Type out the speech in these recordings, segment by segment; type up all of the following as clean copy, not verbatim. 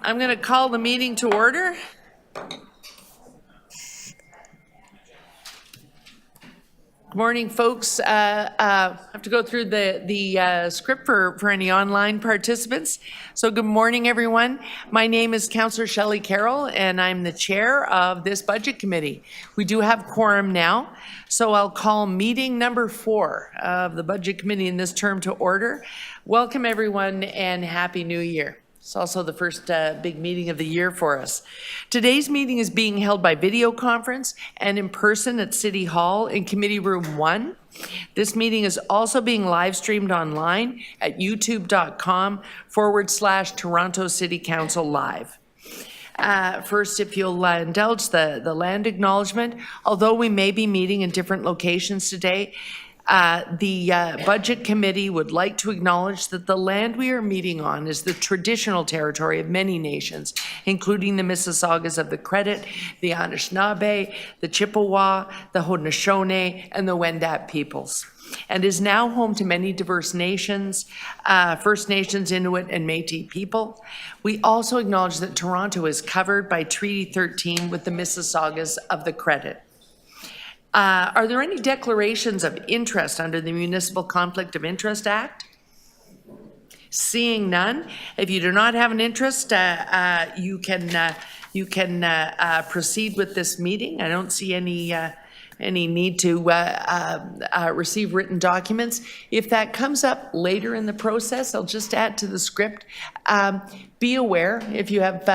I'm going to call the meeting to order. Good morning, folks. I have to go through the script for any online participants. So good morning, everyone. My name is Councillor Shelley Carroll, and I'm the chair of this budget committee. We do have quorum now, so I'll call meeting number 4 of the budget committee in this term to order. Welcome, everyone, and Happy New Year. It's also the first big meeting of the year for us. Today's meeting is being held by video conference and in person at City Hall in Committee Room 1. This meeting is also being live streamed online at youtube.com/Toronto City Council Live. First, if you'll indulge the land acknowledgement, although we may be meeting in different locations today, the Budget Committee would like to acknowledge that the land we are meeting on is the traditional territory of many nations, including the Mississaugas of the Credit, the Anishinaabe, the Chippewa, the Haudenosaunee, and the Wendat peoples, and is now home to many diverse nations, First Nations, Inuit, and Métis people. We also acknowledge that Toronto is covered by Treaty 13 with the Mississaugas of the Credit. Are there any declarations of interest under the Municipal Conflict of Interest Act? Seeing none, if you do not have an interest, you can proceed with this meeting. I don't see any need to receive written documents. If that comes up later in the process, I'll just add to the script. Be aware if you have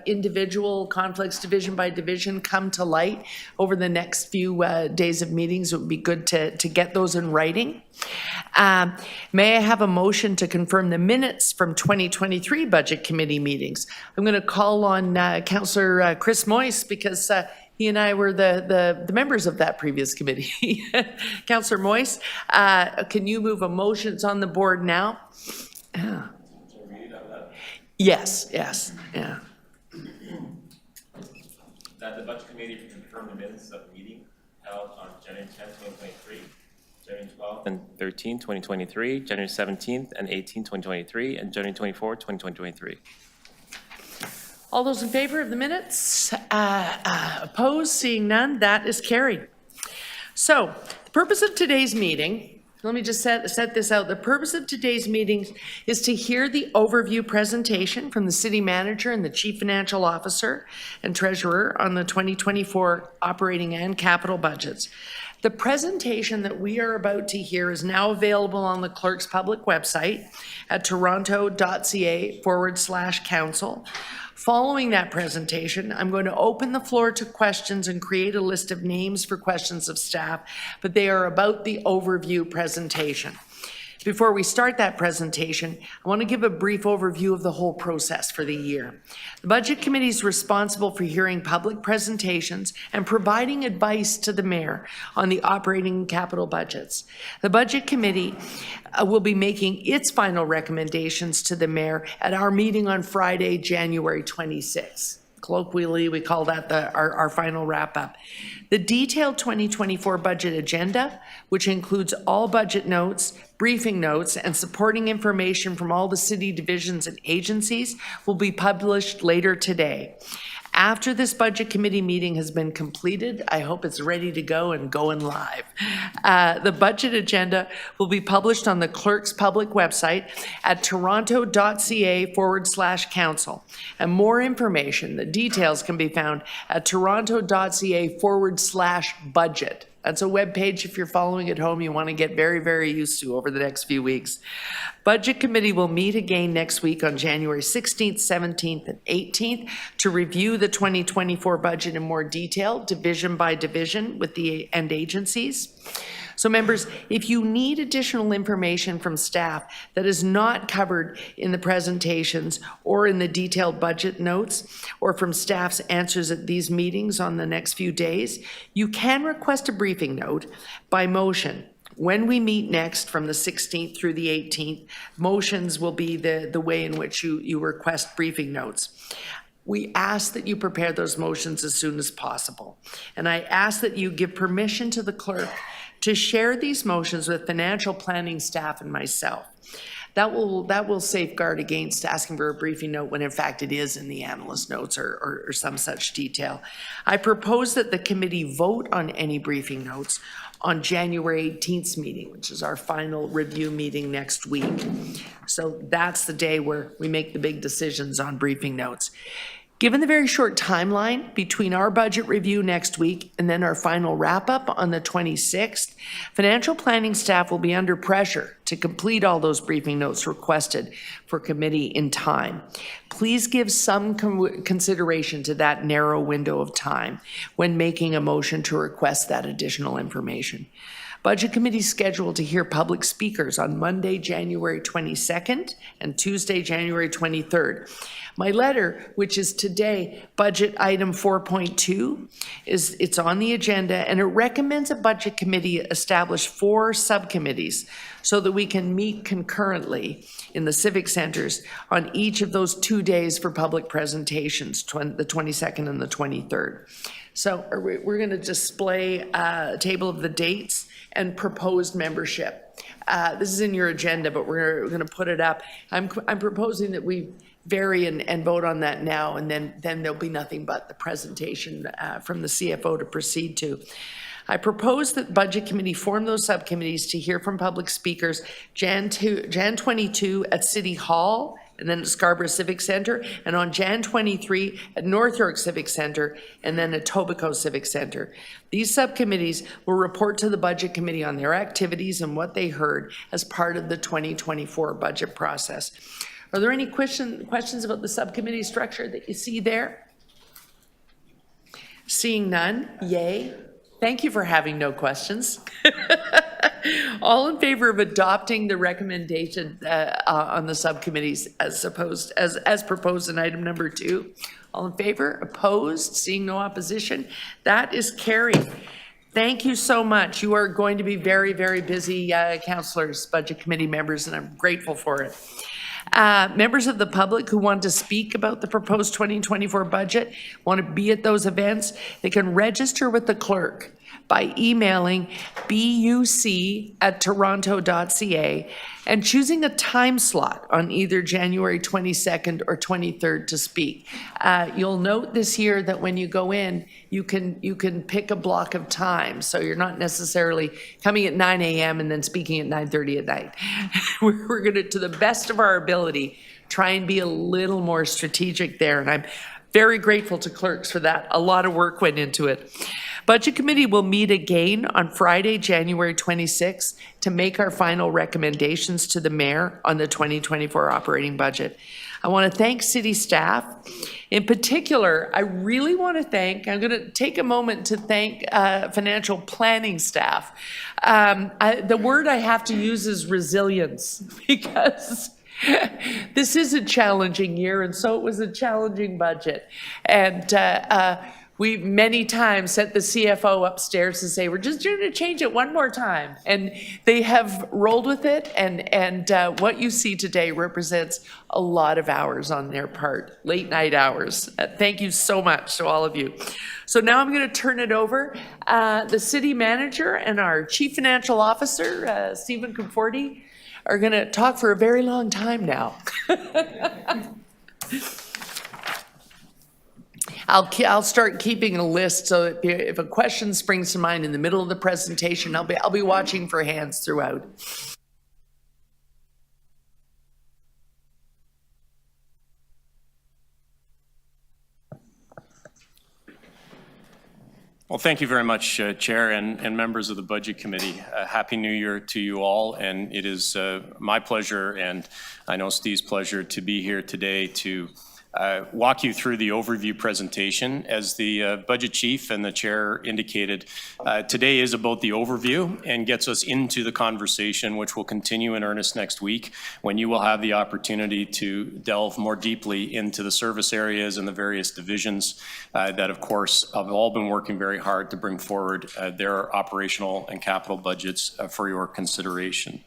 individual conflicts, division by division, come to light over the next few days of meetings. It would be good to get those in writing. May I have a motion to confirm the minutes from 2023 Budget Committee meetings? I'm going to call on Councillor Chris Moyse because he and I were the members of that previous committee. Councillor Moyse, can you move a motion? It's on the board now. Yes, yeah. That the Budget Committee confirm the minutes of the meeting held on January 10, 2023, January 12th and 13, 2023, January 17th and 18, 2023, and January 24, 2023. All those in favor of the minutes? Opposed? Seeing none, that is carried. So, the purpose of today's meeting, let me just set this out. The purpose of today's meeting is to hear the overview presentation from the City Manager and the Chief Financial Officer and Treasurer on the 2024 operating and capital budgets. The presentation that we are about to hear is now available on the Clerk's public website at toronto.ca/council. Following that presentation, I'm going to open the floor to questions and create a list of names for questions of staff, but they are about the overview presentation. Before we start that presentation, I want to give a brief overview of the whole process for the year. The Budget Committee is responsible for hearing public presentations and providing advice to the Mayor on the operating and capital budgets. The Budget Committee will be making its final recommendations to the Mayor at our meeting on Friday, January 26th. Colloquially, we call that our final wrap-up. The detailed 2024 budget agenda, which includes all budget notes, briefing notes, and supporting information from all the city divisions and agencies, will be published later today. After this Budget Committee meeting has been completed, I hope it's ready to go and going live. The budget agenda will be published on the Clerk's public website at toronto.ca/council. And more information, the details can be found at toronto.ca/budget. That's a web page if you're following at home you want to get very, very used to over the next few weeks. Budget Committee will meet again next week on January 16th, 17th, and 18th to review the 2024 budget in more detail, division by division with the end agencies. So members, if you need additional information from staff that is not covered in the presentations or in the detailed budget notes or from staff's answers at these meetings on the next few days, you can request a briefing note by motion. When we meet next from the 16th through the 18th, motions will be the way in which you request briefing notes. We ask that you prepare those motions as soon as possible. And I ask that you give permission to the clerk to share these motions with financial planning staff and myself. That will safeguard against asking for a briefing note when in fact it is in the analyst notes or some such detail. I propose that the committee vote on any briefing notes on January 18th meeting, which is our final review meeting next week. So that's the day where we make the big decisions on briefing notes. Given the very short timeline between our budget review next week and then our final wrap-up on the 26th, financial planning staff will be under pressure to complete all those briefing notes requested for committee in time. Please give some consideration to that narrow window of time when making a motion to request that additional information. Budget Committee is scheduled to hear public speakers on Monday, January 22nd and Tuesday, January 23rd. My letter, which is today, budget item 4.2, it's on the agenda, and it recommends a Budget Committee establish 4 subcommittees so that we can meet concurrently in the civic centers on each of those 2 days for public presentations, the 22nd and the 23rd. So we're going to display a table of the dates and proposed membership. This is in your agenda, but we're going to put it up. I'm proposing that we vary and vote on that now, and then there'll be nothing but the presentation from the CFO to proceed to. I propose that Budget Committee form those subcommittees to hear from public speakers Jan 22 at City Hall, and then at Scarborough Civic Centre, and on Jan 23 at North York Civic Centre, and then at Etobicoke Civic Centre. These subcommittees will report to the Budget Committee on their activities and what they heard as part of the 2024 budget process. Are there any questions about the subcommittee structure that you see there? Seeing none, yay. Thank you for having no questions. All in favor of adopting the recommendation on the subcommittees as proposed in item number 2? All in favor? Opposed? Seeing no opposition? That is carried. Thank you so much. You are going to be very, very busy councillors, Budget Committee members, and I'm grateful for it. Members of the public who want to speak about the proposed 2024 budget, want to be at those events, they can register with the clerk by emailing buc@toronto.ca and choosing a time slot on either January 22nd or 23rd to speak. You'll note this year that when you go in, you can pick a block of time, so you're not necessarily coming at 9 a.m. and then speaking at 9:30 at night. We're going to the best of our ability, try and be a little more strategic there, and I'm very grateful to clerks for that. A lot of work went into it. Budget Committee will meet again on Friday, January 26th to make our final recommendations to the Mayor on the 2024 operating budget. I want to thank city staff. In particular, I really want to thank, I'm going to take a moment to thank financial planning staff. The word I have to use is resilience, because this is a challenging year, and so it was a challenging budget. And we many times sent the CFO upstairs to say, we're just going to change it one more time. And they have rolled with it, and what you see today represents a lot of hours on their part, late night hours. Thank you so much to all of you. So now I'm going to turn it over. The city manager and our chief financial officer, Stephen Conforti, are going to talk for a very long time now. I'll start keeping a list so that if a question springs to mind in the middle of the presentation, I'll be watching for hands throughout. Well, thank you very much, Chair and members of the Budget Committee. Happy New Year to you all, and it is my pleasure, and I know Steve's pleasure, to be here today to walk you through the overview presentation. As the Budget Chief and the Chair indicated, today is about the overview and gets us into the conversation, which will continue in earnest next week, when you will have the opportunity to delve more deeply into the service areas and the various divisions that, of course, have all been working very hard to bring forward their operational and capital budgets for your consideration.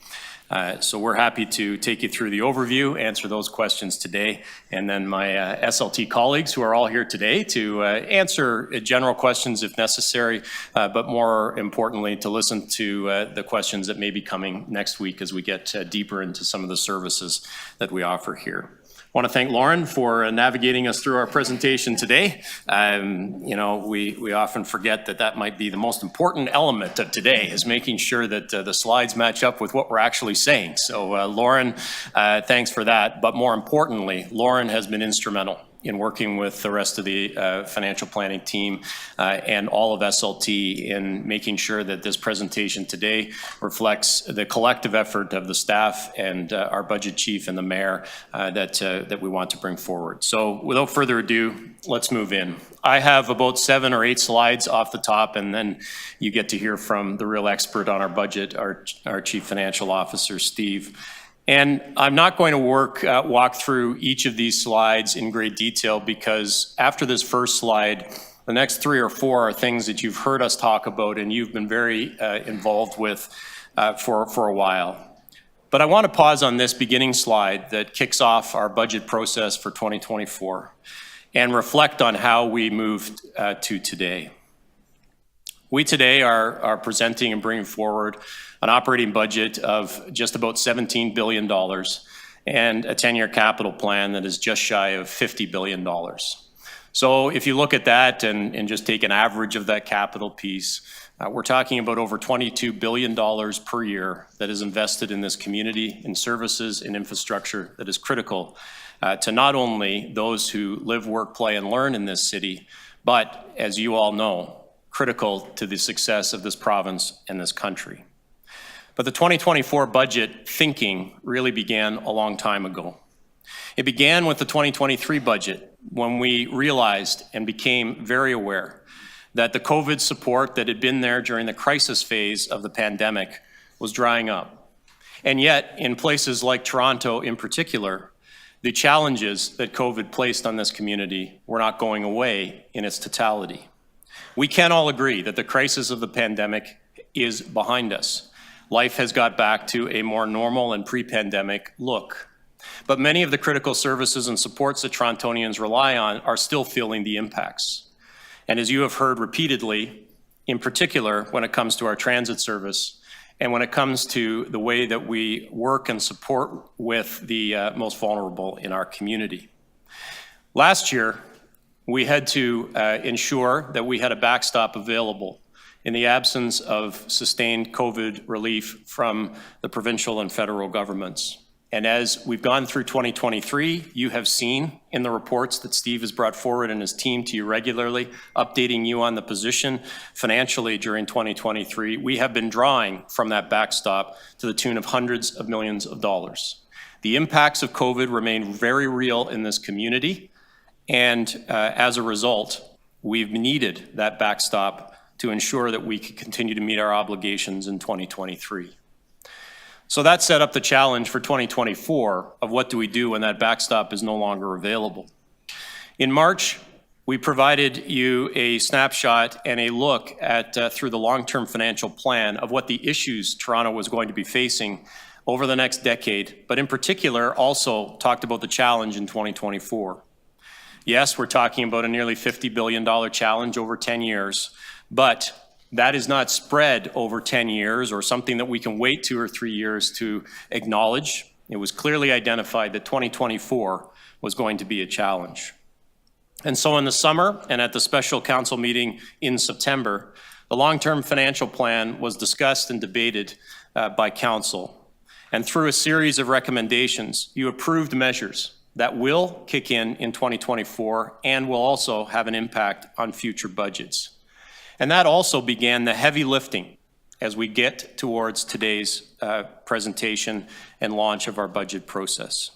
So we're happy to take you through the overview, answer those questions today, and then my SLT colleagues who are all here today to answer general questions if necessary, but more importantly, to listen to the questions that may be coming next week as we get deeper into some of the services that we offer here. I want to thank Lauren for navigating us through our presentation today. You know, we often forget that might be the most important element of today, is making sure that the slides match up with what we're actually saying. So Lauren, thanks for that. But more importantly, Lauren has been instrumental in working with the rest of the financial planning team and all of SLT in making sure that this presentation today reflects the collective effort of the staff and our budget chief and the mayor that we want to bring forward. So without further ado, let's move in. I have about 7 or 8 slides off the top, and then you get to hear from the real expert on our budget, our Chief Financial Officer, Steve. And I'm not going to walk through each of these slides in great detail, because after this first slide, the next 3 or 4 are things that you've heard us talk about and you've been very involved with for a while. But I want to pause on this beginning slide that kicks off our budget process for 2024 and reflect on how we moved to today. We today are presenting and bringing forward an operating budget of just about $17 billion and a 10-year capital plan that is just shy of $50 billion. So if you look at that and just take an average of that capital piece, we're talking about over $22 billion per year that is invested in this community, in services, in infrastructure that is critical to not only those who live, work, play, and learn in this city, but, as you all know, critical to the success of this province and this country. But the 2024 budget thinking really began a long time ago. It began with the 2023 budget, when we realized and became very aware that the COVID support that had been there during the crisis phase of the pandemic was drying up. And yet, in places like Toronto in particular, the challenges that COVID placed on this community were not going away in its totality. We can all agree that the crisis of the pandemic is behind us. Life has got back to a more normal and pre-pandemic look. But many of the critical services and supports that Torontonians rely on are still feeling the impacts. And as you have heard repeatedly, in particular when it comes to our transit service and when it comes to the way that we work and support with the most vulnerable in our community. Last year, we had to ensure that we had a backstop available in the absence of sustained COVID relief from the provincial and federal governments. And as we've gone through 2023, you have seen in the reports that Steve has brought forward and his team to you regularly, updating you on the position financially during 2023, we have been drawing from that backstop to the tune of hundreds of millions of dollars. The impacts of COVID remain very real in this community, and as a result, we've needed that backstop to ensure that we can continue to meet our obligations in 2023. So that set up the challenge for 2024 of what do we do when that backstop is no longer available. In March, we provided you a snapshot and a look at through the long-term financial plan of what the issues Toronto was going to be facing over the next decade, but in particular also talked about the challenge in 2024. Yes, we're talking about a nearly $50 billion challenge over 10 years, but that is not spread over 10 years or something that we can wait 2 or 3 years to acknowledge. It was clearly identified that 2024 was going to be a challenge. And so in the summer and at the special council meeting in September, the long-term financial plan was discussed and debated by council. And through a series of recommendations, you approved measures that will kick in 2024 and will also have an impact on future budgets. And that also began the heavy lifting as we get towards today's presentation and launch of our budget process.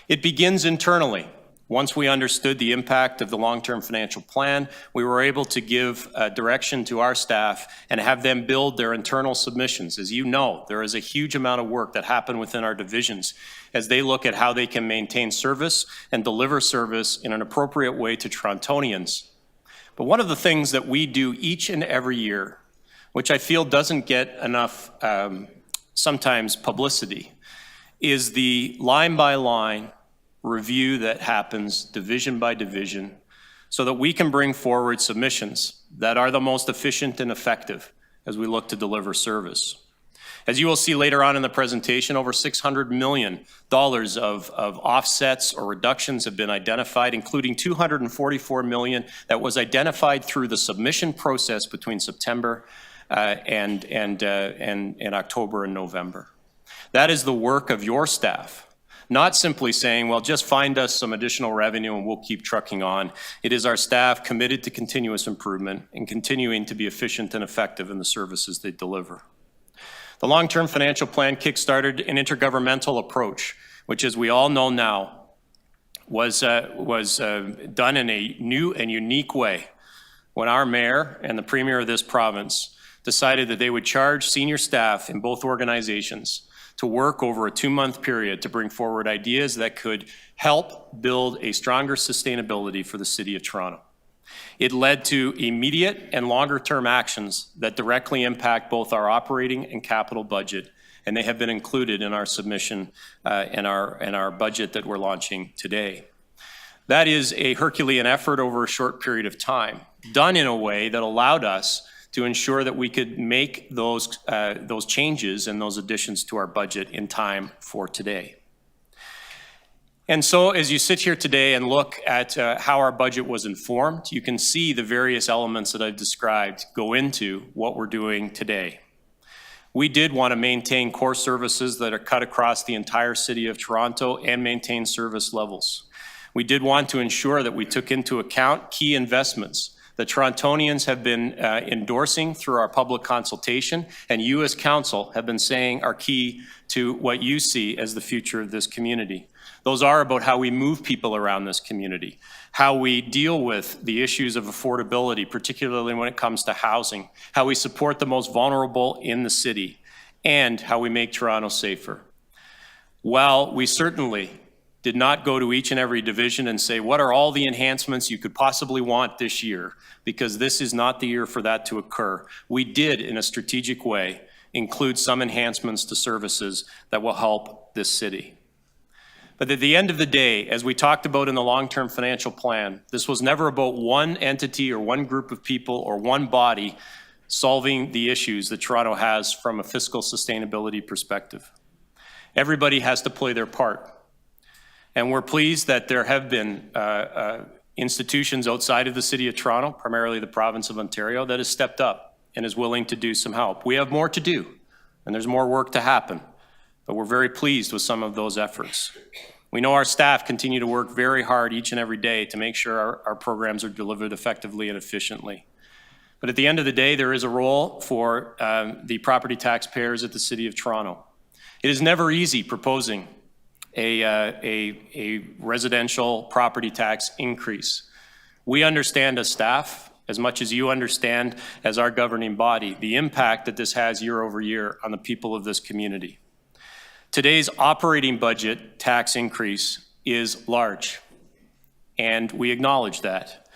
It begins internally. Once we understood the impact of the long-term financial plan, we were able to give direction to our staff and have them build their internal submissions. As you know, there is a huge amount of work that happened within our divisions as they look at how they can maintain service and deliver service in an appropriate way to Torontonians. But one of the things that we do each and every year, which I feel doesn't get enough sometimes publicity, is the line-by-line review that happens division by division so that we can bring forward submissions that are the most efficient and effective as we look to deliver service. As you will see later on in the presentation, over $600 million of offsets or reductions have been identified, including $244 million that was identified through the submission process between September and October and November. That is the work of your staff, not simply saying, well, just find us some additional revenue and we'll keep trucking on. It is our staff committed to continuous improvement and continuing to be efficient and effective in the services they deliver. The long-term financial plan kickstarted an intergovernmental approach, which, as we all know now, was done in a new and unique way when our mayor and the premier of this province decided that they would charge senior staff in both organizations to work over a 2-month period to bring forward ideas that could help build a stronger sustainability for the City of Toronto. It led to immediate and longer-term actions that directly impact both our operating and capital budget, and they have been included in our submission and our budget that we're launching today. That is a Herculean effort over a short period of time, done in a way that allowed us to ensure that we could make those changes and those additions to our budget in time for today. And so as you sit here today and look at how our budget was informed, you can see the various elements that I've described go into what we're doing today. We did want to maintain core services that are cut across the entire City of Toronto and maintain service levels. We did want to ensure that we took into account key investments that Torontonians have been endorsing through our public consultation, and you as council have been saying are key to what you see as the future of this community. Those are about how we move people around this community, how we deal with the issues of affordability, particularly when it comes to housing, how we support the most vulnerable in the city, and how we make Toronto safer. While we certainly did not go to each and every division and say, what are all the enhancements you could possibly want this year? Because this is not the year for that to occur. We did, in a strategic way, include some enhancements to services that will help this city. But at the end of the day, as we talked about in the long-term financial plan, this was never about one entity or one group of people or one body solving the issues that Toronto has from a fiscal sustainability perspective. Everybody has to play their part. And we're pleased that there have been institutions outside of the City of Toronto, primarily the province of Ontario, that has stepped up and is willing to do some help. We have more to do, and there's more work to happen, but we're very pleased with some of those efforts. We know our staff continue to work very hard each and every day to make sure our programs are delivered effectively and efficiently. But at the end of the day, there is a role for the property taxpayers at the City of Toronto. It is never easy proposing a residential property tax increase. We understand as staff, as much as you understand as our governing body, the impact that this has year over year on the people of this community. Today's operating budget tax increase is large, and we acknowledge that.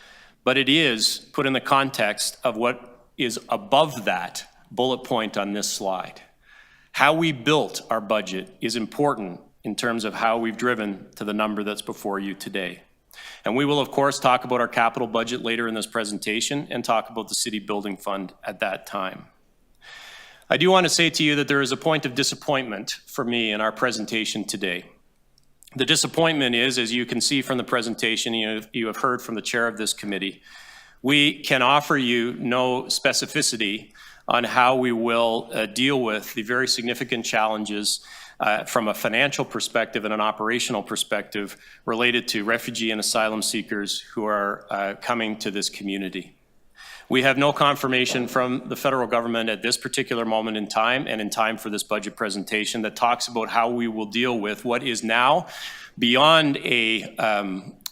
But it is put in the context of what is above that bullet point on this slide. How we built our budget is important in terms of how we've driven to the number that's before you today. And we will, of course, talk about our capital budget later in this presentation and talk about the City Building Fund at that time. I do want to say to you that there is a point of disappointment for me in our presentation today. The disappointment is, as you can see from the presentation, you have heard from the chair of this committee, we can offer you no specificity on how we will deal with the very significant challenges from a financial perspective and an operational perspective related to refugee and asylum seekers who are coming to this community. We have no confirmation from the federal government at this particular moment in time and in time for this budget presentation that talks about how we will deal with what is now beyond a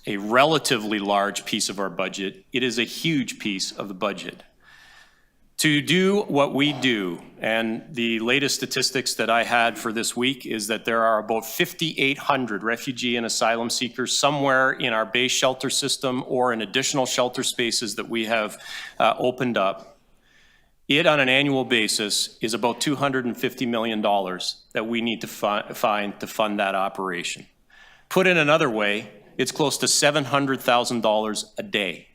relatively large piece of our budget. It is a huge piece of the budget. To do what we do, and the latest statistics that I had for this week is that there are about 5,800 refugee and asylum seekers somewhere in our base shelter system or in additional shelter spaces that we have opened up. It, on an annual basis, is about $250 million that we need to find to fund that operation. Put in another way, it's close to $700,000 a day.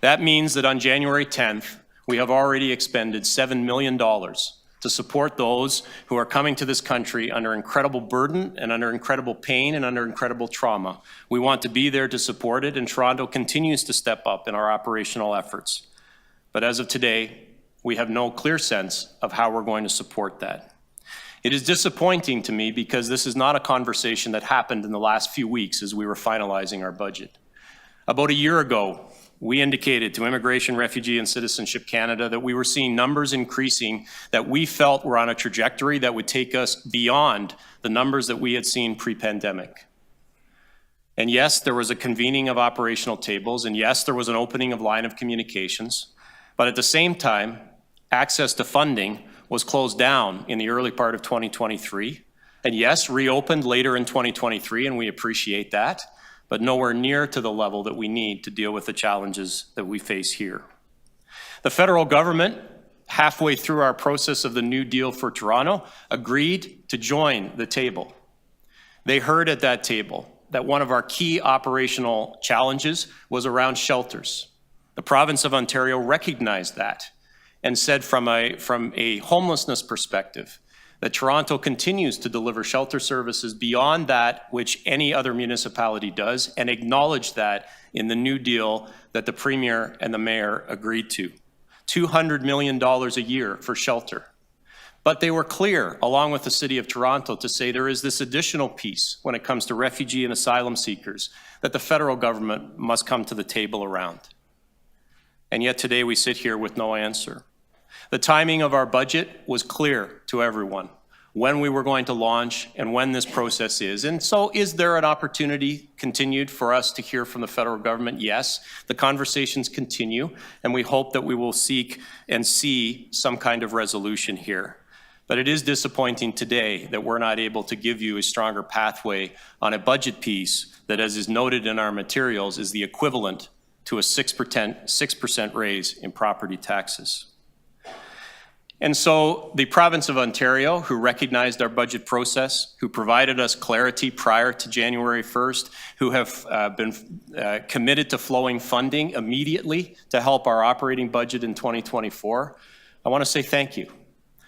That means that on January 10th, we have already expended $7 million to support those who are coming to this country under incredible burden and under incredible pain and under incredible trauma. We want to be there to support it, and Toronto continues to step up in our operational efforts. But as of today, we have no clear sense of how we're going to support that. It is disappointing to me because this is not a conversation that happened in the last few weeks as we were finalizing our budget. About a year ago, we indicated to Immigration, Refugee and Citizenship Canada that we were seeing numbers increasing that we felt were on a trajectory that would take us beyond the numbers that we had seen pre-pandemic. And yes, there was a convening of operational tables, and yes, there was an opening of line of communications, but at the same time, access to funding was closed down in the early part of 2023, and yes, reopened later in 2023, and we appreciate that, but nowhere near to the level that we need to deal with the challenges that we face here. The federal government, halfway through our process of the New Deal for Toronto, agreed to join the table. They heard at that table that one of our key operational challenges was around shelters. The province of Ontario recognized that and said from a homelessness perspective that Toronto continues to deliver shelter services beyond that which any other municipality does, and acknowledged that in the New Deal that the Premier and the Mayor agreed to. $200 million a year for shelter. But they were clear, along with the City of Toronto, to say there is this additional piece when it comes to refugee and asylum seekers that the federal government must come to the table around. And yet today we sit here with no answer. The timing of our budget was clear to everyone, when we were going to launch and when this process is. And so is there an opportunity continued for us to hear from the federal government? Yes, the conversations continue, and we hope that we will seek and see some kind of resolution here. But it is disappointing today that we're not able to give you a stronger pathway on a budget piece that, as is noted in our materials, is the equivalent to a 6% raise in property taxes. And so the province of Ontario, who recognized our budget process, who provided us clarity prior to January 1st, who have been committed to flowing funding immediately to help our operating budget in 2024, I want to say thank you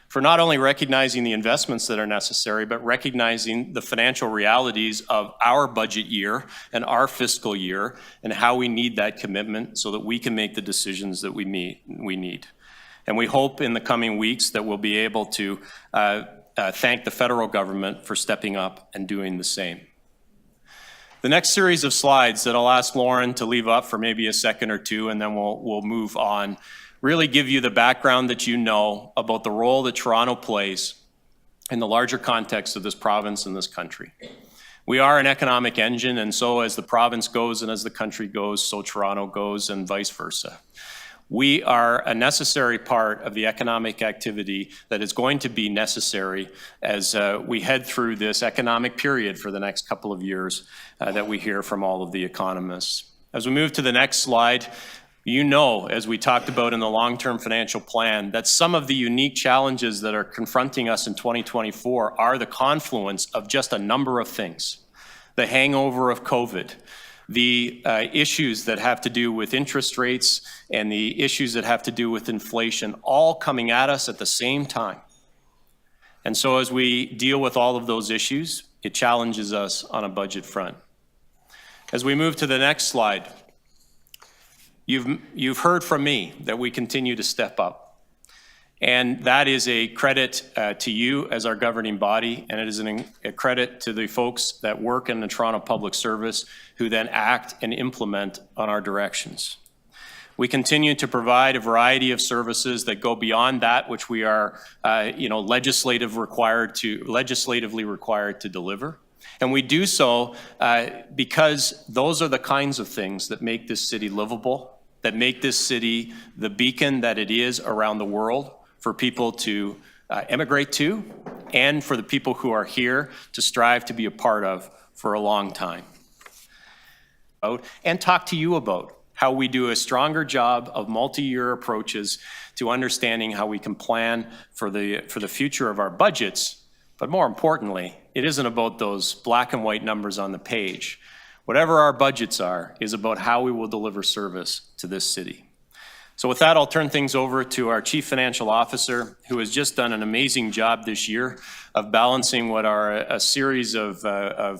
for not only recognizing the investments that are necessary, but recognizing the financial realities of our budget year and our fiscal year and how we need that commitment so that we can make the decisions that we need. And we hope in the coming weeks that we'll be able to thank the federal government for stepping up and doing the same. The next series of slides that I'll ask Lauren to leave up for maybe a second or two, and then we'll move on, really give you the background that you know about the role that Toronto plays in the larger context of this province and this country. We are an economic engine, and so as the province goes and as the country goes, so Toronto goes and vice versa. We are a necessary part of the economic activity that is going to be necessary as we head through this economic period for the next couple of years that we hear from all of the economists. As we move to the next slide, you know, as we talked about in the long-term financial plan, that some of the unique challenges that are confronting us in 2024 are the confluence of just a number of things. The hangover of COVID, the issues that have to do with interest rates and the issues that have to do with inflation, all coming at us at the same time. And so as we deal with all of those issues, it challenges us on a budget front. As we move to the next slide, you've heard from me that we continue to step up. And that is a credit to you as our governing body, and it is a credit to the folks that work in the Toronto Public Service who then act and implement on our directions. We continue to provide a variety of services that go beyond that which we are legislatively required to deliver. And we do so because those are the kinds of things that make this city livable, that make this city the beacon that it is around the world for people to emigrate to, and for the people who are here to strive to be a part of for a long time. And talk to you about how we do a stronger job of multi-year approaches to understanding how we can plan for the future of our budgets. But more importantly, it isn't about those black and white numbers on the page. Whatever our budgets are is about how we will deliver service to this city. So with that, I'll turn things over to our Chief Financial Officer, who has just done an amazing job this year of balancing what are a series of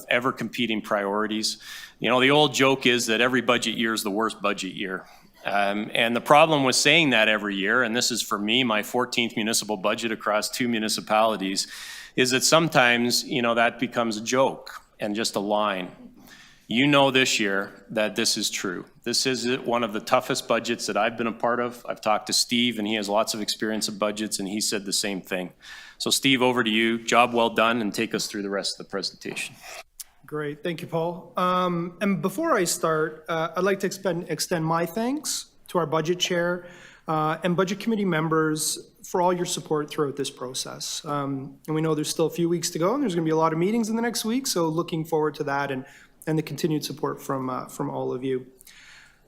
ever-competing priorities. You know, the old joke is that every budget year is the worst budget year. And the problem with saying that every year, and this is for me, my 14th municipal budget across 2 municipalities, is that sometimes, you know, that becomes a joke and just a line. You know this year that this is true. This is one of the toughest budgets that I've been a part of. I've talked to Steve, and he has lots of experience of budgets, and he said the same thing. So Steve, over to you. Job well done, and take us through the rest of the presentation. Great, thank you, Paul. And before I start, I'd like to extend my thanks to our budget chair and budget committee members for all your support throughout this process. And we know there's still a few weeks to go, and there's going to be a lot of meetings in the next week, so looking forward to that and the continued support from all of you.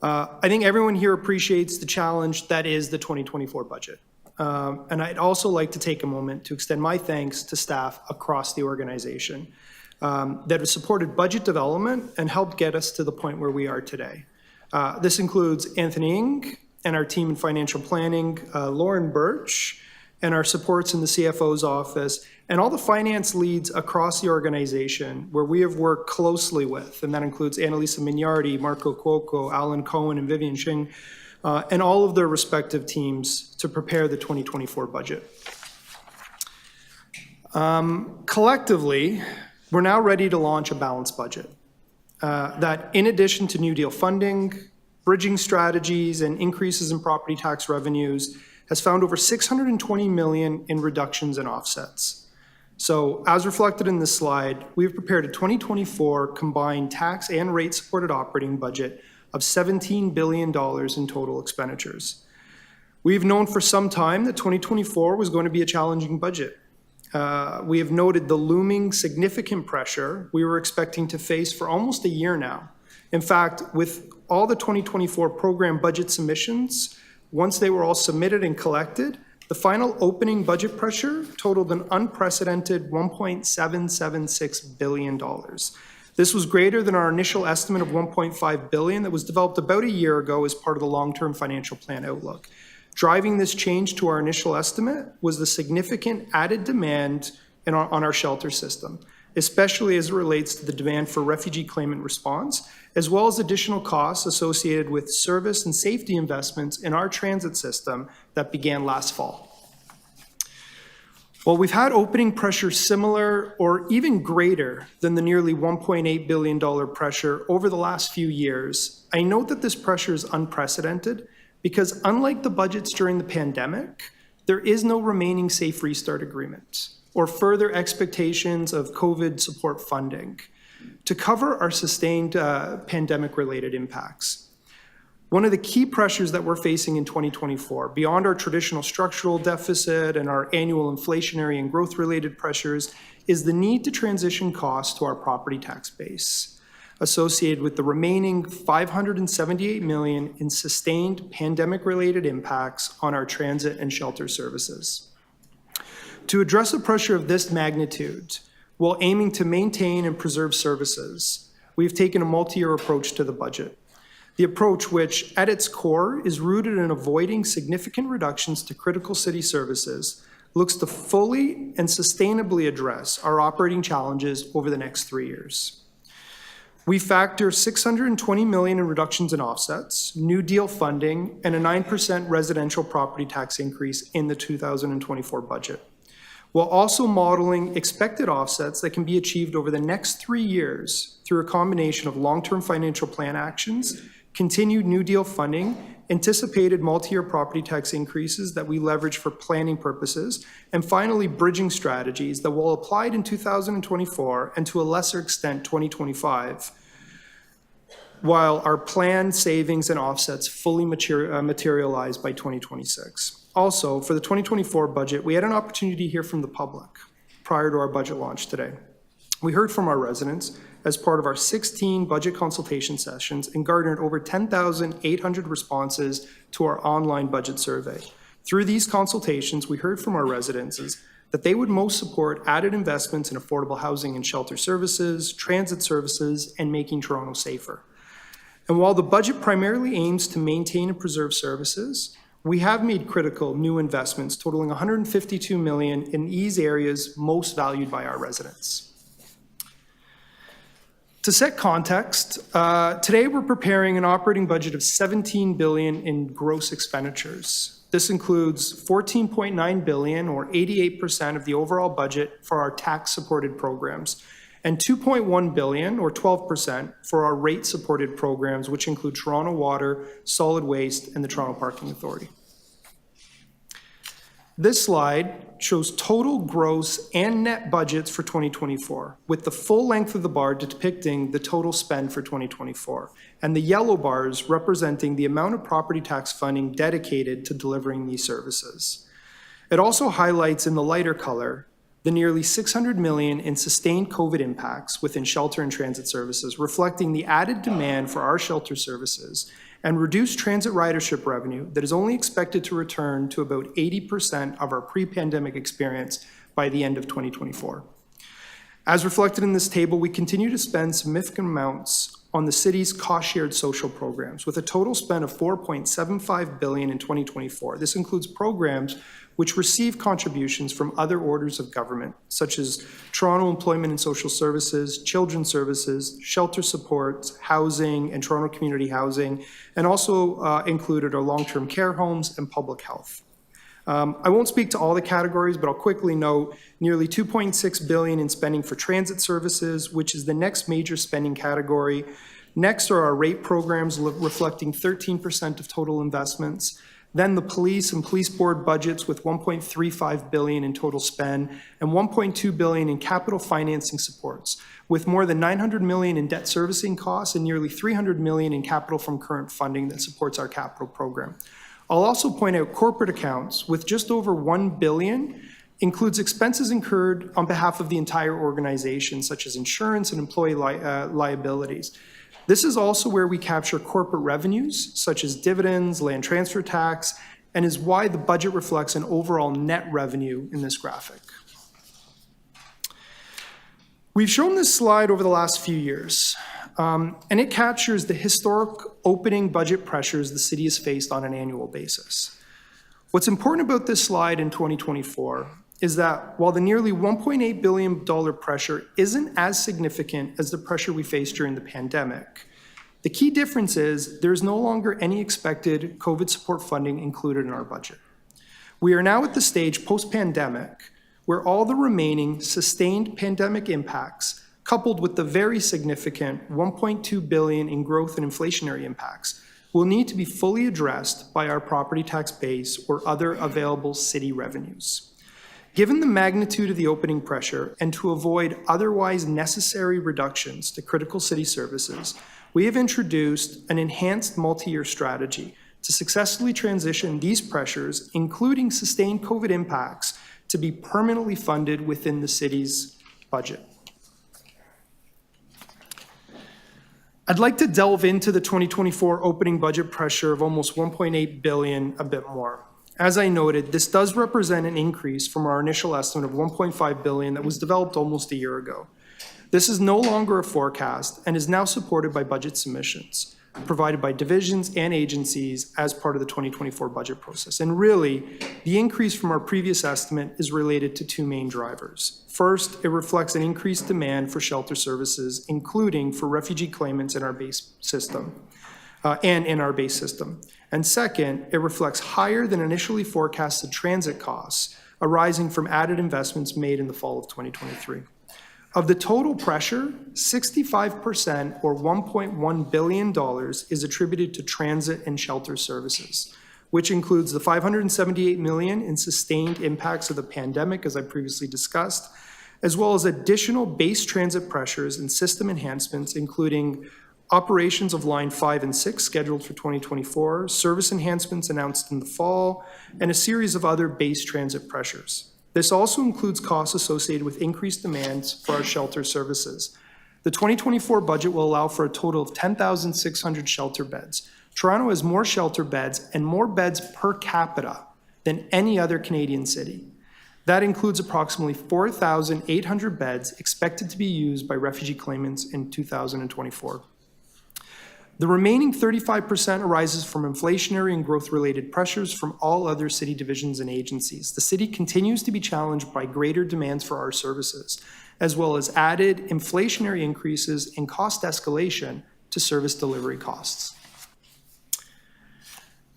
I think everyone here appreciates the challenge that is the 2024 budget. And I'd also like to take a moment to extend my thanks to staff across the organization that have supported budget development and helped get us to the point where we are today. This includes Anthony Ng and our team in financial planning, Lauren Birch, and our supports in the CFO's office, and all the finance leads across the organization where we have worked closely with, and that includes Annalisa Mignardi, Marco Cuoco, Alan Cohen, and Vivian Xing, and all of their respective teams to prepare the 2024 budget. Collectively, we're now ready to launch a balanced budget that, in addition to New Deal funding, bridging strategies, and increases in property tax revenues, has found over $620 million in reductions and offsets. So as reflected in this slide, we've prepared a 2024 combined tax and rate-supported operating budget of $17 billion in total expenditures. We've known for some time that 2024 was going to be a challenging budget. We have noted the looming significant pressure we were expecting to face for almost a year now. In fact, with all the 2024 program budget submissions, once they were all submitted and collected, the final opening budget pressure totaled an unprecedented $1.776 billion. This was greater than our initial estimate of $1.5 billion that was developed about a year ago as part of the long-term financial plan outlook. Driving this change to our initial estimate was the significant added demand on our shelter system, especially as it relates to the demand for refugee claimant response, as well as additional costs associated with service and safety investments in our transit system that began last fall. While we've had opening pressure similar or even greater than the nearly $1.8 billion pressure over the last few years, I note that this pressure is unprecedented because unlike the budgets during the pandemic, there is no remaining Safe Restart Agreement or further expectations of COVID support funding to cover our sustained pandemic-related impacts. One of the key pressures that we're facing in 2024, beyond our traditional structural deficit and our annual inflationary and growth-related pressures, is the need to transition costs to our property tax base, associated with the remaining $578 million in sustained pandemic-related impacts on our transit and shelter services. To address a pressure of this magnitude, while aiming to maintain and preserve services, we've taken a multi-year approach to the budget. The approach which, at its core, is rooted in avoiding significant reductions to critical city services, looks to fully and sustainably address our operating challenges over the next 3 years. We factor $620 million in reductions and offsets, New Deal funding, and a 9% residential property tax increase in the 2024 budget, while also modeling expected offsets that can be achieved over the next 3 years through a combination of long-term financial plan actions, continued New Deal funding, anticipated multi-year property tax increases that we leverage for planning purposes, and finally, bridging strategies that will apply in 2024 and to a lesser extent 2025, while our planned savings and offsets fully materialize by 2026. Also, for the 2024 budget, we had an opportunity to hear from the public prior to our budget launch today. We heard from our residents as part of our 16 budget consultation sessions and garnered over 10,800 responses to our online budget survey. Through these consultations, we heard from our residents that they would most support added investments in affordable housing and shelter services, transit services, and making Toronto safer. And while the budget primarily aims to maintain and preserve services, we have made critical new investments totaling $152 million in these areas most valued by our residents. To set context, today we're preparing an operating budget of $17 billion in gross expenditures. This includes $14.9 billion, or 88% of the overall budget, for our tax-supported programs, and $2.1 billion, or 12%, for our rate-supported programs, which include Toronto Water, Solid Waste, and the Toronto Parking Authority. This slide shows total gross and net budgets for 2024, with the full length of the bar depicting the total spend for 2024, and the yellow bars representing the amount of property tax funding dedicated to delivering these services. It also highlights in the lighter color the nearly $600 million in sustained COVID impacts within shelter and transit services, reflecting the added demand for our shelter services and reduced transit ridership revenue that is only expected to return to about 80% of our pre-pandemic experience by the end of 2024. As reflected in this table, we continue to spend significant amounts on the city's cost-shared social programs, with a total spend of $4.75 billion in 2024. This includes programs which receive contributions from other orders of government, such as Toronto Employment and Social Services, Children's Services, Shelter Supports, Housing, and Toronto Community Housing, and also included are long-term care homes and public health. I won't speak to all the categories, but I'll quickly note nearly $2.6 billion in spending for transit services, which is the next major spending category. Next are our rate programs, reflecting 13% of total investments. Then the police and police board budgets with $1.35 billion in total spend and $1.2 billion in capital financing supports, with more than $900 million in debt servicing costs and nearly $300 million in capital from current funding that supports our capital program. I'll also point out corporate accounts with just over $1 billion includes expenses incurred on behalf of the entire organization, such as insurance and employee liabilities. This is also where we capture corporate revenues, such as dividends, land transfer tax, and is why the budget reflects an overall net revenue in this graphic. We've shown this slide over the last few years, and it captures the historic opening budget pressures the city has faced on an annual basis. What's important about this slide in 2024 is that while the nearly $1.8 billion pressure isn't as significant as the pressure we faced during the pandemic, the key difference is there's no longer any expected COVID support funding included in our budget. We are now at the stage post-pandemic where all the remaining sustained pandemic impacts, coupled with the very significant $1.2 billion in growth and inflationary impacts, will need to be fully addressed by our property tax base or other available city revenues. Given the magnitude of the opening pressure and to avoid otherwise necessary reductions to critical city services, we have introduced an enhanced multi-year strategy to successfully transition these pressures, including sustained COVID impacts, to be permanently funded within the city's budget. I'd like to delve into the 2024 opening budget pressure of almost $1.8 billion a bit more. As I noted, this does represent an increase from our initial estimate of $1.5 billion that was developed almost a year ago. This is no longer a forecast and is now supported by budget submissions provided by divisions and agencies as part of the 2024 budget process. And really, the increase from our previous estimate is related to two main drivers. First, it reflects an increased demand for shelter services, including for refugee claimants in our base system, And second, it reflects higher than initially forecasted transit costs arising from added investments made in the fall of 2023. Of the total pressure, 65% or $1.1 billion is attributed to transit and shelter services, which includes the $578 million in sustained impacts of the pandemic, as I previously discussed, as well as additional base transit pressures and system enhancements, including operations of Line 5 and 6 scheduled for 2024, service enhancements announced in the fall, and a series of other base transit pressures. This also includes costs associated with increased demands for our shelter services. The 2024 budget will allow for a total of 10,600 shelter beds. Toronto has more shelter beds and more beds per capita than any other Canadian city. That includes approximately 4,800 beds expected to be used by refugee claimants in 2024. The remaining 35% arises from inflationary and growth-related pressures from all other city divisions and agencies. The city continues to be challenged by greater demands for our services, as well as added inflationary increases and cost escalation to service delivery costs.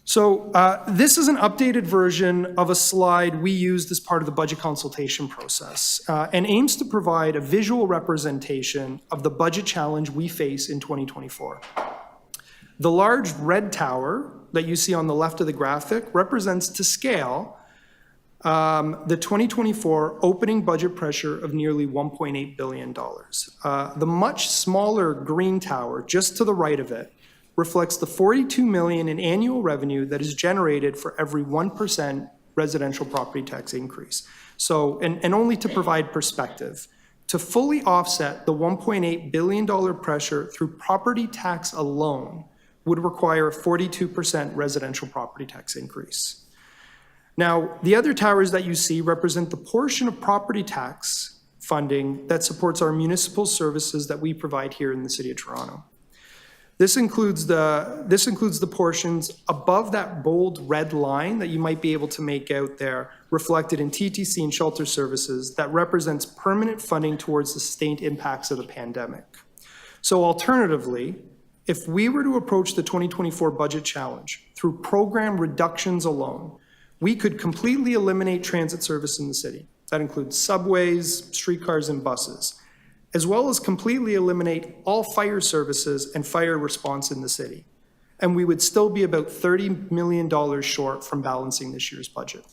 So this is an updated version of a slide we used as part of the budget consultation process and aims to provide a visual representation of the budget challenge we face in 2024. The large red tower that you see on the left of the graphic represents to scale the 2024 opening budget pressure of nearly $1.8 billion. The much smaller green tower just to the right of it reflects the $42 million in annual revenue that is generated for every 1% residential property tax increase. So, and only to provide perspective, to fully offset the $1.8 billion pressure through property tax alone would require a 42% residential property tax increase. Now, the other towers that you see represent the portion of property tax funding that supports our municipal services that we provide here in the City of Toronto. This includes the portions above that bold red line that you might be able to make out there, reflected in TTC and shelter services, that represents permanent funding towards the sustained impacts of the pandemic. So alternatively, if we were to approach the 2024 budget challenge through program reductions alone, we could completely eliminate transit service in the city. That includes subways, streetcars, and buses, as well as completely eliminate all fire services and fire response in the city. And we would still be about $30 million short from balancing this year's budget.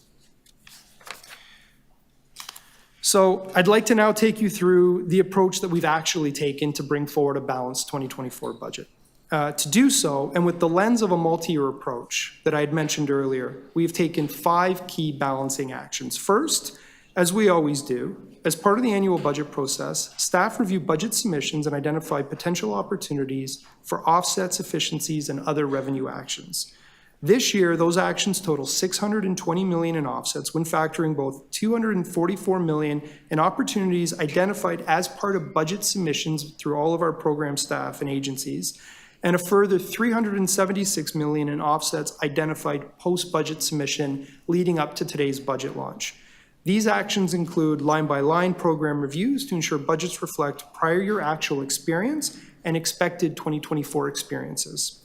So I'd like to now take you through the approach that we've actually taken to bring forward a balanced 2024 budget. To do so, and with the lens of a multi-year approach that I had mentioned earlier, we've taken 5 key balancing actions. First, as we always do, as part of the annual budget process, staff review budget submissions and identify potential opportunities for offsets, efficiencies, and other revenue actions. This year, those actions total $620 million in offsets when factoring both $244 million in opportunities identified as part of budget submissions through all of our program staff and agencies, and a further $376 million in offsets identified post-budget submission leading up to today's budget launch. These actions include line-by-line program reviews to ensure budgets reflect prior year actual experience and expected 2024 experiences.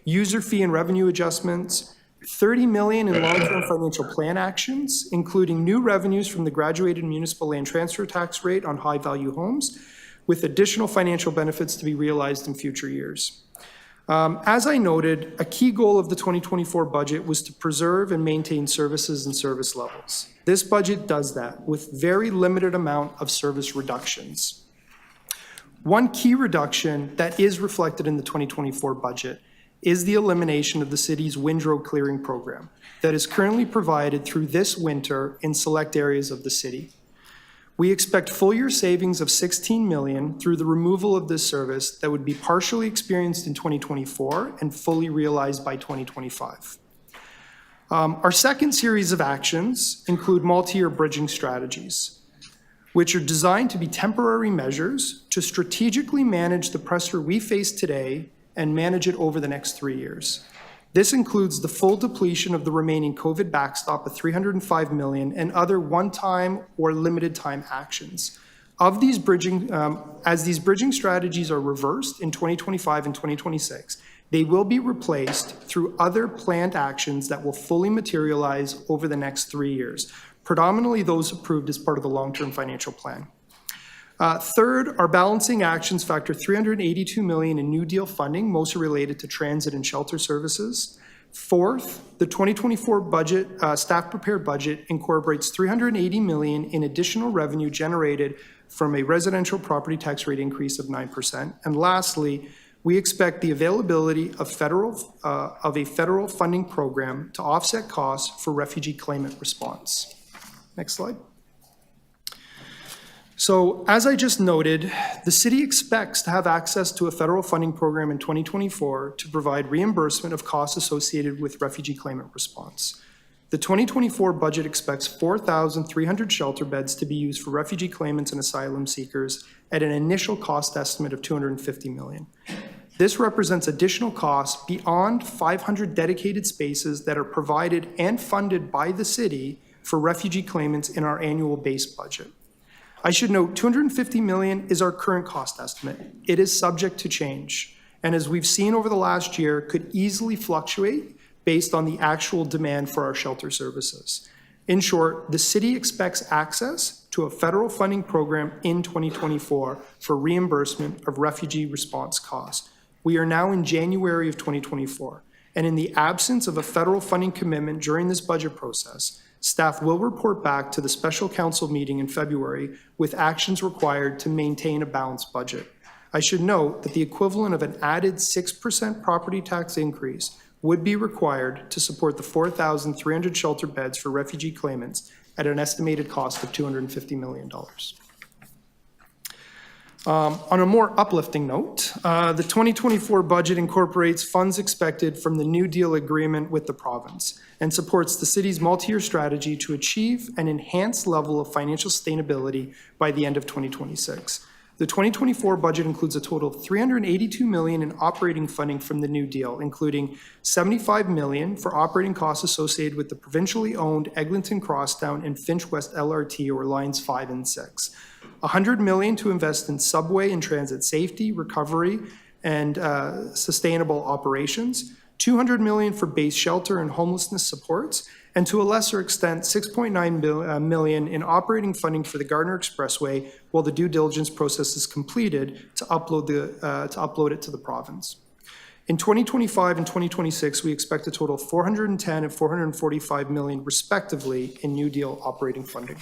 User fee and revenue adjustments, $30 million in long-term financial plan actions, including new revenues from the graduated municipal land transfer tax rate on high-value homes, with additional financial benefits to be realized in future years. As I noted, a key goal of the 2024 budget was to preserve and maintain services and service levels. This budget does that with very limited amount of service reductions. One key reduction that is reflected in the 2024 budget is the elimination of the city's windrow clearing program that is currently provided through this winter in select areas of the city. We expect full-year savings of $16 million through the removal of this service that would be partially experienced in 2024 and fully realized by 2025. Our second series of actions include multi-year bridging strategies, which are designed to be temporary measures to strategically manage the pressure we face today and manage it over the next 3 years. This includes the full depletion of the remaining COVID backstop of $305 million and other one-time or limited-time actions. Of these bridging, as these bridging strategies are reversed in 2025 and 2026, they will be replaced through other planned actions that will fully materialize over the next 3 years, predominantly those approved as part of the long-term financial plan. Third, our balancing actions factor $382 million in New Deal funding, mostly related to transit and shelter services. Fourth, the 2024 budget, staff-prepared budget incorporates $380 million in additional revenue generated from a residential property tax rate increase of 9%. And lastly, we expect the availability of a federal funding program to offset costs for refugee claimant response. Next slide. So as I just noted, the city expects to have access to a federal funding program in 2024 to provide reimbursement of costs associated with refugee claimant response. The 2024 budget expects 4,300 shelter beds to be used for refugee claimants and asylum seekers at an initial cost estimate of $250 million. This represents additional costs beyond 500 dedicated spaces that are provided and funded by the city for refugee claimants in our annual base budget. I should note, $250 million is our current cost estimate. It is subject to change, and as we've seen over the last year, could easily fluctuate based on the actual demand for our shelter services. In short, the city expects access to a federal funding program in 2024 for reimbursement of refugee response costs. We are now in January of 2024, and in the absence of a federal funding commitment during this budget process, staff will report back to the special council meeting in February with actions required to maintain a balanced budget. I should note that the equivalent of an added 6% property tax increase would be required to support the 4,300 shelter beds for refugee claimants at an estimated cost of $250 million. On a more uplifting note, the 2024 budget incorporates funds expected from the New Deal agreement with the province and supports the city's multi-year strategy to achieve an enhanced level of financial sustainability by the end of 2026. The 2024 budget includes a total of $382 million in operating funding from the New Deal, including $75 million for operating costs associated with the provincially owned Eglinton Crosstown and Finch West LRT, or Lines 5 and 6. $100 million to invest in subway and transit safety, recovery, and sustainable operations, $200 million for base shelter and homelessness supports, and to a lesser extent, $6.9 million in operating funding for the Gardiner Expressway while the due diligence process is completed to upload it to the province. In 2025 and 2026, we expect a total of $410 and $445 million respectively in New Deal operating funding.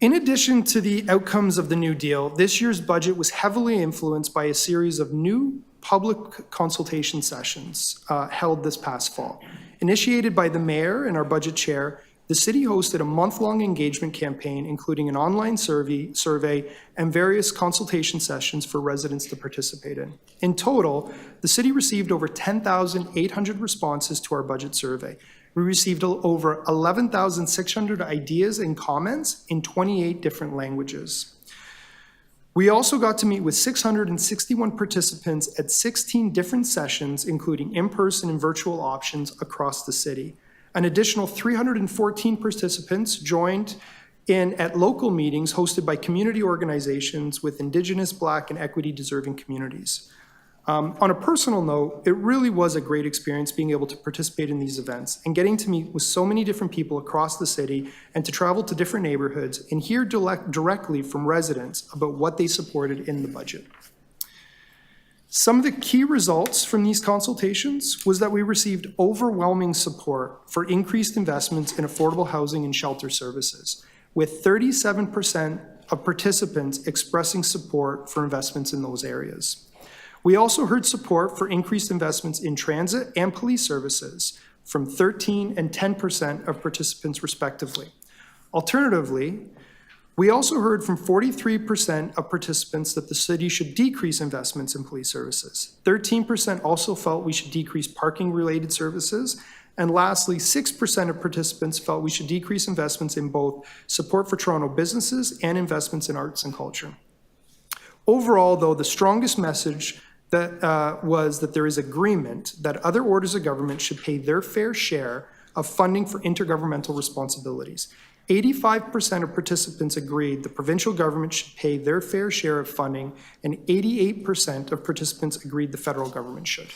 In addition to the outcomes of the New Deal, this year's budget was heavily influenced by a series of new public consultation sessions held this past fall. Initiated by the mayor and our budget chair, the city hosted a month-long engagement campaign, including an online survey and various consultation sessions for residents to participate in. In total, the city received over 10,800 responses to our budget survey. We received over 11,600 ideas and comments in 28 different languages. We also got to meet with 661 participants at 16 different sessions, including in-person and virtual options across the city. An additional 314 participants joined in at local meetings hosted by community organizations with Indigenous, Black, and equity-deserving communities. On a personal note, it really was a great experience being able to participate in these events and getting to meet with so many different people across the city and to travel to different neighborhoods and hear directly from residents about what they supported in the budget. Some of the key results from these consultations was that we received overwhelming support for increased investments in affordable housing and shelter services, with 37% of participants expressing support for investments in those areas. We also heard support for increased investments in transit and police services from 13% and 10% of participants respectively. Alternatively, we also heard from 43% of participants that the city should decrease investments in police services. 13% also felt we should decrease parking-related services. And lastly, 6% of participants felt we should decrease investments in both support for Toronto businesses and investments in arts and culture. Overall, though, the strongest message was that there is agreement that other orders of government should pay their fair share of funding for intergovernmental responsibilities. 85% of participants agreed the provincial government should pay their fair share of funding, and 88% of participants agreed the federal government should.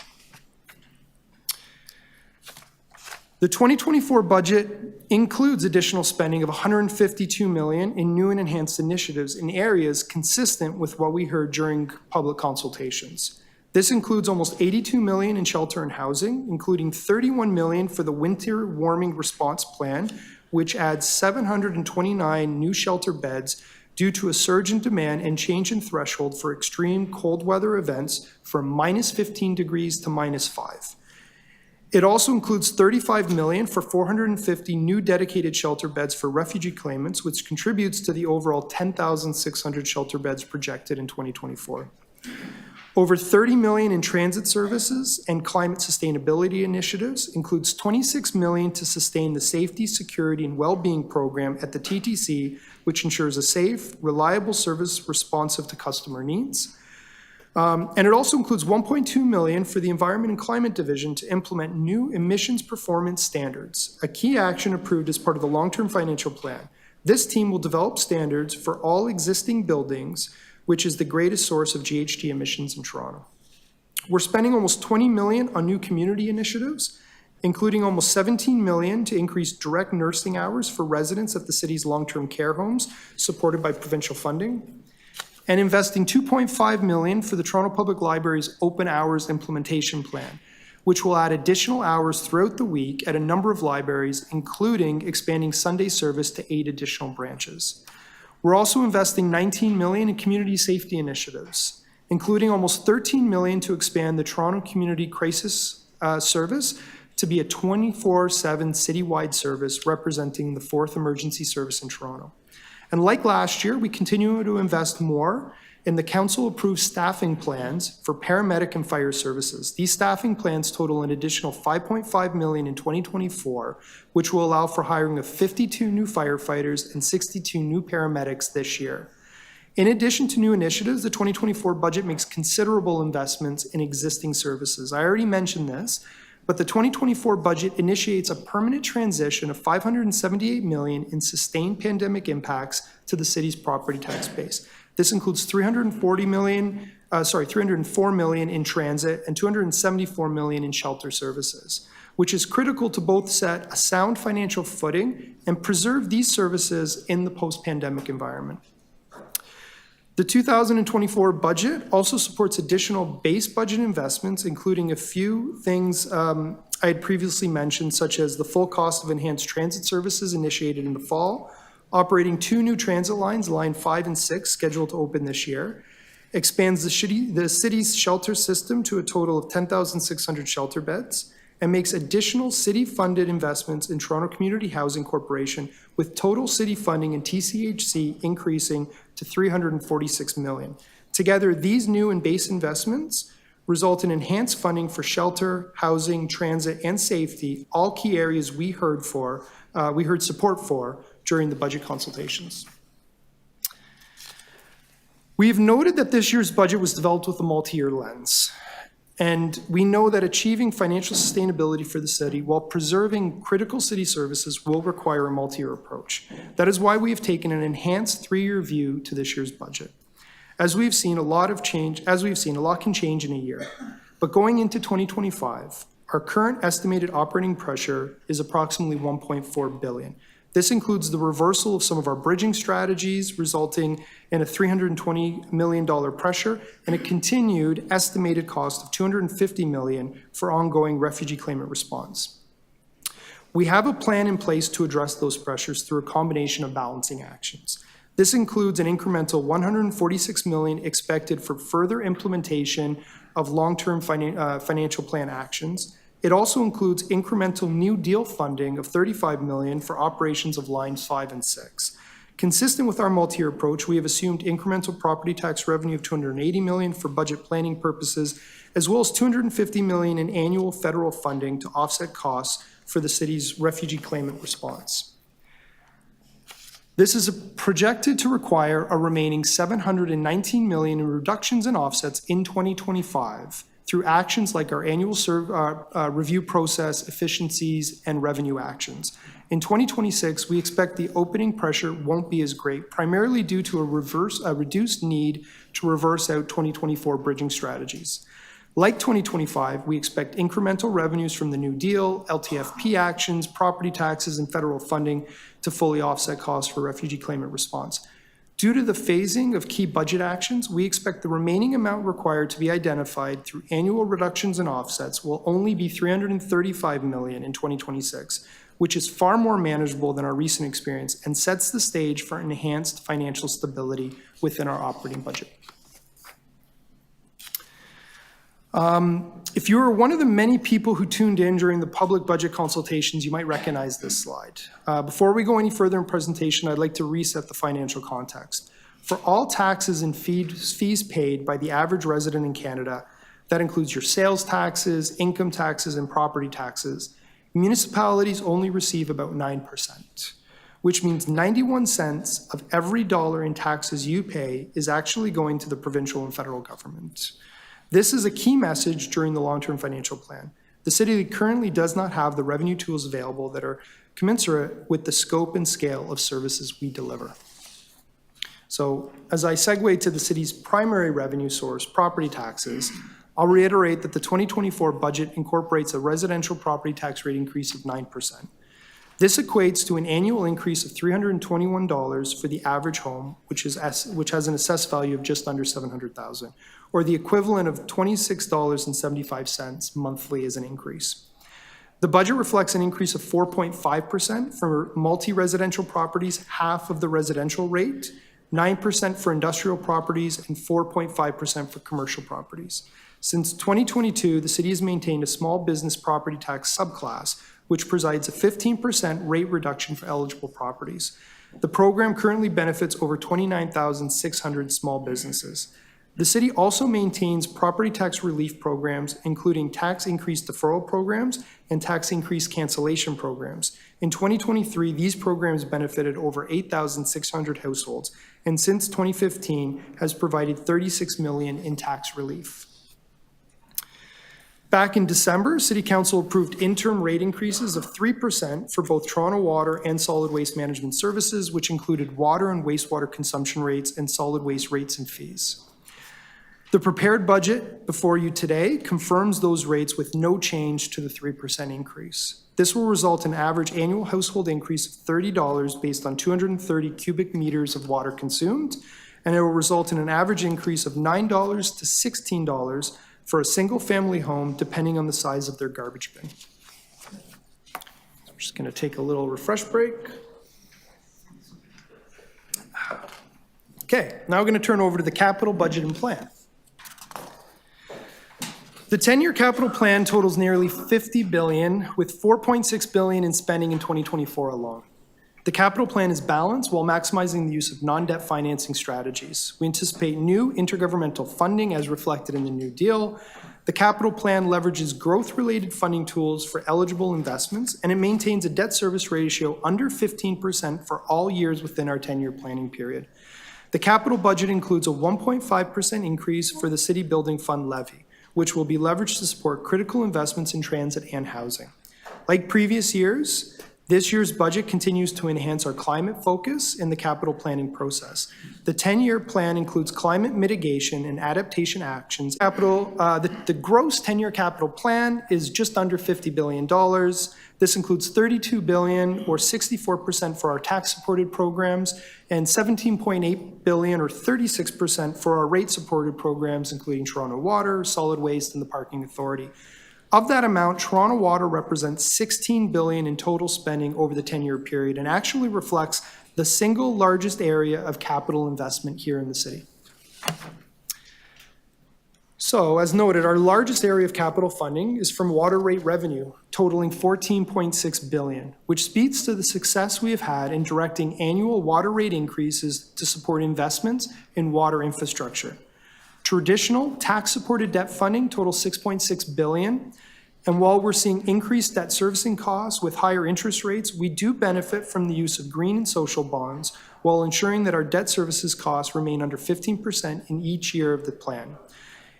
The 2024 budget includes additional spending of $152 million in new and enhanced initiatives in areas consistent with what we heard during public consultations. This includes almost $82 million in shelter and housing, including $31 million for the winter warming response plan, which adds 729 new shelter beds due to a surge in demand and change in threshold for extreme cold weather events from -15 degrees to -5. It also includes $35 million for 450 new dedicated shelter beds for refugee claimants, which contributes to the overall 10,600 shelter beds projected in 2024. Over $30 million in transit services and climate sustainability initiatives, includes $26 million to sustain the safety, security, and well-being program at the TTC, which ensures a safe, reliable service responsive to customer needs. And it also includes $1.2 million for the Environment and Climate Division to implement new emissions performance standards, a key action approved as part of the long-term financial plan. This team will develop standards for all existing buildings, which is the greatest source of GHG emissions in Toronto. We're spending almost $20 million on new community initiatives, including almost $17 million to increase direct nursing hours for residents at the city's long-term care homes, supported by provincial funding, and investing $2.5 million for the Toronto Public Library's Open Hours Implementation Plan, which will add additional hours throughout the week at a number of libraries, including expanding Sunday service to 8 additional branches. We're also investing $19 million in community safety initiatives, including almost $13 million to expand the Toronto Community Crisis Service to be a 24/7 citywide service representing the 4th emergency service in Toronto. And like last year, we continue to invest more in the council-approved staffing plans for paramedic and fire services. These staffing plans total an additional $5.5 million in 2024, which will allow for hiring of 52 new firefighters and 62 new paramedics this year. In addition to new initiatives, the 2024 budget makes considerable investments in existing services. I already mentioned this, but the 2024 budget initiates a permanent transition of $578 million in sustained pandemic impacts to the city's property tax base. This includes $304 million in transit and $274 million in shelter services, which is critical to both set a sound financial footing and preserve these services in the post-pandemic environment. The 2024 budget also supports additional base budget investments, including a few things I had previously mentioned, such as the full cost of enhanced transit services initiated in the fall, operating 2 new transit lines, Line 5 and 6, scheduled to open this year, expands the city's shelter system to a total of 10,600 shelter beds, and makes additional city-funded investments in Toronto Community Housing Corporation, with total city funding in TCHC increasing to $346 million. Together, these new and base investments result in enhanced funding for shelter, housing, transit, and safety, all key areas we heard support for during the budget consultations. We've noted that this year's budget was developed with a multi-year lens. And we know that achieving financial sustainability for the city while preserving critical city services will require a multi-year approach. That is why we have taken an enhanced 3-year view to this year's budget. As we've seen, a lot can change in a year. But going into 2025, our current estimated operating pressure is approximately $1.4 billion. This includes the reversal of some of our bridging strategies, resulting in a $320 million pressure and a continued estimated cost of $250 million for ongoing refugee claimant response. We have a plan in place to address those pressures through a combination of balancing actions. This includes an incremental $146 million expected for further implementation of long-term financial plan actions. It also includes incremental new deal funding of $35 million for operations of Lines 5 and 6. Consistent with our multi-year approach, we have assumed incremental property tax revenue of $280 million for budget planning purposes, as well as $250 million in annual federal funding to offset costs for the city's refugee claimant response. This is projected to require a remaining $719 million in reductions and offsets in 2025 through actions like our annual review process, efficiencies, and revenue actions. In 2026, we expect the opening pressure won't be as great, primarily due to a reduced need to reverse out 2024 bridging strategies. Like 2025, we expect incremental revenues from the New Deal, LTFP actions, property taxes, and federal funding to fully offset costs for refugee claimant response. Due to the phasing of key budget actions, we expect the remaining amount required to be identified through annual reductions and offsets will only be $335 million in 2026, which is far more manageable than our recent experience and sets the stage for enhanced financial stability within our operating budget. If you were one of the many people who tuned in during the public budget consultations, you might recognize this slide. Before we go any further in presentation, I'd like to reset the financial context. For all taxes and fees paid by the average resident in Canada, that includes your sales taxes, income taxes, and property taxes, municipalities only receive about 9%, which means 91 cents of every dollar in taxes you pay is actually going to the provincial and federal government. This is a key message during the long-term financial plan. The city currently does not have the revenue tools available that are commensurate with the scope and scale of services we deliver. So as I segue to the city's primary revenue source, property taxes, I'll reiterate that the 2024 budget incorporates a residential property tax rate increase of 9%. This equates to an annual increase of $321 for the average home, which has an assessed value of just under $700,000, or the equivalent of $26.75 monthly as an increase. The budget reflects an increase of 4.5% for multi-residential properties, half of the residential rate, 9% for industrial properties, and 4.5% for commercial properties. Since 2022, the city has maintained a small business property tax subclass, which provides a 15% rate reduction for eligible properties. The program currently benefits over 29,600 small businesses. The city also maintains property tax relief programs, including tax increase deferral programs and tax increase cancellation programs. In 2023, these programs benefited over 8,600 households, and since 2015 has provided $36 million in tax relief. Back in December, City Council approved interim rate increases of 3% for both Toronto Water and Solid Waste Management Services, which included water and wastewater consumption rates and solid waste rates and fees. The prepared budget before you today confirms those rates with no change to the 3% increase. This will result in an average annual household increase of $30 based on 230 cubic meters of water consumed, and it will result in an average increase of $9 to $16 for a single-family home, depending on the size of their garbage bin. We're just going to take a little refresh break. Okay, now we're going to turn over to the capital budget and plan. The 10-year capital plan totals nearly $50 billion, with $4.6 billion in spending in 2024 alone. The capital plan is balanced while maximizing the use of non-debt financing strategies. We anticipate new intergovernmental funding as reflected in the New Deal. The capital plan leverages growth-related funding tools for eligible investments, and it maintains a debt service ratio under 15% for all years within our 10-year planning period. The capital budget includes a 1.5% increase for the City Building Fund levy, which will be leveraged to support critical investments in transit and housing. Like previous years, this year's budget continues to enhance our climate focus in the capital planning process. The 10-year plan includes climate mitigation and adaptation actions. The gross 10-year capital plan is just under $50 billion. This includes $32 billion, or 64% for our tax-supported programs, and $17.8 billion, or 36% for our rate-supported programs, including Toronto Water, Solid Waste, and the Parking Authority. Of that amount, Toronto Water represents $16 billion in total spending over the 10-year period and actually reflects the single largest area of capital investment here in the city. So, as noted, our largest area of capital funding is from water rate revenue, totaling $14.6 billion, which speaks to the success we have had in directing annual water rate increases to support investments in water infrastructure. Traditional tax-supported debt funding totals $6.6 billion, and while we're seeing increased debt servicing costs with higher interest rates, we do benefit from the use of green and social bonds while ensuring that our debt services costs remain under 15% in each year of the plan.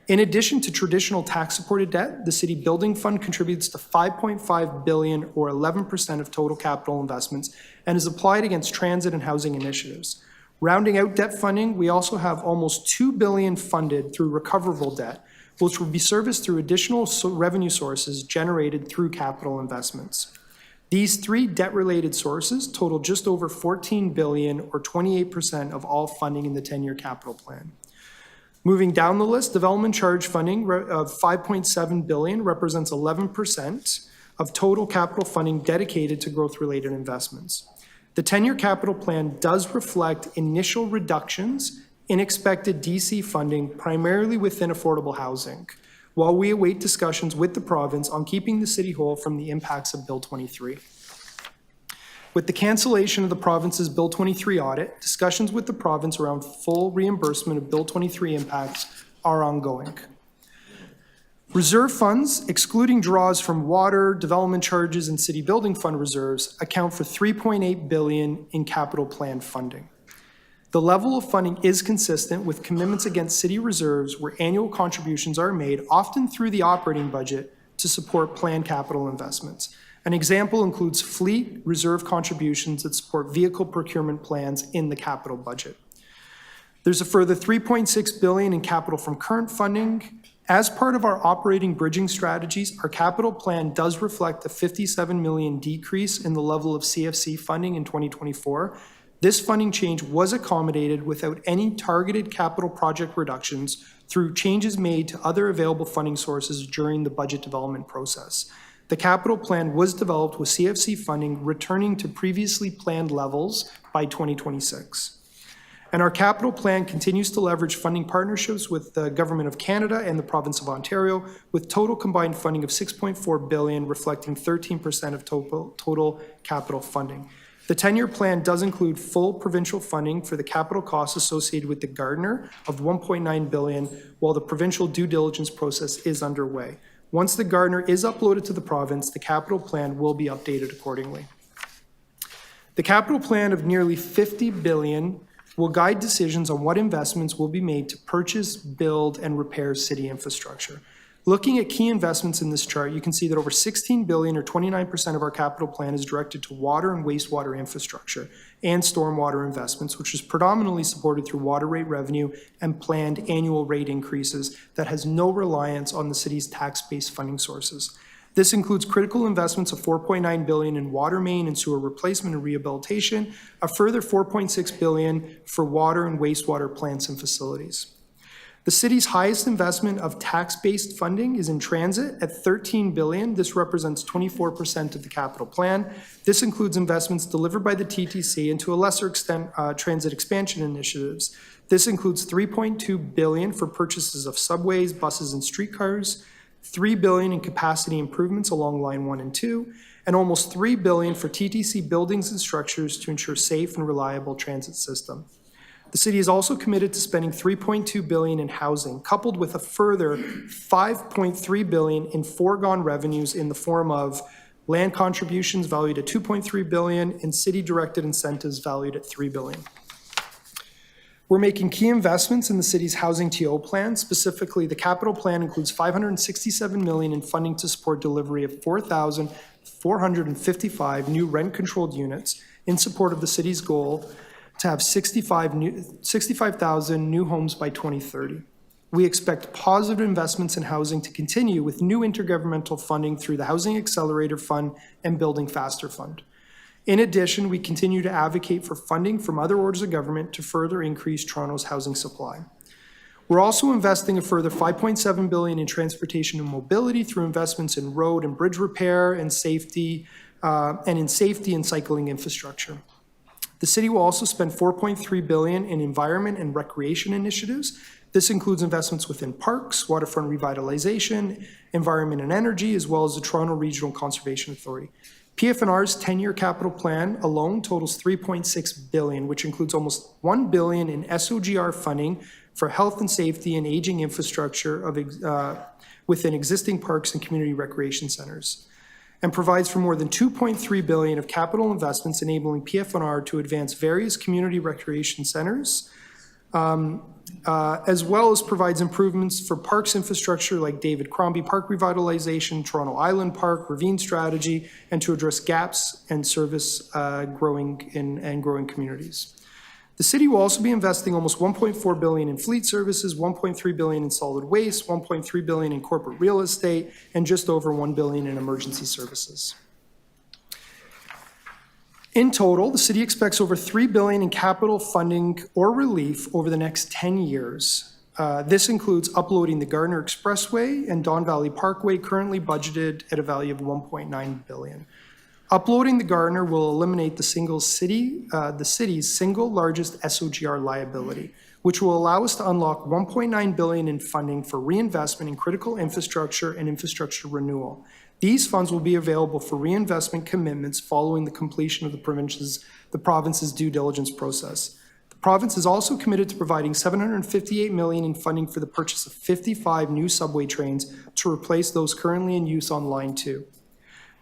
In addition to traditional tax-supported debt, the City Building Fund contributes to $5.5 billion, or 11% of total capital investments, and is applied against transit and housing initiatives. Rounding out debt funding, we also have almost $2 billion funded through recoverable debt, which will be serviced through additional revenue sources generated through capital investments. These three debt-related sources total just over $14 billion, or 28% of all funding in the 10-year capital plan. Moving down the list, development charge funding of $5.7 billion represents 11% of total capital funding dedicated to growth-related investments. The 10-year capital plan does reflect initial reductions in expected DC funding, primarily within affordable housing. while we await discussions with the province on keeping the city whole from the impacts of Bill 23. With the cancellation of the province's Bill 23 audit, discussions with the province around full reimbursement of Bill 23 impacts are ongoing. Reserve funds, excluding draws from water, development charges, and city building fund reserves, account for $3.8 billion in capital plan funding. The level of funding is consistent with commitments against city reserves where annual contributions are made, often through the operating budget, to support planned capital investments. An example includes fleet reserve contributions that support vehicle procurement plans in the capital budget. There's a further $3.6 billion in capital from current funding. As part of our operating bridging strategies, our capital plan does reflect a $57 million decrease in the level of CFC funding in 2024. This funding change was accommodated without any targeted capital project reductions through changes made to other available funding sources during the budget development process. The capital plan was developed with CFC funding returning to previously planned levels by 2026. And our capital plan continues to leverage funding partnerships with the Government of Canada and the Province of Ontario, with total combined funding of $6.4 billion, reflecting 13% of total capital funding. The 10-year plan does include full provincial funding for the capital costs associated with the Gardiner of $1.9 billion, while the provincial due diligence process is underway. Once the Gardiner is uploaded to the province, the capital plan will be updated accordingly. The capital plan of nearly $50 billion will guide decisions on what investments will be made to purchase, build, and repair city infrastructure. Looking at key investments in this chart, you can see that over $16 billion, or 29% of our capital plan, is directed to water and wastewater infrastructure and stormwater investments, which is predominantly supported through water rate revenue and planned annual rate increases that has no reliance on the city's tax-based funding sources. This includes critical investments of $4.9 billion in water main and sewer replacement and rehabilitation, a further $4.6 billion for water and wastewater plants and facilities. The city's highest investment of tax-based funding is in transit at $13 billion. This represents 24% of the capital plan. This includes investments delivered by the TTC and, to a lesser extent, transit expansion initiatives. This includes $3.2 billion for purchases of subways, buses, and streetcars, $3 billion in capacity improvements along Line 1 and 2, and almost $3 billion for TTC buildings and structures to ensure safe and reliable transit system. The city is also committed to spending $3.2 billion in housing, coupled with a further $5.3 billion in foregone revenues in the form of land contributions valued at $2.3 billion and city-directed incentives valued at $3 billion. We're making key investments in the city's housing TO plan. Specifically, the capital plan includes $567 million in funding to support delivery of 4,455 new rent-controlled units in support of the city's goal to have 65,000 new homes by 2030. We expect positive investments in housing to continue with new intergovernmental funding through the Housing Accelerator Fund and Building Faster Fund. In addition, we continue to advocate for funding from other orders of government to further increase Toronto's housing supply. We're also investing a further $5.7 billion in transportation and mobility through investments in road and bridge repair and safety, and cycling infrastructure. The city will also spend $4.3 billion in environment and recreation initiatives. This includes investments within parks, waterfront revitalization, environment and energy, as well as the Toronto Regional Conservation Authority. PF&R's 10-year capital plan alone totals $3.6 billion, which includes almost $1 billion in SOGR funding for health and safety and aging infrastructure within existing parks and community recreation centers, and provides for more than $2.3 billion of capital investments enabling PF&R to advance various community recreation centers, as well as provides improvements for parks infrastructure like David Crombie Park revitalization, Toronto Island Park, Ravine strategy, and to address gaps and service growing communities. The city will also be investing almost $1.4 billion in fleet services, $1.3 billion in solid waste, $1.3 billion in corporate real estate, and just over $1 billion in emergency services. In total, the city expects over $3 billion in capital funding or relief over the next 10 years. This includes uploading the Gardiner Expressway and Don Valley Parkway, currently budgeted at a value of $1.9 billion. Uploading the Gardner will eliminate the city's single largest SOGR liability, which will allow us to unlock $1.9 billion in funding for reinvestment in critical infrastructure and infrastructure renewal. These funds will be available for reinvestment commitments following the completion of the province's due diligence process. The province is also committed to providing $758 million in funding for the purchase of 55 new subway trains to replace those currently in use on Line 2.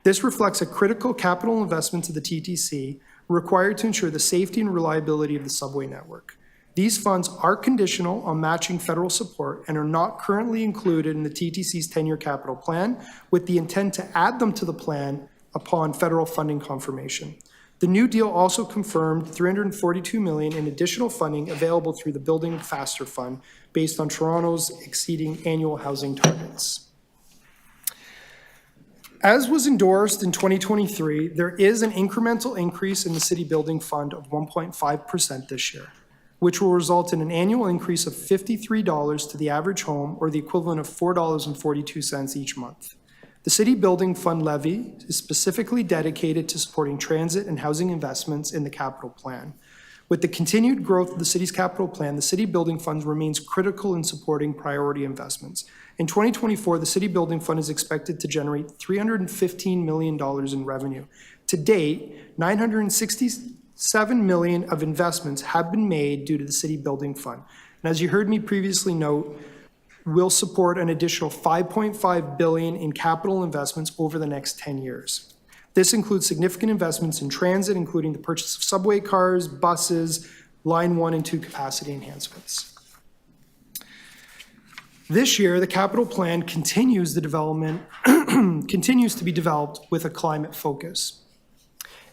This reflects a critical capital investment to the TTC required to ensure the safety and reliability of the subway network. These funds are conditional on matching federal support and are not currently included in the TTC's 10-year capital plan, with the intent to add them to the plan upon federal funding confirmation. The new deal also confirmed $342 million in additional funding available through the Building Faster Fund based on Toronto's exceeding annual housing targets. As was endorsed in 2023, there is an incremental increase in the City Building Fund of 1.5% this year, which will result in an annual increase of $53 to the average home, or the equivalent of $4.42 each month. The City Building Fund levy is specifically dedicated to supporting transit and housing investments in the capital plan. With the continued growth of the city's capital plan, the City Building Fund remains critical in supporting priority investments. In 2024, the City Building Fund is expected to generate $315 million in revenue. To date, $967 million of investments have been made due to the City Building Fund. And as you heard me previously note, we'll support an additional $5.5 billion in capital investments over the next 10 years. This includes significant investments in transit, including the purchase of subway cars, buses, Line 1 and 2 capacity enhancements. This year, the capital plan continues to be developed with a climate focus.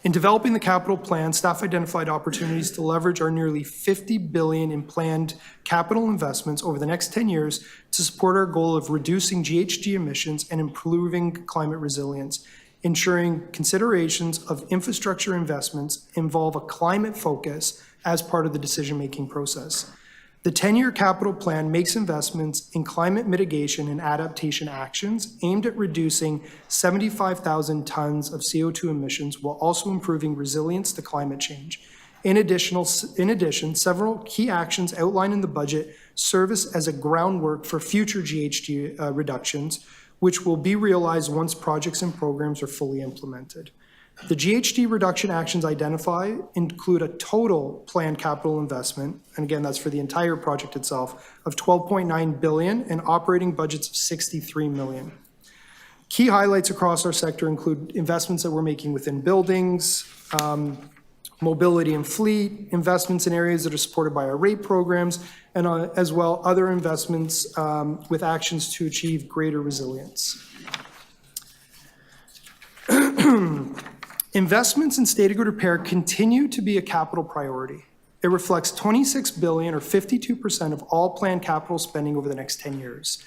In developing the capital plan, staff identified opportunities to leverage our nearly $50 billion in planned capital investments over the next 10 years to support our goal of reducing GHG emissions and improving climate resilience, ensuring considerations of infrastructure investments involve a climate focus as part of the decision-making process. The 10-year capital plan makes investments in climate mitigation and adaptation actions aimed at reducing 75,000 tons of CO2 emissions while also improving resilience to climate change. In addition, several key actions outlined in the budget serve as a groundwork for future GHG reductions, which will be realized once projects and programs are fully implemented. The GHG reduction actions identified include a total planned capital investment, and again, that's for the entire project itself, of $12.9 billion and operating budgets of $63 million. Key highlights across our sector include investments that we're making within buildings, mobility and fleet, investments in areas that are supported by our rate programs, and as well other investments with actions to achieve greater resilience. Investments in state of good repair continue to be a capital priority. It reflects $26 billion or 52% of all planned capital spending over the next 10 years.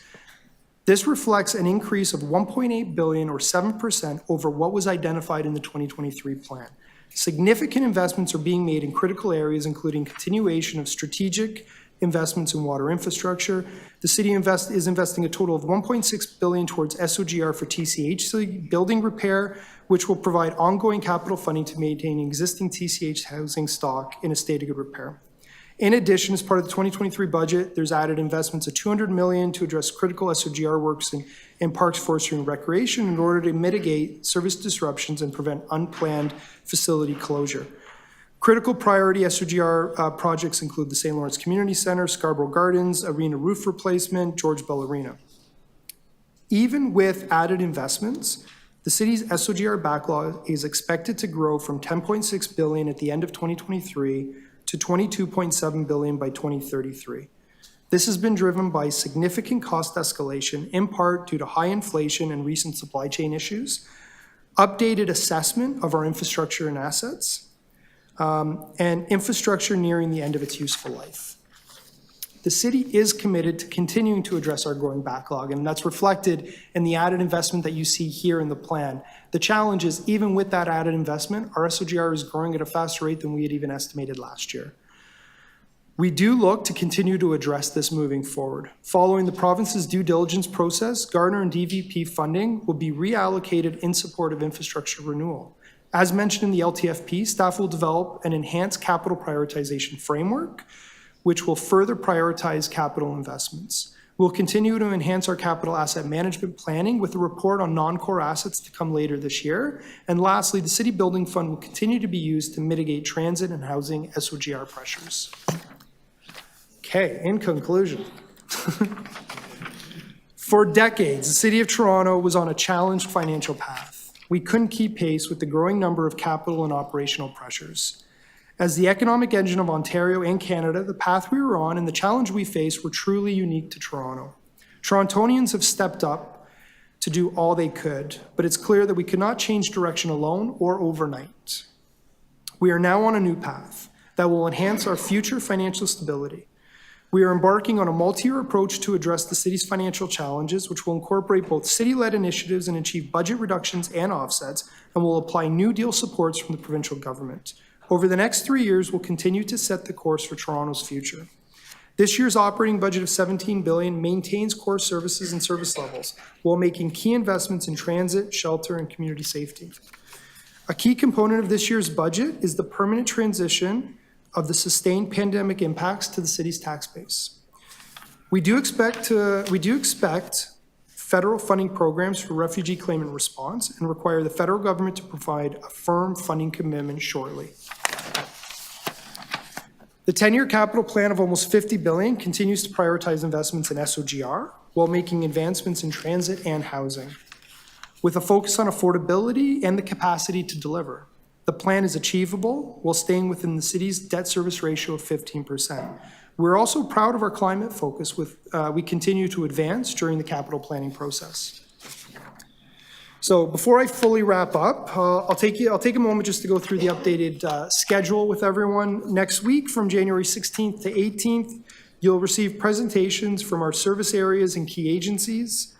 This reflects an increase of $1.8 billion or 7% over what was identified in the 2023 plan. Significant investments are being made in critical areas, including continuation of strategic investments in water infrastructure. The city is investing a total of $1.6 billion towards SOGR for TCHC building repair, which will provide ongoing capital funding to maintain existing TCH housing stock in a state of good repair. In addition, as part of the 2023 budget, there's added investments of $200 million to address critical SOGR works in parks, forestry, and recreation in order to mitigate service disruptions and prevent unplanned facility closure. Critical priority SOGR projects include the St. Lawrence Community Center, Scarborough Gardens, Arena roof replacement, George Bell Arena. Even with added investments, the city's SOGR backlog is expected to grow from $10.6 billion at the end of 2023 to $22.7 billion by 2033. This has been driven by significant cost escalation, in part due to high inflation and recent supply chain issues, updated assessment of our infrastructure and assets, and infrastructure nearing the end of its useful life. The city is committed to continuing to address our growing backlog, and that's reflected in the added investment that you see here in the plan. The challenge is, even with that added investment, our SOGR is growing at a faster rate than we had even estimated last year. We do look to continue to address this moving forward. Following the province's due diligence process, Gardner and DVP funding will be reallocated in support of infrastructure renewal. As mentioned in the LTFP, staff will develop an enhanced capital prioritization framework, which will further prioritize capital investments. We'll continue to enhance our capital asset management planning with a report on non-core assets to come later this year. And lastly, the City Building Fund will continue to be used to mitigate transit and housing SOGR pressures. Okay, in conclusion. For decades, the City of Toronto was on a challenged financial path. We couldn't keep pace with the growing number of capital and operational pressures. As the economic engine of Ontario and Canada, the path we were on and the challenge we faced were truly unique to Toronto. Torontonians have stepped up to do all they could, but it's clear that we could not change direction alone or overnight. We are now on a new path that will enhance our future financial stability. We are embarking on a multi-year approach to address the city's financial challenges, which will incorporate both city-led initiatives and achieve budget reductions and offsets, and will apply new deal supports from the provincial government. Over the next 3 years, we'll continue to set the course for Toronto's future. This year's operating budget of $17 billion maintains core services and service levels while making key investments in transit, shelter, and community safety. A key component of this year's budget is the permanent transition of the sustained pandemic impacts to the city's tax base. We do expect federal funding programs for refugee claimant response and require the federal government to provide a firm funding commitment shortly. The 10-year capital plan of almost $50 billion continues to prioritize investments in SOGR while making advancements in transit and housing, with a focus on affordability and the capacity to deliver. The plan is achievable while staying within the city's debt service ratio of 15%. We're also proud of our climate focus, we continue to advance during the capital planning process. So before I fully wrap up, I'll take a moment just to go through the updated schedule with everyone. Next week, from January 16th to 18th, you'll receive presentations from our service areas and key agencies.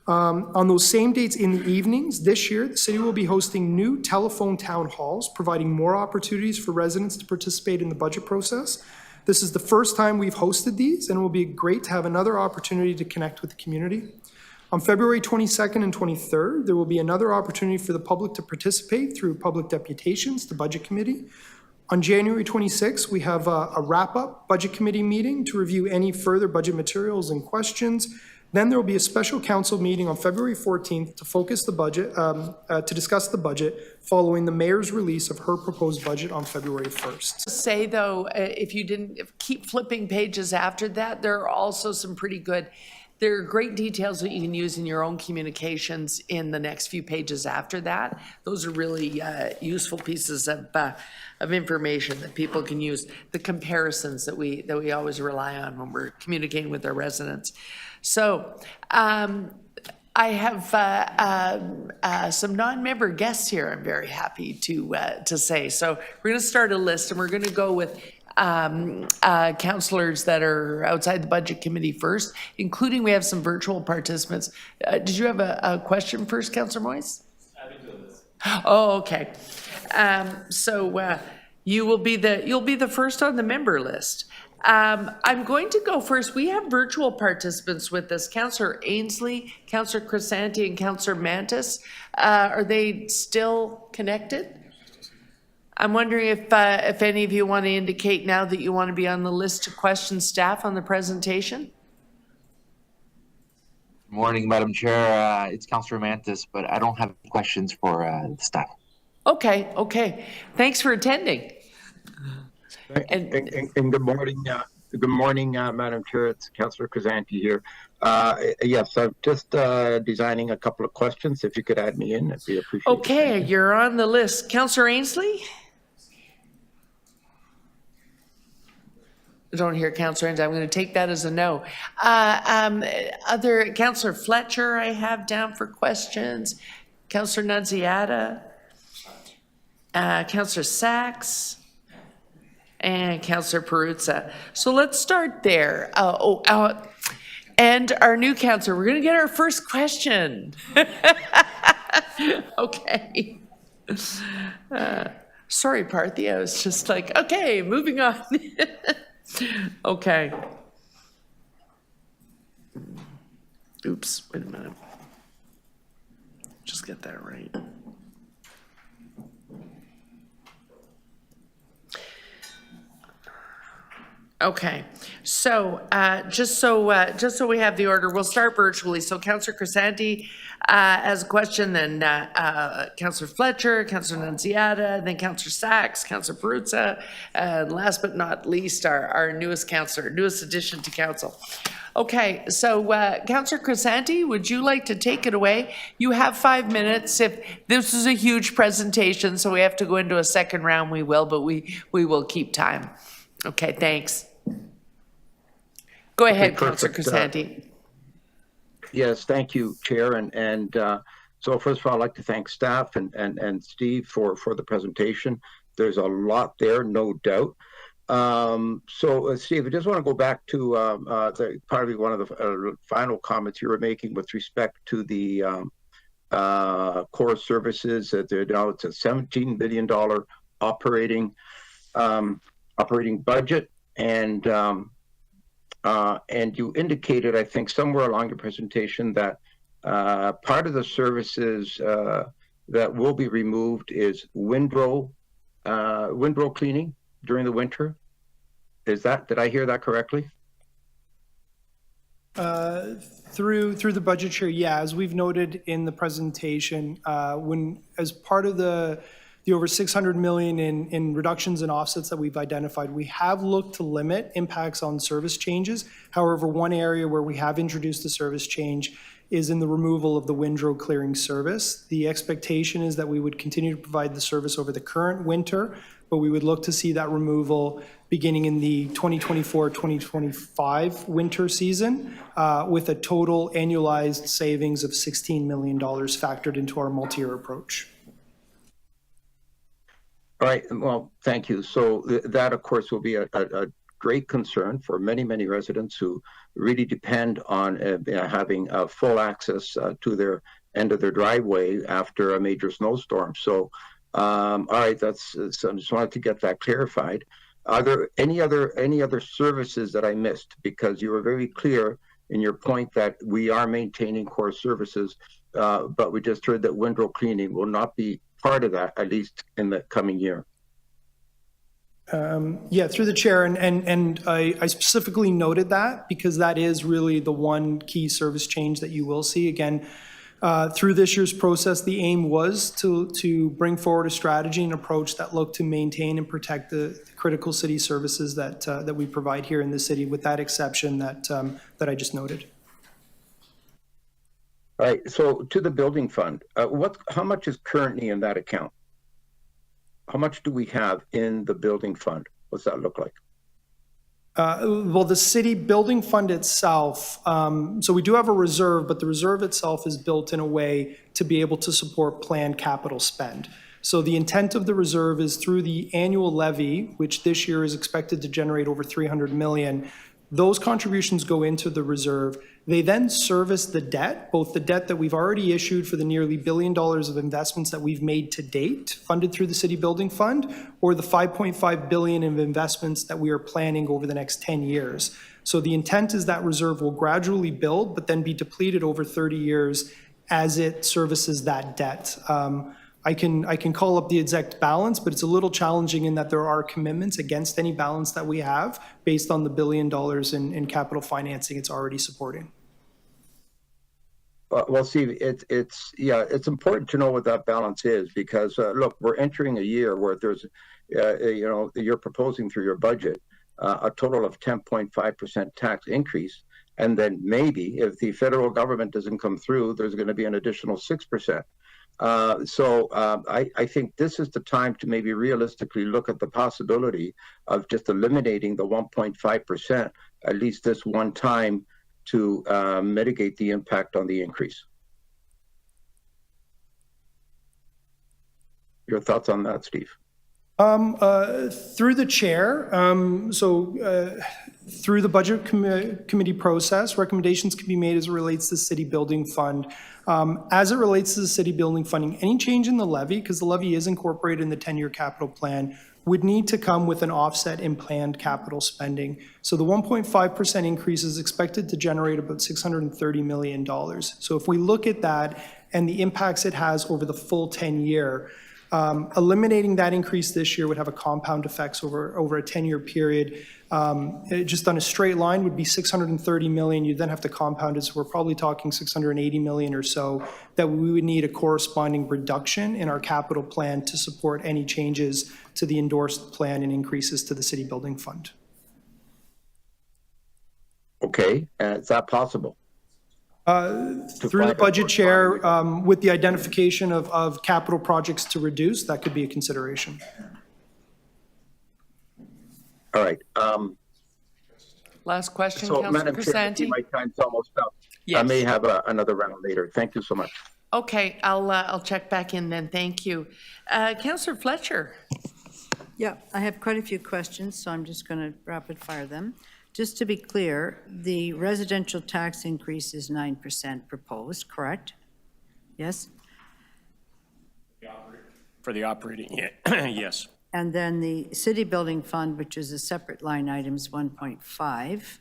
On those same dates in the evenings, this year, the city will be hosting new telephone town halls, providing more opportunities for residents to participate in the budget process. This is the first time we've hosted these, and it will be great to have another opportunity to connect with the community. On February 22nd and 23rd, there will be another opportunity for the public to participate through public deputations to Budget Committee. On January 26th, we have a wrap-up Budget Committee meeting to review any further budget materials and questions. Then there will be a special council meeting on February 14th to focus the budget, to discuss the budget following the mayor's release of her proposed budget on February 1st. Say though, if you didn't keep flipping pages after that, there are also some pretty good, there are great details that you can use in your own communications in the next few pages after that. Those are really useful pieces of information that people can use. The comparisons that we always rely on when we're communicating with our residents. So I have some non-member guests here I'm very happy to say. So we're going to start a list, and we're going to go with councillors that are outside the Budget Committee first, including we have some virtual participants. Did you have a question first, Councillor Moyes? I've been doing this. Oh, okay. So you'll be the first on the member list. I'm going to go first. We have virtual participants with us. Councillor Ainsley, Councillor Crisanti, and Councillor Mantis. Are they still connected? I'm wondering if any of you want to indicate now that you want to be on the list to question staff on the presentation. Morning, Madam Chair. It's Councillor Mantis, but I don't have questions for the staff. Okay. Thanks for attending. And good morning, Madam Chair. It's Councillor Crisanti here. Yes, I'm just designing a couple of questions. If you could add me in, I'd be appreciated. Okay, you're on the list. Councillor Ainsley? I don't hear Councillor Ainsley. I'm going to take that as a no. Other Councillor Fletcher, I have down for questions. Councillor Nunziata, Councillor Sachs, and Councillor Perruzza. So let's start there. And our new councillor, we're going to get our first question. Okay. Sorry, Parthi, I was just like, okay, moving on. Okay. Oops, wait a minute. Just get that right. Okay, so just so we have the order, we'll start virtually. So Councillor Crisanti has a question, then Councillor Fletcher, Councillor Nunziata, then Councillor Sachs, Councillor Perruzza, and last but not least, our newest councillor, newest addition to council. Okay, so Councillor Crisanti, would you like to take it away? You have 5 minutes. If this is a huge presentation, so we have to go into a second round, we will, but we will keep time. Okay, thanks. Go ahead, Councillor Crisanti. Yes, thank you, Chair. And so first of all, I'd like to thank staff and Steve for the presentation. There's a lot there, no doubt. So Steve, I just want to go back to probably one of the final comments you were making with respect to the core services. That now it's a $17 billion operating budget, and you indicated, I think, somewhere along your presentation that part of the services that will be removed is windrow cleaning during the winter. Did I hear that correctly? Through the budget chair, yeah, as we've noted in the presentation, as part of the over 600 million in reductions and offsets that we've identified, we have looked to limit impacts on service changes. However, one area where we have introduced a service change is in the removal of the windrow clearing service. The expectation is that we would continue to provide the service over the current winter, but we would look to see that removal beginning in the 2024-2025 winter season, with a total annualized savings of $16 million factored into our multi-year approach. All right, well, thank you. So that, of course, will be a great concern for many, many residents who really depend on having full access to their end of their driveway after a major snowstorm. So, all right, so I just wanted to get that clarified. Are there any other services that I missed? Because you were very clear in your point that we are maintaining core services, but we just heard that windrow cleaning will not be part of that, at least in the coming year. Yeah, through the chair, and I specifically noted that because that is really the one key service change that you will see. Again, through this year's process, the aim was to bring forward a strategy and approach that looked to maintain and protect the critical city services that we provide here in the city, with that exception that I just noted. All right, so to the building fund, how much is currently in that account? How much do we have in the building fund? What's that look like? Well, the city building fund itself, so we do have a reserve, but the reserve itself is built in a way to be able to support planned capital spend. So the intent of the reserve is through the annual levy, which this year is expected to generate over 300 million. Those contributions go into the reserve. They then service the debt, both the debt that we've already issued for the nearly $1 billion of investments that we've made to date, funded through the City Building Fund, or the $5.5 billion of investments that we are planning over the next 10 years. So the intent is that reserve will gradually build, but then be depleted over 30 years as it services that debt. I can call up the exact balance, but it's a little challenging in that there are commitments against any balance that we have based on the $1 billion in capital financing it's already supporting. Well, Steve, it's important to know what that balance is, because look, we're entering a year where there's, you're proposing through your budget a total of 10.5% tax increase, and then maybe if the federal government doesn't come through, there's going to be an additional 6%. So I think this is the time to maybe realistically look at the possibility of just eliminating the 1.5%, at least this one time, to mitigate the impact on the increase. Your thoughts on that, Steve? Through the chair, through the budget committee process, recommendations can be made as it relates to the city building fund. As it relates to the city building funding, any change in the levy, because the levy is incorporated in the 10-year capital plan, would need to come with an offset in planned capital spending. So the 1.5% increase is expected to generate about $630 million. So if we look at that and the impacts it has over the full 10-year, Eliminating that increase this year would have a compound effects over a 10-year period. Just on a straight line would be 630 million. You then have to compound it, so we're probably talking 680 million or so that we would need a corresponding reduction in our capital plan to support any changes to the endorsed plan and increases to the city building fund. Okay, is that possible? Through the budget chair, with the identification of capital projects to reduce, that could be a consideration. All right. Last question, So, Councillor Madam Chair, I see Crusanti? my time's almost up. I Yes. may have another round later. Thank you so much. Okay, I'll check back in then, thank you. Councillor Fletcher? Yeah, I have quite a few questions, so I'm just going to rapid fire them. Just to be clear, the residential tax increase is 9% proposed, correct? Yes? For the operating, yeah, yes. And then the city building fund, which is a separate line item, is 1.5.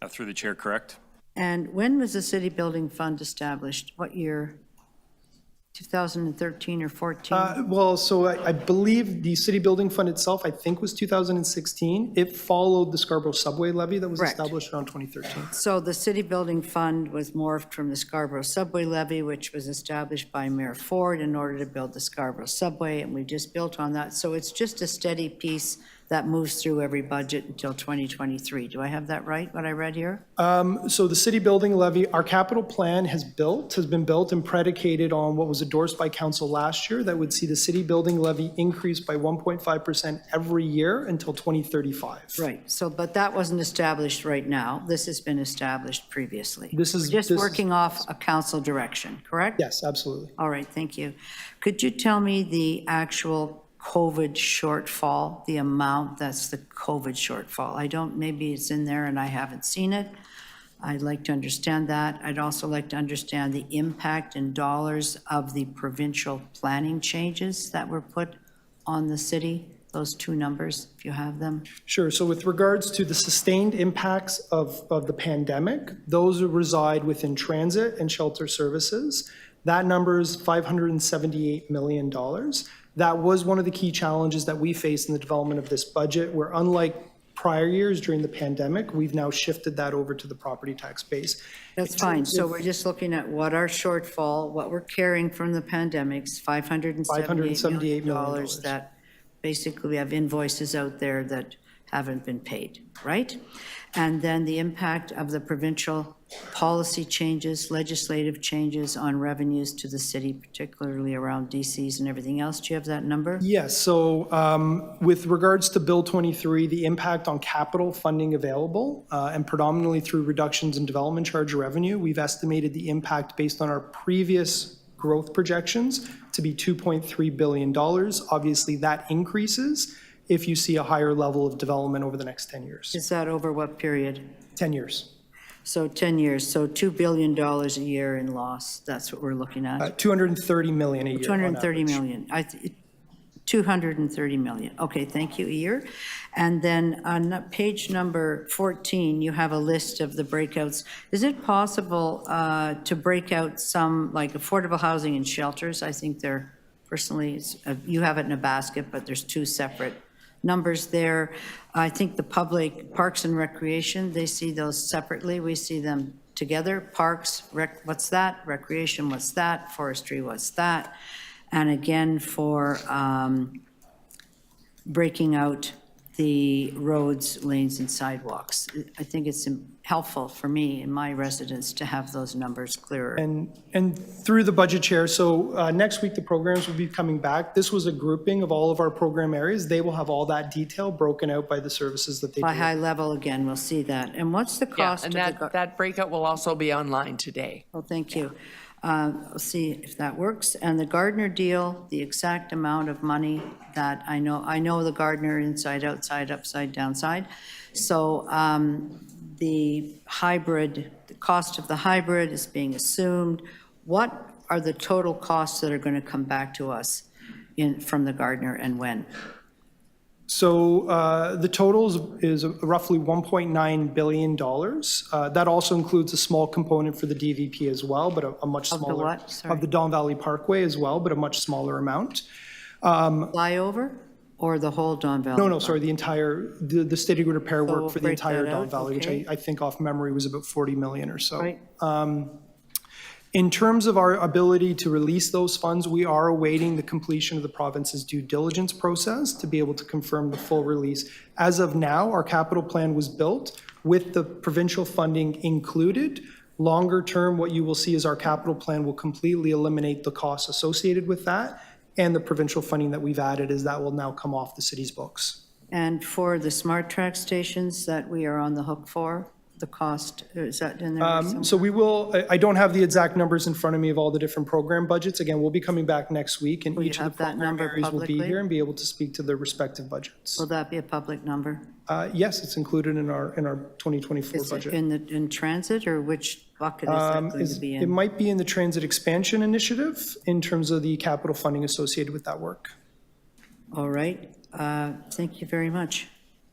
Through the chair, correct? And when was the city building fund established? What year? 2013 or 14? Well, so I believe the city building fund itself, I think, was 2016. It followed the Scarborough subway levy that was Correct. established around 2013. So the city building fund was morphed from the Scarborough subway levy, which was established by Mayor Ford in order to build the Scarborough subway, and we just built on that. So it's just a steady piece that moves through every budget until 2023. Do I have that right, what I read here? So the city building levy, our capital plan has been built and predicated on what was endorsed by council last year that would see the city building levy increase by 1.5% every year until 2035. Right, so, but that wasn't established right now. This has been established previously. This is- We're just this is- working off a council direction, correct? Yes, absolutely. All right, thank you. Could you tell me the actual COVID shortfall, the amount that's the COVID shortfall? I don't, maybe it's in there and I haven't seen it. I'd like to understand that. I'd also like to understand the impact in dollars of the provincial planning changes that were put on the city, those two numbers, if you have them. Sure. So with regards to the sustained impacts of the pandemic, those reside within transit and shelter services. That number is $578 million. That was one of the key challenges that we faced in the development of this budget, where unlike prior years during the pandemic, we've now shifted that over to the property tax base. That's fine. So we're just looking at what our shortfall, what we're carrying from the pandemics, $578 million that basically we have invoices out there that haven't been paid, right? And then the impact of the provincial policy changes, legislative changes on revenues to the city, particularly around DCs and everything else. Do you have that number? Yes. So with regards to Bill 23, the impact on capital funding available and predominantly through reductions in development charge revenue, we've estimated the impact based on our previous growth projections to be $2.3 billion. Obviously, that increases if you see a higher level of development over the next 10 years. Is that over what period? 10 years. So 10 years, so $2 billion a year in loss, that's what we're looking at? 230 million a year. on 230 average. million. 230 million. Okay, thank you, a year. And then on page number 14, you have a list of the breakouts. Is it possible to break out some, like affordable housing and shelters? I think they're, personally, you have it in a basket, but there's two separate numbers there. I think the public parks and recreation, they see those separately. We see them together. Parks, what's that? Recreation, what's that? Forestry, what's that? And again, for breaking out the roads, lanes, and sidewalks. I think it's helpful for me and my residents to have those numbers clearer. And through the budget chair, so next week the programs will be coming back. This was a grouping of all of our program areas. They will have all that detail broken out by the services that they By do. high level, again, we'll see that. And what's the Yeah, cost and of the? that breakout will also be online today. Oh, thank you. We'll see if that works. And the Gardner deal, the exact amount of money that I know the Gardner inside, outside, upside, downside. So the hybrid, the cost of the hybrid is being assumed. What are the total costs that are going to come back to us from the Gardner and when? So the total is roughly $1.9 billion. That also includes a small component for the DVP as well, but a much Of the smaller. what? Sorry. Of the Don Valley Parkway as well, but a much smaller amount. Flyover or the whole Don Valley? No, sorry, the entire, the state grid repair So work for the break that entire Don out, Valley, which okay. I think off memory was about 40 million or so. Right. In terms of our ability to release those funds, we are awaiting the completion of the province's due diligence process to be able to confirm the full release. As of now, our capital plan was built with the provincial funding included. Longer term, what you will see is our capital plan will completely eliminate the costs associated with that, and the provincial funding that we've added is that will now come off the city's books. And for the smart track stations that we are on the hook for, the cost, is that in there somewhere? So we will, I don't have the exact numbers in front of me of all the different program budgets. Again, we'll be coming back next week, and Will you each of have the that program number areas will be publicly? here and be able to speak to their respective budgets. Will that be a public number? Yes, it's included in our 2024 Is it budget. in transit, or which bucket is that going to be It in? might be in the Transit Expansion Initiative in terms of the capital funding associated with that work. All right, thank you very much.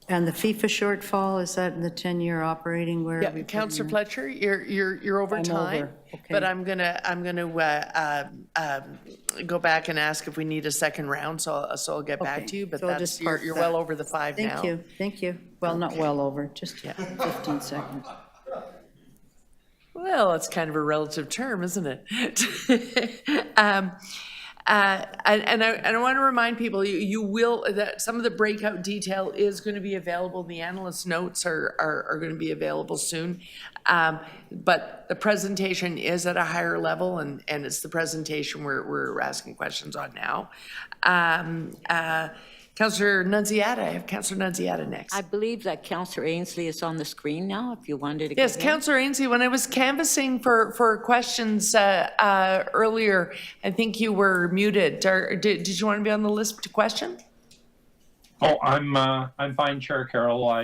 And the FIFA shortfall, is that in the 10-year operating where? Yeah, Councillor Fletcher, you're over I'm time, over, okay. but I'm gonna go back and ask if we need a second round, so I'll get back Okay, to you, but so I'll that's, just you're park that. well over the 5 now. Thank you. Well, not well over, just 15 seconds. Well, it's kind of a relative term, isn't it? And I want to remind people, you will, that some of the breakout detail is going to be available. The analyst notes are going to be available soon. But the presentation is at a higher level, and it's the presentation we're asking questions on now. Councillor Nunziata, I have Councillor Nunziata next. I believe that Councillor Ainsley is on the screen now, if you wanted to. Yes, get him. Councillor Ainsley, when I was canvassing for questions earlier, I think you were muted. Did you want to be on the list to question? Oh, I'm fine, Chair Carroll. I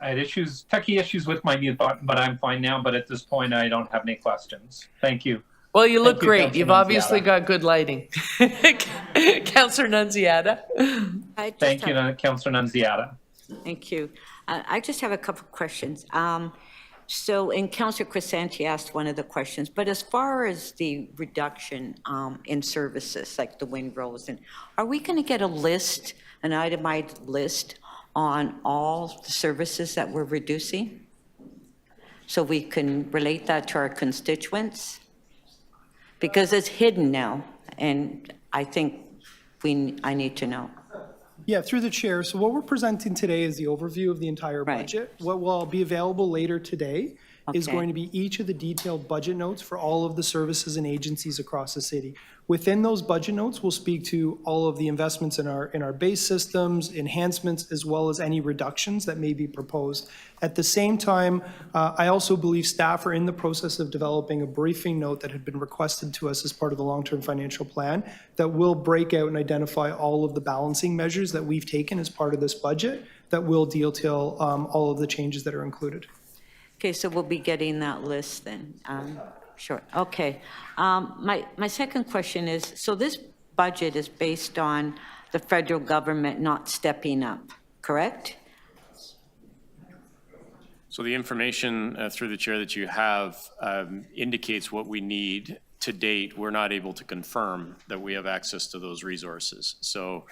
had techie issues with my mute button, but I'm fine now. But at this point, I don't have any questions. Thank you. Well, you look Thank you, great. Councillor You've obviously Nunziata. got good lighting. Councillor Nunziata. I just Thank you, have- Councillor Nunziata. Thank you. I just have a couple of questions. So, and Councillor Crisanti asked one of the questions, but as far as the reduction in services, like the windrows, and are we going to get a list, an itemized list on all the services that we're reducing? So we can relate that to our constituents? Because it's hidden now, and I think I need to know. Yeah, through the chair. So what we're presenting today is the overview of the entire Right. budget. What will be available later today is Okay. going to be each of the detailed budget notes for all of the services and agencies across the city. Within those budget notes, we'll speak to all of the investments in our base systems, enhancements, as well as any reductions that may be proposed. At the same time, I also believe staff are in the process of developing a briefing note that had been requested to us as part of the long-term financial plan that will break out and identify all of the balancing measures that we've taken as part of this budget that will detail all of the changes that are included. Okay, so we'll be getting that list then. Sure, okay. My second question is, so this budget is based on the federal government not stepping up, correct? So the information through the chair that you have indicates what we need. To date, we're not able to confirm that we have access to those resources. So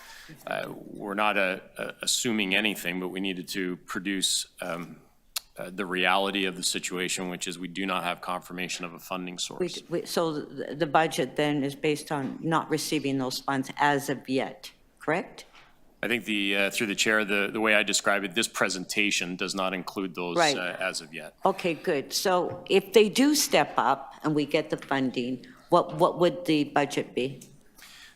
we're not assuming anything, but we needed to produce the reality of the situation, which is we do not have confirmation of a funding source. So the budget then is based on not receiving those funds as of yet, correct? I think through the chair, the way I describe it, this presentation does not include those Right. as of yet. Okay, good. So if they do step up and we get the funding, what would the budget be?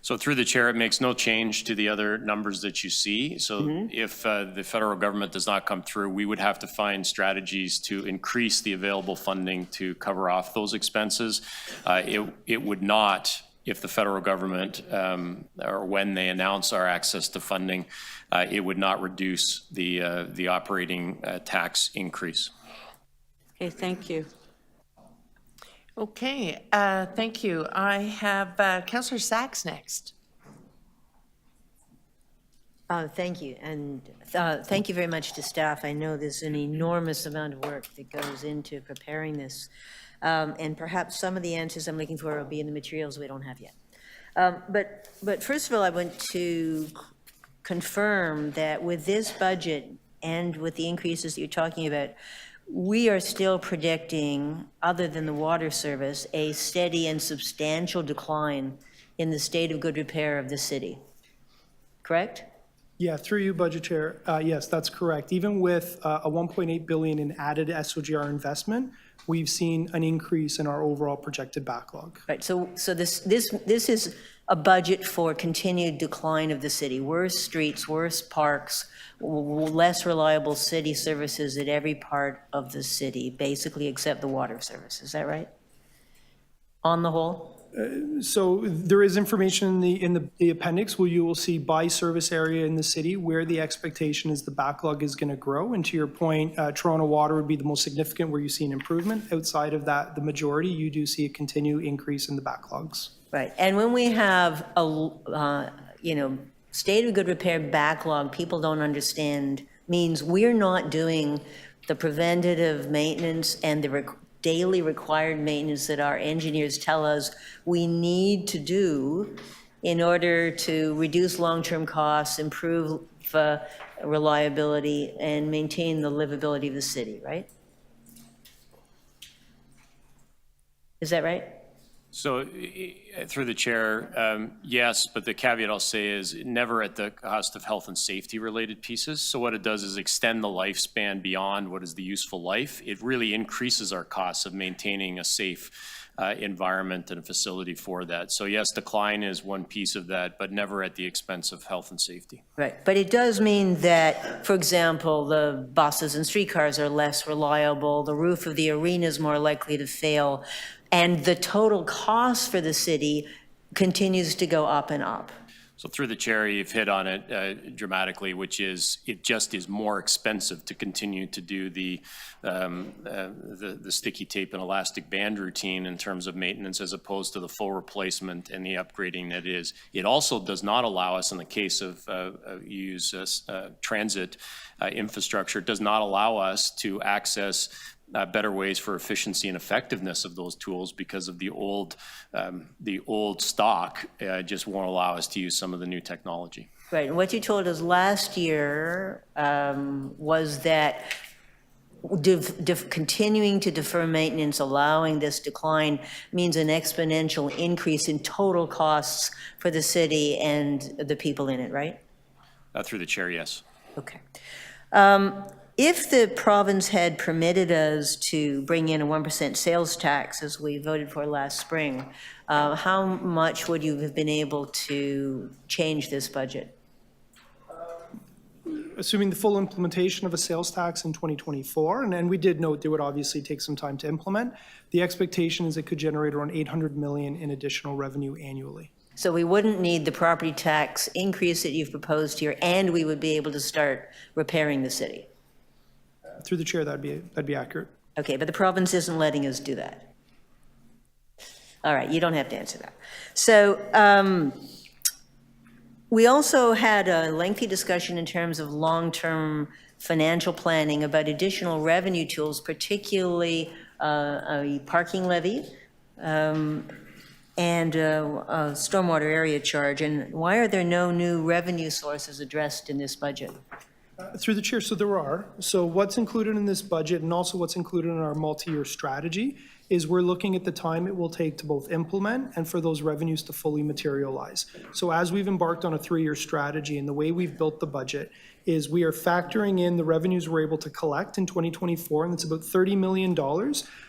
So through the chair, it makes no change to the other numbers that you see. So if the federal government does not come through, we would have to find strategies to increase the available funding to cover off those expenses. It would not, if the federal government, or when they announce our access to funding, it would not reduce the operating tax increase. Okay, thank you. Okay, thank you. I have Councillor Sachs next. Thank you, and thank you very much to staff. I know there's an enormous amount of work that goes into preparing this, and perhaps some of the answers I'm looking for will be in the materials we don't have yet. But first of all, I want to confirm that with this budget and with the increases that you're talking about, we are still predicting, other than the water service, a steady and substantial decline in the state of good repair of the city. Correct? Yeah, through you, Budget Chair. Yes, that's correct. Even with a 1.8 billion in added SOGR investment, we've seen an increase in our overall projected backlog. Right, so this is a budget for continued decline of the city, worse streets, worse parks, less reliable city services at every part of the city, basically except the water service. Is that right? On the whole? So there is information in the appendix where you will see by service area in the city where the expectation is the backlog is going to grow. And to your point, Toronto Water would be the most significant where you see an improvement. Outside of that, the majority, you do see a continued increase in the backlogs. Right, and when we have a, state of good repair backlog, people don't understand, means we're not doing the preventative maintenance and the daily required maintenance that our engineers tell us we need to do in order to reduce long-term costs, improve reliability, and maintain the livability of the city, right? Is that right? So through the chair, yes, but the caveat I'll say is never at the cost of health and safety related pieces. So what it does is extend the lifespan beyond what is the useful life. It really increases our costs of maintaining a safe environment and a facility for that. So yes, decline is one piece of that, but never at the expense of health and safety. Right, but it does mean that, for example, the buses and streetcars are less reliable, the roof of the arena is more likely to fail, and the total cost for the city continues to go up and up. So through the chair, you've hit on it dramatically, which is it just is more expensive to continue to do the sticky tape and elastic band routine in terms of maintenance as opposed to the full replacement and the upgrading that is. It also does not allow us, in the case of transit infrastructure, does not allow us to access better ways for efficiency and effectiveness of those tools because of the old stock just won't allow us to use some of the new technology. Right, and what you told us last year was that continuing to defer maintenance, allowing this decline, means an exponential increase in total costs for the city and the people in it, right? Through the chair, yes. Okay. If the province had permitted us to bring in a 1% sales tax, as we voted for last spring, how much would you have been able to change this budget? Assuming the full implementation of a sales tax in 2024, and we did note it would obviously take some time to implement, the expectation is it could generate around 800 million in additional revenue annually. So we wouldn't need the property tax increase that you've proposed here, and we would be able to start repairing the city. Through the chair, that'd be accurate. Okay, but the province isn't letting us do that. All right, you don't have to answer that. So we also had a lengthy discussion in terms of long-term financial planning about additional revenue tools, particularly a parking levy and a stormwater area charge. And why are there no new revenue sources addressed in this budget? Through the chair, so there are. So what's included in this budget and also what's included in our multi-year strategy is we're looking at the time it will take to both implement and for those revenues to fully materialize. So as we've embarked on a 3-year strategy and the way we've built the budget is we are factoring in the revenues we're able to collect in 2024, and it's about $30 million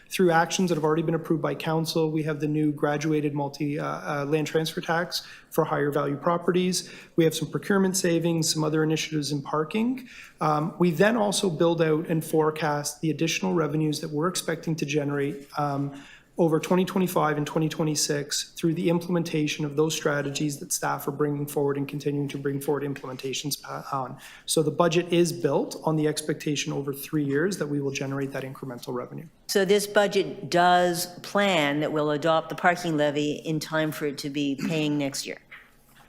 through actions that have already been approved by council. We have the new graduated land transfer tax for higher value properties. We have some procurement savings, some other initiatives in parking. We then also build out and forecast the additional revenues that we're expecting to generate over 2025 and 2026 through the implementation of those strategies that staff are bringing forward and continuing to bring forward implementations on. So the budget is built on the expectation over 3 years that we will generate that incremental revenue. So this budget does plan that we'll adopt the parking levy in time for it to be paying next year.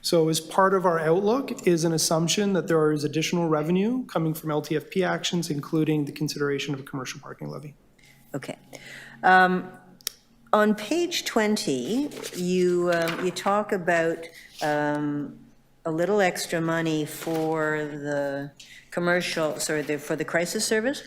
So as part of our outlook is an assumption that there is additional revenue coming from LTFP actions, including the consideration of a commercial parking levy. Okay. On page 20, you talk about a little extra money for the for the crisis service,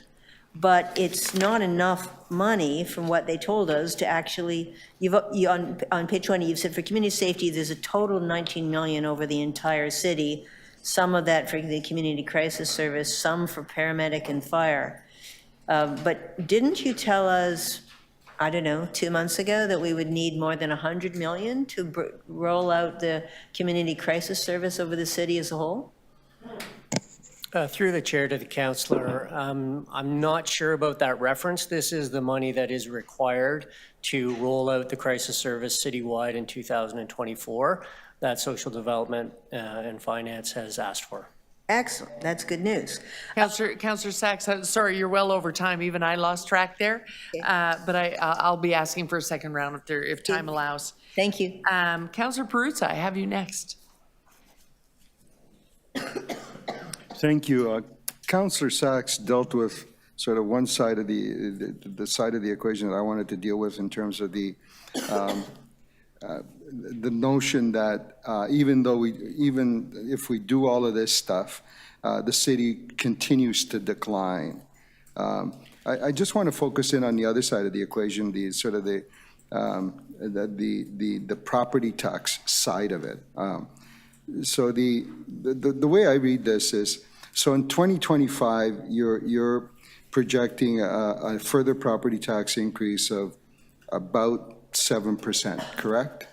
but it's not enough money from what they told us to actually, on page 20, you've said for community safety, there's a total of 19 million over the entire city, some of that for the community crisis service, some for paramedic and fire. But didn't you tell us, I don't know, 2 months ago, that we would need more than 100 million to roll out the community crisis service over the city as a whole? Through the chair to the councillor, I'm not sure about that reference. This is the money that is required to roll out the crisis service citywide in 2024 that Social Development and Finance has asked for. Excellent, that's good news. Councillor Sachs, sorry, you're well over time. Even I lost track there. But I'll be asking for a second round if time allows. Thank you. Councillor Perruzza, I have you next. Thank you. Councillor Sachs dealt with sort of one side of the side of the equation that I wanted to deal with in terms of the notion that even if we do all of this stuff, the city continues to decline. I just want to focus in on the other side of the equation, the sort of the property tax side of it. So the way I read this is, so in 2025, you're projecting a further property tax increase of about 7%, correct?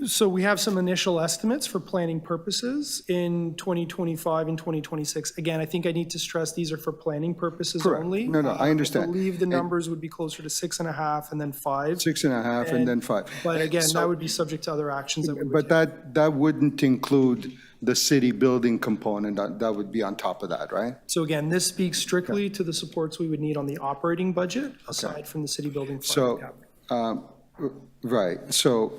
So we have some initial estimates for planning purposes in 2025 and 2026. Again, I think I need to stress these are for planning purposes Correct. only. No, I understand. I believe the numbers would be closer to 6.5 and then 5. 6.5 and then 5. But again, that would be subject to other actions that we would But that wouldn't include the city building component, that would be on top of that, right? So again, this speaks strictly to the supports we would need on the operating budget, aside from the city building fund. So, right, so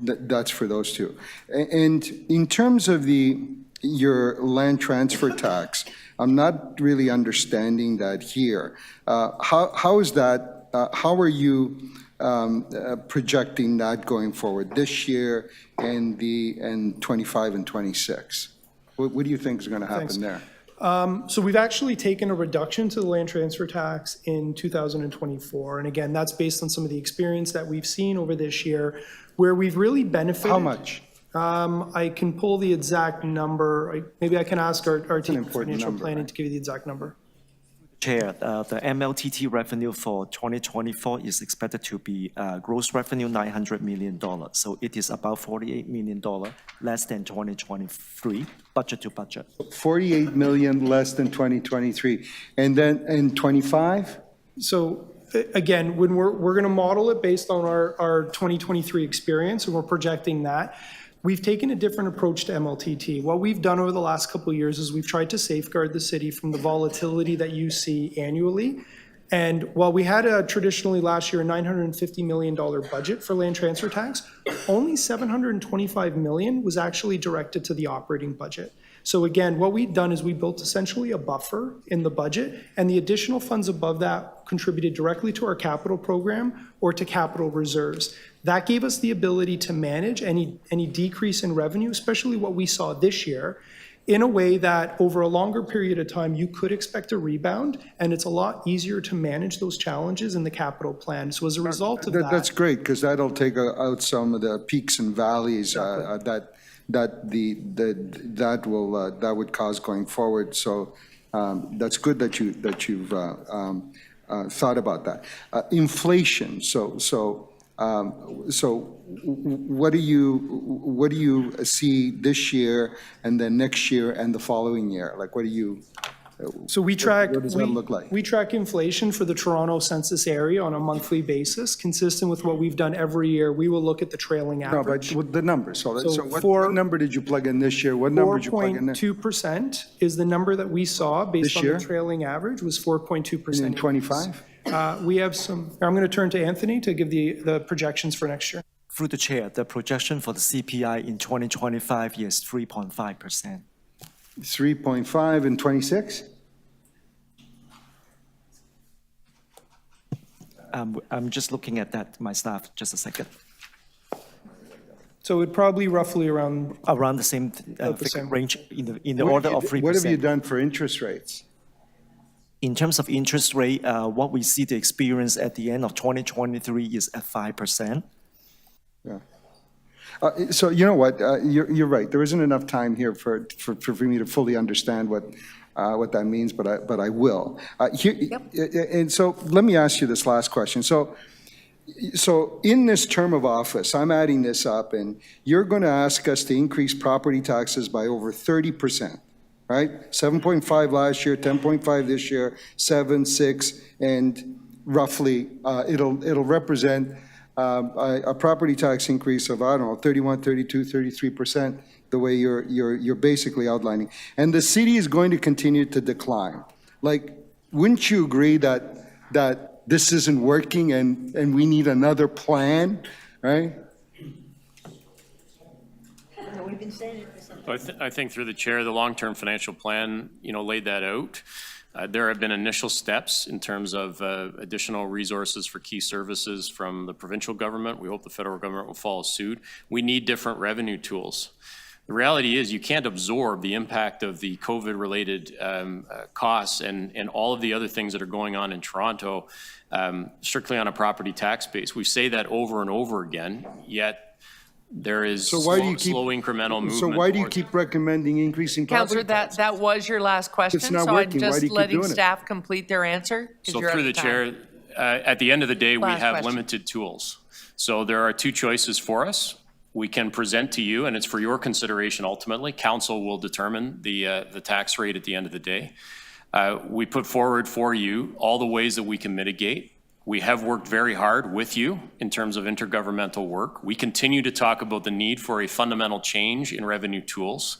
that's for those two. And in terms of your land transfer tax, I'm not really understanding that here. How is that, how are you projecting that going forward this year and 25 and 26? What do you think is going to happen there? So we've actually taken a reduction to the land transfer tax in 2024. And again, that's based on some of the experience that we've seen over this year where we've really benefited. How much? I can pull the exact number. Maybe I can ask our team of financial planning to give you the exact number. Chair, the MLTT revenue for 2024 is expected to be gross revenue $900 million. So it is about $48 million less than 2023, budget to budget. 48 million less than 2023. And then in 25? So again, when we're going to model it based on our 2023 experience, and we're projecting that. We've taken a different approach to MLTT. What we've done over the last couple of years is we've tried to safeguard the city from the volatility that you see annually. And while we had traditionally last year a $950 million budget for land transfer tax, only $725 million was actually directed to the operating budget. So again, what we've done is we built essentially a buffer in the budget, and the additional funds above that contributed directly to our capital program or to capital reserves. That gave us the ability to manage any decrease in revenue, especially what we saw this year, in a way that over a longer period of time, you could expect a rebound, and it's a lot easier to manage those challenges in the capital plan. So as a result of that. That's great, because that'll take out some of the peaks and valleys that would cause going forward. So that's good that you've thought about that. Inflation. So what do you see this year and then next year and the following year? Like, what do you? So we track, what does that look like? We track inflation for the Toronto census area on a monthly basis, consistent with what we've done every year. We will look at the trailing average. No, but with the numbers. So what number did you plug in this year? What number did you plug in there? 4.2% is the number that we saw based on the trailing average was 4.2%. In 25? We have some, I'm going to turn to Anthony to give the projections for next year. Through the chair, the projection for the CPI in 2025 is 3.5%. 3.5 and 26? I'm just looking at that, my staff, just a second. So it probably roughly around, Around the same same. range, in the order of 3%. What have you done for interest rates? In terms of interest rate, what we see the experience at the end of 2023 is at 5%. Yeah. So you know what, you're right, there isn't enough time here for me to fully understand what that means, but I will. And so let me ask you this last question. So in this term of office, I'm adding this up, and you're going to ask us to increase property taxes by over 30%, right? 7.5 last year, 10.5 this year, 7, 6, and roughly it'll represent a property tax increase of, I don't know, 31, 32, 33%, the way you're basically outlining. And the city is going to continue to decline. Like, wouldn't you agree that this isn't working and we need another plan, right? We've been saying it for some time. I think through the chair, the long-term financial plan, laid that out. There have been initial steps in terms of additional resources for key services from the provincial government. We hope the federal government will follow suit. We need different revenue tools. The reality is you can't absorb the impact of the COVID-related costs and all of the other things that are going on in Toronto strictly on a property tax base. We say that over and over again, yet there is slow incremental movement. So why do you keep recommending increasing property Councillor, taxes? that was your last question, It's not so I'm working. Why do just you keep letting doing it? staff complete their answer. 'Cause So you're out through of the time. chair, at the end of the day, we Last have question. limited tools. So there are two choices for us. We can present to you, and it's for your consideration ultimately. Council will determine the tax rate at the end of the day. We put forward for you all the ways that we can mitigate. We have worked very hard with you in terms of intergovernmental work. We continue to talk about the need for a fundamental change in revenue tools.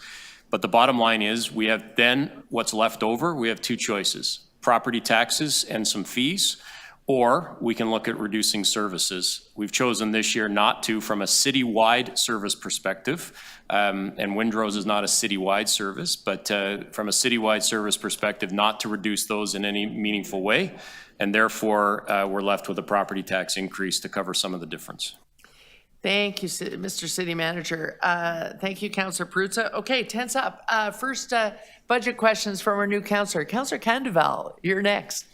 But the bottom line is we have then what's left over, we have two choices: property taxes and some fees, or we can look at reducing services. We've chosen this year not to from a citywide service perspective, and Windrose is not a citywide service, but from a citywide service perspective, not to reduce those in any meaningful way. And therefore, we're left with a property tax increase to cover some of the difference. Thank you, Mr. City Manager. Thank you, Councillor Perruzza. Okay, tense up. First, budget questions from our new councillor. Councillor Candeval, you're next.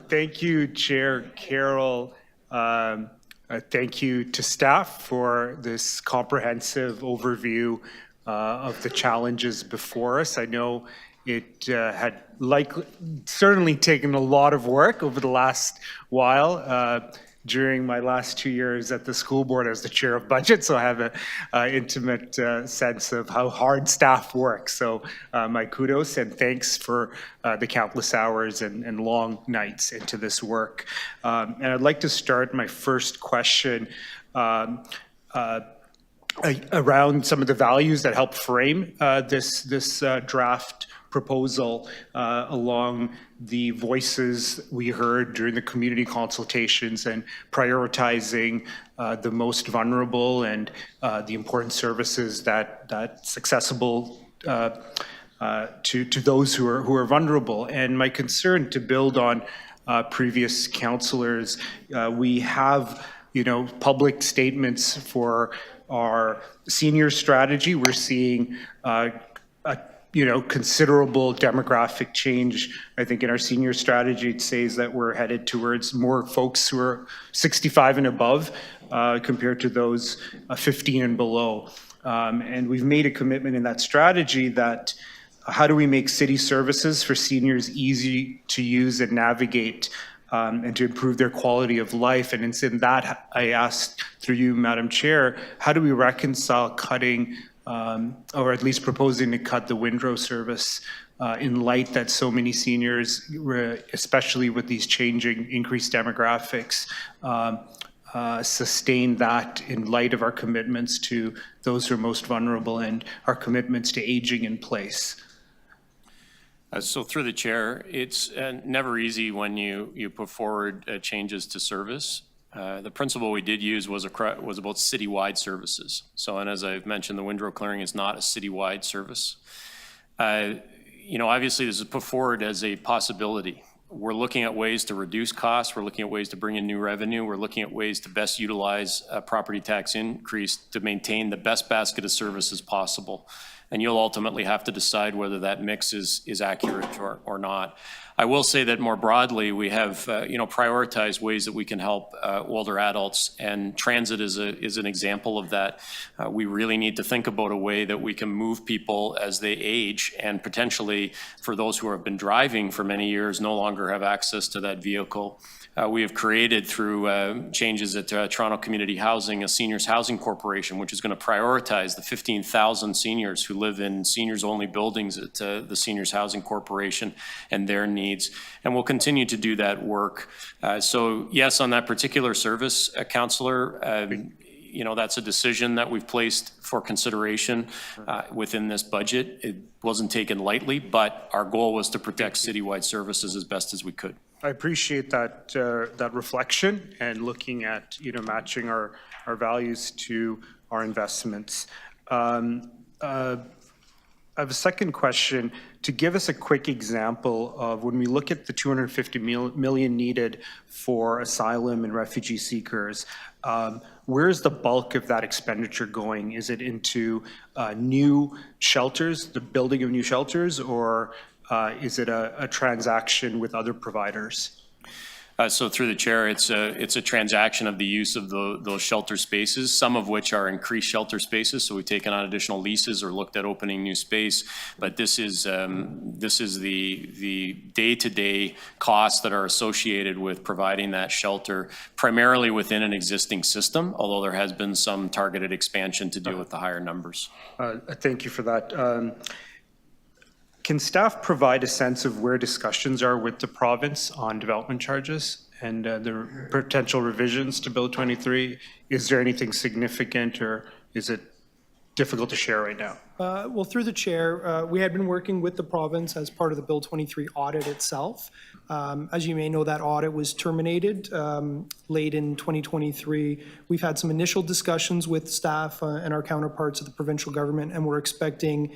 Thank you, Chair Carroll. Thank you to staff for this comprehensive overview of the challenges before us. I know it had certainly taken a lot of work over the last while. During my last 2 years at the school board as the chair of budget, so I have an intimate sense of how hard staff work. So my kudos and thanks for the countless hours and long nights into this work. And I'd like to start my first question around some of the values that help frame this draft proposal along the voices we heard during the community consultations and prioritizing the most vulnerable and the important services that's accessible to those who are vulnerable. And my concern, to build on previous councillors, we have public statements for our senior strategy. We're seeing considerable demographic change. I think in our senior strategy, it says that we're headed towards more folks who are 65 and above compared to those 15 and below. And we've made a commitment in that strategy that how do we make city services for seniors easy to use and navigate and to improve their quality of life. And in that, I asked through you, Madam Chair, how do we reconcile cutting or at least proposing to cut the Windrose service in light that so many seniors, especially with these changing increased demographics, sustain that in light of our commitments to those who are most vulnerable and our commitments to aging in place? So through the chair, it's never easy when you put forward changes to service. The principle we did use was about citywide services. So, and as I've mentioned, the Windrow Clearing is not a citywide service. obviously this is put forward as a possibility. We're looking at ways to reduce costs. We're looking at ways to bring in new revenue. We're looking at ways to best utilize a property tax increase to maintain the best basket of services possible. And you'll ultimately have to decide whether that mix is accurate or not. I will say that more broadly, we have prioritized ways that we can help older adults, and transit is an example of that. We really need to think about a way that we can move people as they age, and potentially for those who have been driving for many years no longer have access to that vehicle. We have created through changes at Toronto Community Housing, a seniors housing corporation, which is going to prioritize the 15,000 seniors who live in seniors-only buildings at the Seniors Housing Corporation and their needs. And we'll continue to do that work. So yes, on that particular service, Councillor, that's a decision that we've placed for consideration within this budget. It wasn't taken lightly, but our goal was to protect citywide services as best as we could. I appreciate that reflection and looking at matching our values to our investments. I have a second question. To give us a quick example of when we look at the $250 million needed for asylum and refugee seekers, where's the bulk of that expenditure going? Is it into new shelters, the building of new shelters, or is it a transaction with other providers? So through the chair, it's a transaction of the use of those shelter spaces, some of which are increased shelter spaces. So we've taken on additional leases or looked at opening new space. But this is the day-to-day costs that are associated with providing that shelter, primarily within an existing system, although there has been some targeted expansion to deal with the higher numbers. Thank you for that. Can staff provide a sense of where discussions are with the province on development charges and the potential revisions to Bill 23? Is there anything significant, or is it difficult to share right now? Well, through the chair, we had been working with the province as part of the Bill 23 audit itself. As you may know, that audit was terminated late in 2023. We've had some initial discussions with staff and our counterparts at the provincial government, and we're expecting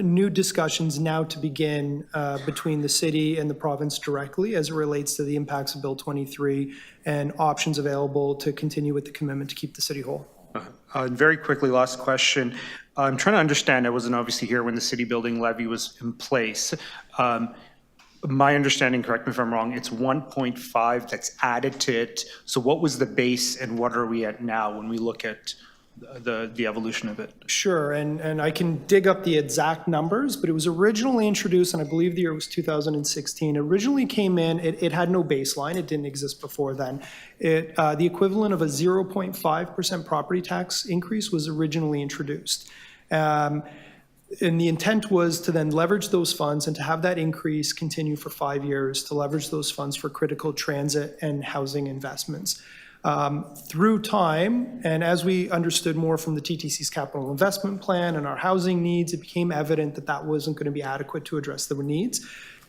new discussions now to begin between the city and the province directly as it relates to the impacts of Bill 23 and options available to continue with the commitment to keep the city whole. And very quickly, last question. I'm trying to understand, I wasn't obviously here when the city building levy was in place. My understanding, correct me if I'm wrong, it's 1.5 that's added to it. So what was the base and what are we at now when we look at the evolution of it? Sure, and I can dig up the exact numbers, but it was originally introduced, and I believe the year was 2016. It originally came in, it had no baseline, it didn't exist before then. The equivalent of a 0.5% property tax increase was originally introduced. And the intent was to then leverage those funds and to have that increase continue for 5 years, to leverage those funds for critical transit and housing investments. Through time, and as we understood more from the TTC's capital investment plan and our housing needs, it became evident that that wasn't going to be adequate to address the needs.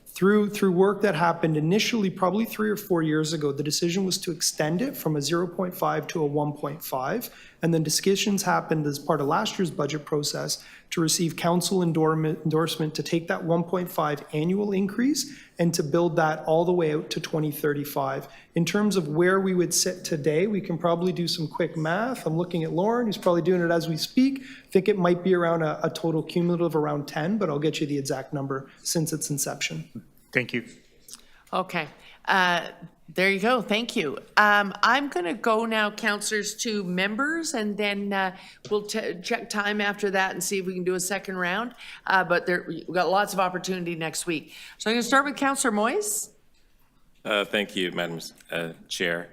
Through work that happened initially, probably 3 or 4 years ago, the decision was to extend it from a 0.5 to a 1.5, and then discussions happened as part of last year's budget process to receive council endorsement to take that 1.5 annual increase and to build that all the way out to 2035. In terms of where we would sit today, we can probably do some quick math. I'm looking at Lauren, who's probably doing it as we speak. I think it might be around a total cumulative around 10, but I'll get you the exact number since its inception. Thank you. Okay. There you go. Thank you. I'm going to go now, councillors, to members, and then we'll check time after that and see if we can do a second round. But we've got lots of opportunity next week. So I'm going to start with Councillor Moyes. Thank you, Madam Chair.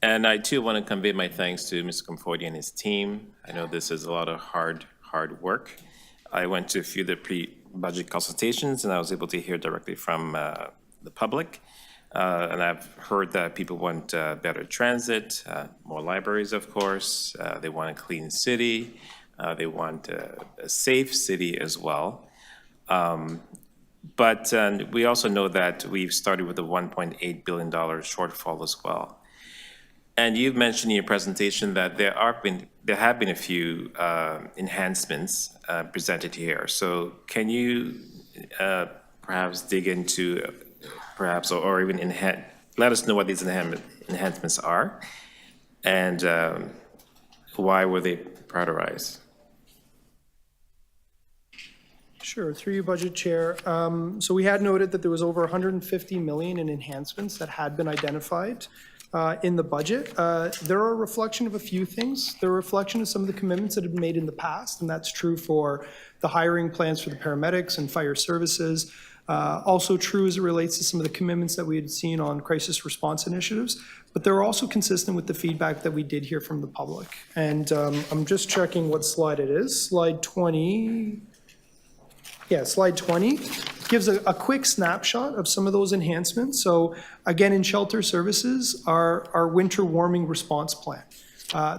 And I too want to convey my thanks to Mr. Comforti and his team. I know this is a lot of hard work. I went to a few of the pre-budget consultations, and I was able to hear directly from the public. And I've heard that people want better transit, more libraries, of course. They want a clean city. They want a safe city as well. But we also know that we've started with a $1.8 billion shortfall as well. And you've mentioned in your presentation that there have been a few enhancements presented here. So can you perhaps dig into, perhaps, or even let us know what these enhancements are, and why were they prioritized? Sure, through you, Budget Chair. So we had noted that there was over 150 million in enhancements that had been identified in the budget. They're a reflection of a few things. They're a reflection of some of the commitments that have been made in the past, and that's true for the hiring plans for the paramedics and fire services. Also true as it relates to some of the commitments that we had seen on crisis response initiatives, but they're also consistent with the feedback that we did hear from the public. And I'm just checking what slide it is. Slide 20. Yeah, slide 20 gives a quick snapshot of some of those enhancements. So again, in shelter services, our winter warming response plan.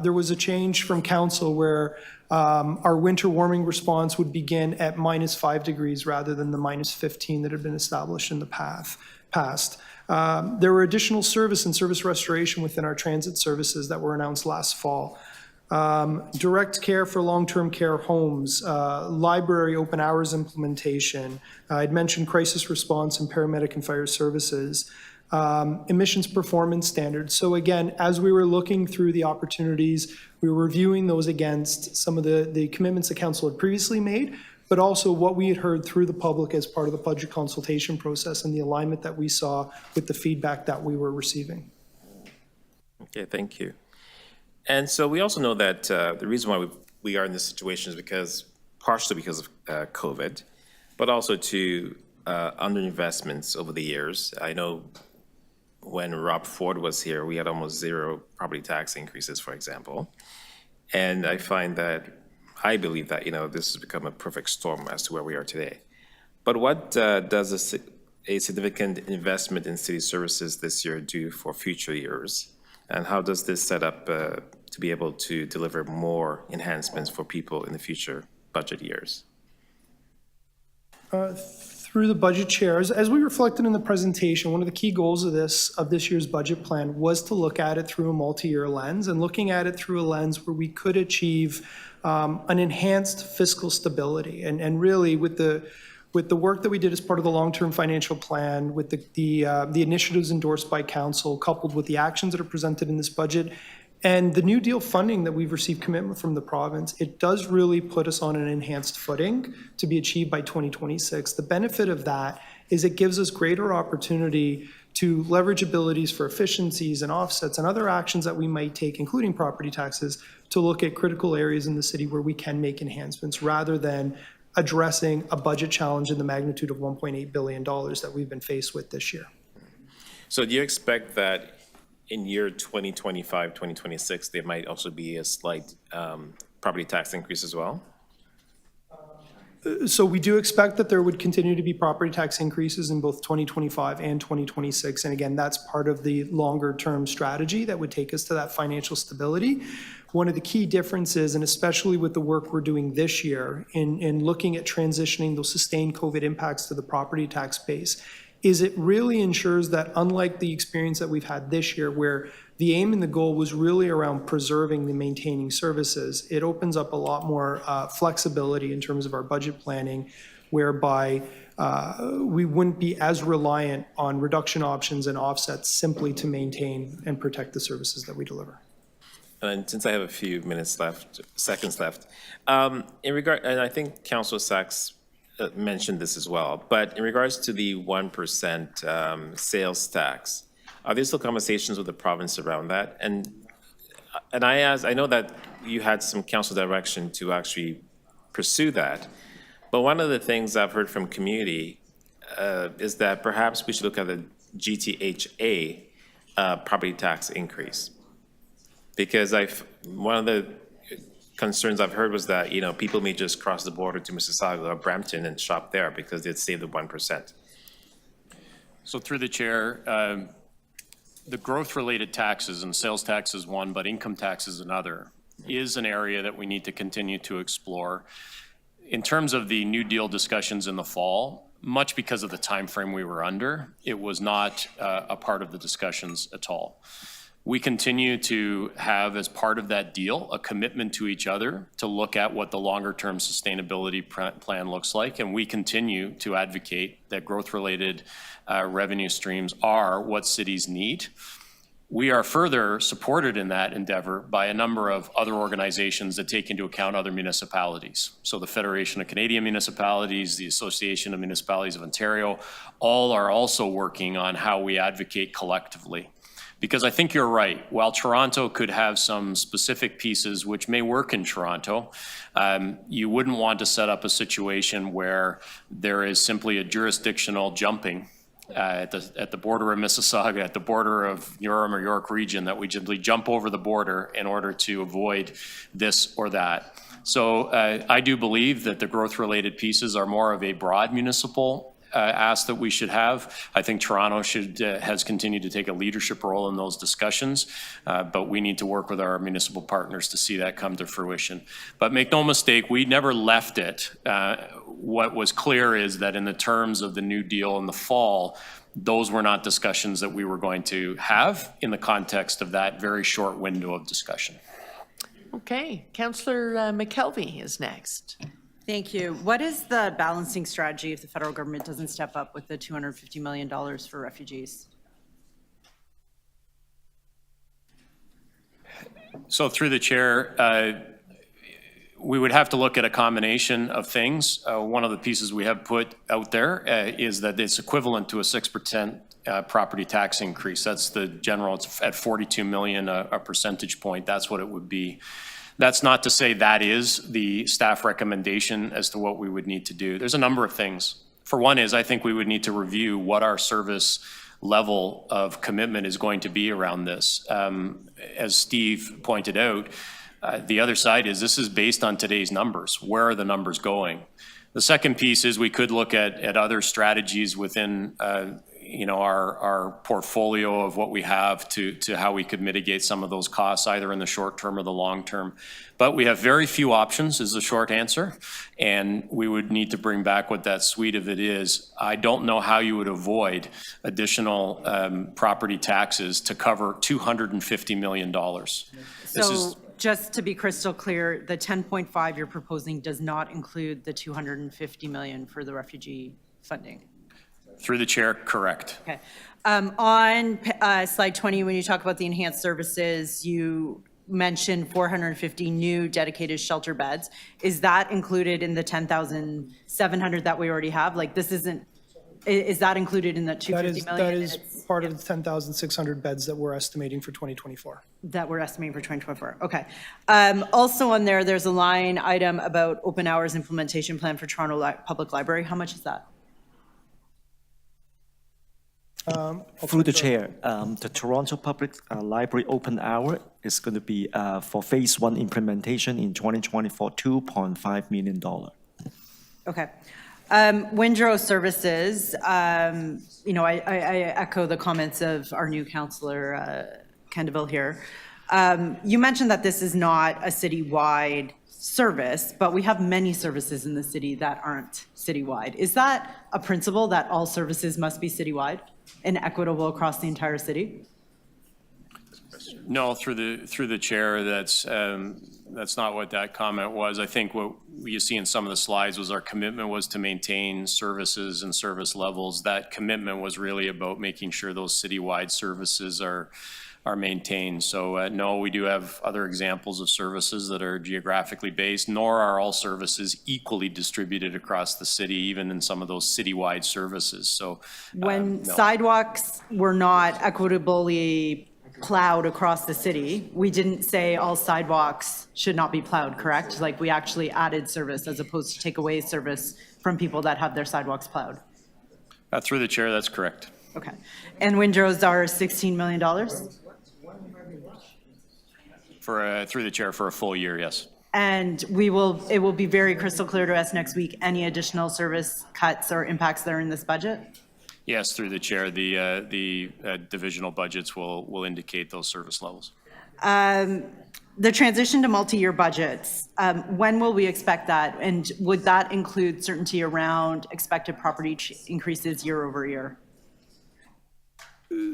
There was a change from council where our winter warming response would begin at -5 degrees rather than the -15 that had been established in the past. There were additional service and service restoration within our transit services that were announced last fall. Direct care for long-term care homes, library open hours implementation. I'd mentioned crisis response and paramedic and fire services. Emissions performance standards. So again, as we were looking through the opportunities, we were reviewing those against some of the commitments the council had previously made, but also what we had heard through the public as part of the budget consultation process and the alignment that we saw with the feedback that we were receiving. Okay, thank you. And so we also know that the reason why we are in this situation is partially because of COVID, but also to underinvestments over the years. I know when Rob Ford was here, we had almost zero property tax increases, for example. And I believe that, this has become a perfect storm as to where we are today. But what does a significant investment in city services this year do for future years? And how does this set up to be able to deliver more enhancements for people in the future budget years? Through the budget chairs, as we reflected in the presentation, one of the key goals of this year's budget plan was to look at it through a multi-year lens, and looking at it through a lens where we could achieve an enhanced fiscal stability. And really, with the work that we did as part of the long-term financial plan, with the initiatives endorsed by council, coupled with the actions that are presented in this budget, and the New Deal funding that we've received commitment from the province, it does really put us on an enhanced footing to be achieved by 2026. The benefit of that is it gives us greater opportunity to leverage abilities for efficiencies and offsets and other actions that we might take, including property taxes, to look at critical areas in the city where we can make enhancements rather than addressing a budget challenge in the magnitude of $1.8 billion that we've been faced with this year. So do you expect that in year 2025, 2026, there might also be a slight property tax increase as well? So we do expect that there would continue to be property tax increases in both 2025 and 2026. And again, that's part of the longer term strategy that would take us to that financial stability. One of the key differences, and especially with the work we're doing this year in looking at transitioning those sustained COVID impacts to the property tax base, is it really ensures that, unlike the experience that we've had this year, where the aim and the goal was really around preserving and maintaining services, it opens up a lot more flexibility in terms of our budget planning, whereby we wouldn't be as reliant on reduction options and offsets simply to maintain and protect the services that we deliver. And since I have a few seconds left, and I think Councillor Sachs mentioned this as well, but in regards to the 1% sales tax, are there still conversations with the province around that? And I know that you had some council direction to actually pursue that, but one of the things I've heard from community is that perhaps we should look at the GTHA property tax increase. Because one of the concerns I've heard was that, people may just cross the border to Mississauga or Brampton and shop there because they'd save the 1%. So through the chair, the growth-related taxes, and sales tax is one, but income tax is another, is an area that we need to continue to explore. In terms of the New Deal discussions in the fall, much because of the time frame we were under, it was not a part of the discussions at all. We continue to have, as part of that deal, a commitment to each other to look at what the longer-term sustainability plan looks like, and we continue to advocate that growth-related revenue streams are what cities need. We are further supported in that endeavor by a number of other organizations that take into account other municipalities. So the Federation of Canadian Municipalities, the Association of Municipalities of Ontario, all are also working on how we advocate collectively. Because I think you're right, while Toronto could have some specific pieces which may work in Toronto, you wouldn't want to set up a situation where there is simply a jurisdictional jumping at the border of Mississauga, at the border of Durham or York region, that we simply jump over the border in order to avoid this or that. So I do believe that the growth-related pieces are more of a broad municipal ask that we should have. I think Toronto has continued to take a leadership role in those discussions, but we need to work with our municipal partners to see that come to fruition. But make no mistake, we never left it. What was clear is that in the terms of the New Deal in the fall, those were not discussions that we were going to have in the context of that very short window of discussion. Okay, Councillor McKelvey is next. Thank you. What is the balancing strategy if the federal government doesn't step up with the $250 million for refugees? So through the chair, we would have to look at a combination of things. One of the pieces we have put out there is that it's equivalent to a 6% property tax increase. That's the general, it's at 42 million a percentage point. That's what it would be. That's not to say that is the staff recommendation as to what we would need to do. There's a number of things. For one is, I think we would need to review what our service level of commitment is going to be around this. As Steve pointed out, the other side is this is based on today's numbers. Where are the numbers going? The second piece is we could look at other strategies within our portfolio of what we have to how we could mitigate some of those costs, either in the short term or the long term. But we have very few options is the short answer, and we would need to bring back what that suite of it is. I don't know how you would avoid additional property taxes to cover $250 million. So just to be crystal clear, the 10.5 you're proposing does not include the $250 million for the refugee funding? Through the chair, correct. Okay. On slide 20, when you talk about the enhanced services, you mentioned 450 new dedicated shelter beds. Is that included in the 10,700 that we already have? Like this isn't, is that included in the 250 million? That is part of the 10,600 beds that we're estimating for 2024. That we're estimating for 2024. Okay. Also on there, there's a line item about open hours implementation plan for Toronto Public Library. How much is that? Through the chair, the Toronto Public Library open hour is going to be for phase 1 implementation in 2024, $2.5 million. Okay. Windrow Services, I echo the comments of our new councillor, Kendeville here. You mentioned that this is not a citywide service, but we have many services in the city that aren't citywide. Is that a principle that all services must be citywide and equitable across the entire city? No, through the chair, that's not what that comment was. I think what you see in some of the slides was our commitment was to maintain services and service levels. That commitment was really about making sure those citywide services are maintained. So no, we do have other examples of services that are geographically based, nor are all services equally distributed across the city, even in some of those citywide services. So when no. Sidewalks were not equitably plowed across the city, we didn't say all sidewalks should not be plowed, correct? Like we actually added service as opposed to take away service from people that have their sidewalks plowed. Through the chair, that's correct. Okay. And windrows are $16 million? Through the chair for a full year, yes. And it will be very crystal clear to us next week, any additional service cuts or impacts that are in this budget? Yes, through the chair, the divisional budgets will indicate those service levels. The transition to multi-year budgets, when will we expect that? And would that include certainty around expected property increases year over year?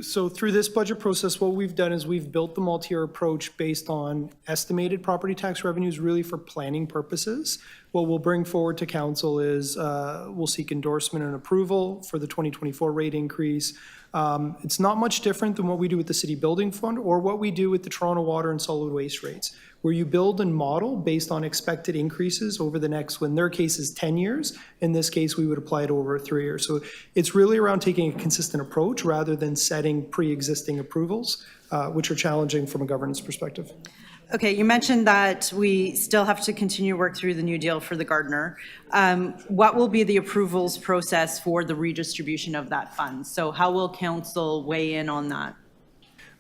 So through this budget process, what we've done is we've built the multi-year approach based on estimated property tax revenues really for planning purposes. What we'll bring forward to council is we'll seek endorsement and approval for the 2024 rate increase. It's not much different than what we do with the City Building Fund or what we do with the Toronto Water and Solid Waste rates, where you build and model based on expected increases over the next, in their case is 10 years. In this case, we would apply it over 3 years. So it's really around taking a consistent approach rather than setting pre-existing approvals, which are challenging from a governance perspective. Okay, you mentioned that we still have to continue work through the new deal for the Gardner. What will be the approvals process for the redistribution of that fund? So how will council weigh in on that?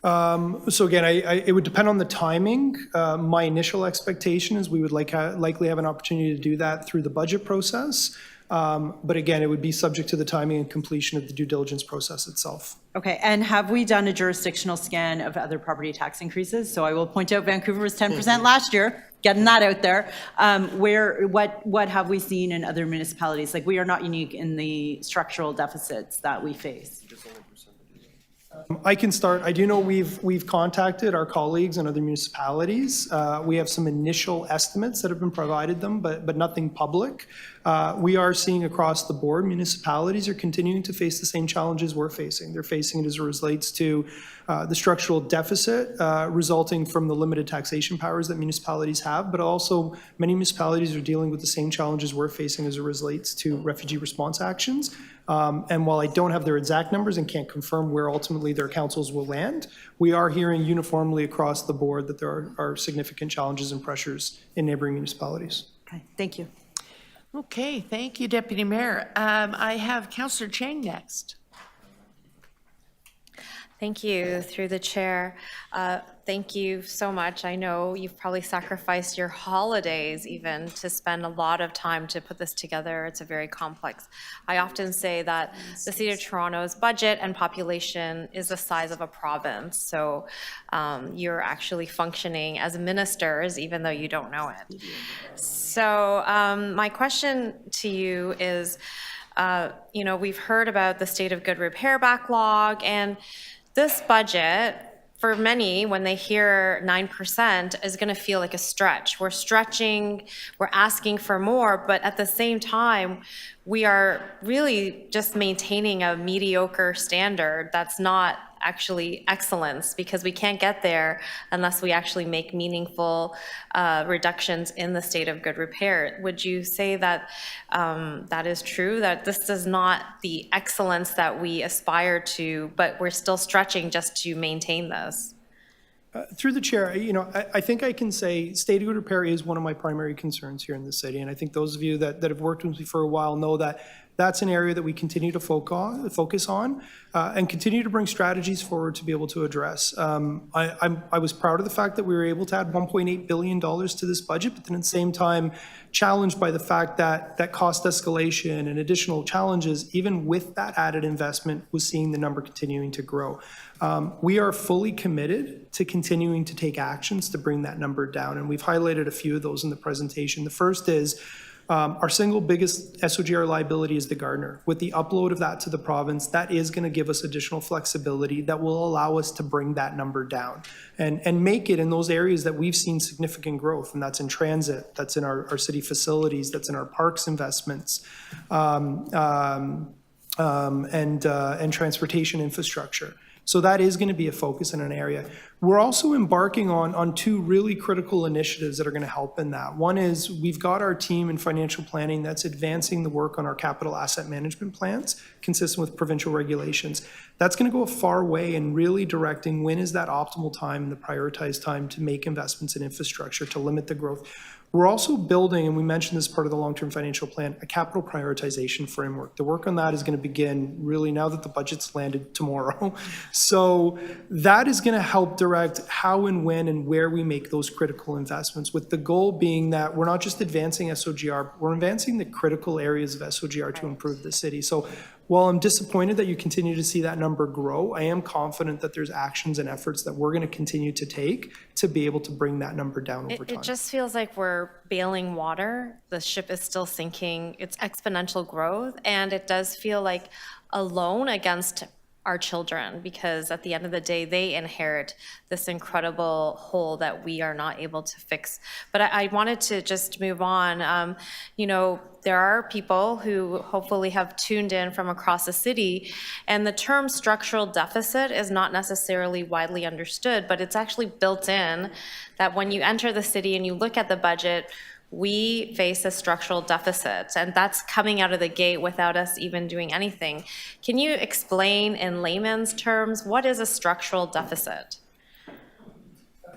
So again, it would depend on the timing. My initial expectation is we would likely have an opportunity to do that through the budget process. But again, it would be subject to the timing and completion of the due diligence process itself. Okay, and have we done a jurisdictional scan of other property tax increases? So I will point out Vancouver was 10% last year, getting that out there. What have we seen in other municipalities? Like, we are not unique in the structural deficits that we face. I can start. I do know we've contacted our colleagues in other municipalities. We have some initial estimates that have been provided them, but nothing public. We are seeing across the board, municipalities are continuing to face the same challenges we're facing. They're facing it as it relates to the structural deficit resulting from the limited taxation powers that municipalities have, but also many municipalities are dealing with the same challenges we're facing as it relates to refugee response actions. And while I don't have their exact numbers and can't confirm where ultimately their councils will land, we are hearing uniformly across the board that there are significant challenges and pressures in neighboring municipalities. Okay, thank you. Okay, thank you, Deputy Mayor. I have Councillor Chang next. Thank you, through the chair. Thank you so much. I know you've probably sacrificed your holidays even to spend a lot of time to put this together. It's a very complex. I often say that the City of Toronto's budget and population is the size of a province. So you're actually functioning as ministers, even though you don't know it. So my question to you is, we've heard about the state of good repair backlog, and this budget, for many, when they hear 9%, is going to feel like a stretch. We're stretching, we're asking for more, but at the same time, we are really just maintaining a mediocre standard that's not actually excellence, because we can't get there unless we actually make meaningful reductions in the state of good repair. Would you say that that is true, that this is not the excellence that we aspire to, but we're still stretching just to maintain this? Through the chair, I think I can say state of good repair is one of my primary concerns here in the city. And I think those of you that have worked with me for a while know that that's an area that we continue to focus on and continue to bring strategies forward to be able to address. I was proud of the fact that we were able to add $1.8 billion to this budget, but then at the same time challenged by the fact that cost escalation and additional challenges, even with that added investment, was seeing the number continuing to grow. We are fully committed to continuing to take actions to bring that number down, and we've highlighted a few of those in the presentation. The first is our single biggest SOGR liability is the Gardner. With the upload of that to the province, that is going to give us additional flexibility that will allow us to bring that number down and make it in those areas that we've seen significant growth, and that's in transit, that's in our city facilities, that's in our parks investments, and transportation infrastructure. So that is going to be a focus in an area. We're also embarking on two really critical initiatives that are going to help in that. One is we've got our team in financial planning that's advancing the work on our capital asset management plans, consistent with provincial regulations. That's going to go a far way in really directing when is that optimal time and the prioritized time to make investments in infrastructure to limit the growth. We're also building, and we mentioned this part of the long-term financial plan, a capital prioritization framework. The work on that is going to begin really now that the budget's landed tomorrow. So that is going to help direct how and when and where we make those critical investments, with the goal being that we're not just advancing SOGR, we're advancing the critical areas of SOGR to improve the city. So while I'm disappointed that you continue to see that number grow, I am confident that there's actions and efforts that we're going to continue to take to be able to bring that number down over time. It just feels like we're bailing water. The ship is still sinking. It's exponential growth, and it does feel like a loan against our children, because at the end of the day, they inherit this incredible hole that we are not able to fix. But I wanted to just move on. You know, there are people who hopefully have tuned in from across the city, and the term structural deficit is not necessarily widely understood, but it's actually built in that when you enter the city and you look at the budget, we face a structural deficit, and that's coming out of the gate without us even doing anything. Can you explain in layman's terms, what is a structural deficit?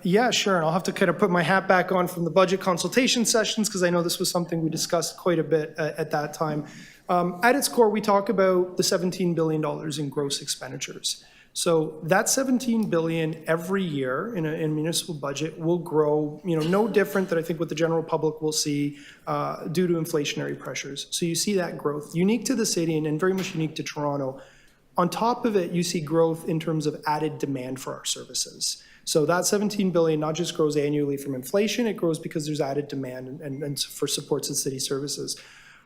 Yeah, sure. And I'll have to kind of put my hat back on from the budget consultation sessions, because I know this was something we discussed quite a bit at that time. At its core, we talk about the $17 billion in gross expenditures. So that $17 billion every year in a municipal budget will grow, you know, no different than I think what the general public will see due to inflationary pressures. So you see that growth, unique to the city and very much unique to Toronto. On top of it, you see growth in terms of added demand for our services. So that $17 billion not just grows annually from inflation, it grows because there's added demand and for supports and city services.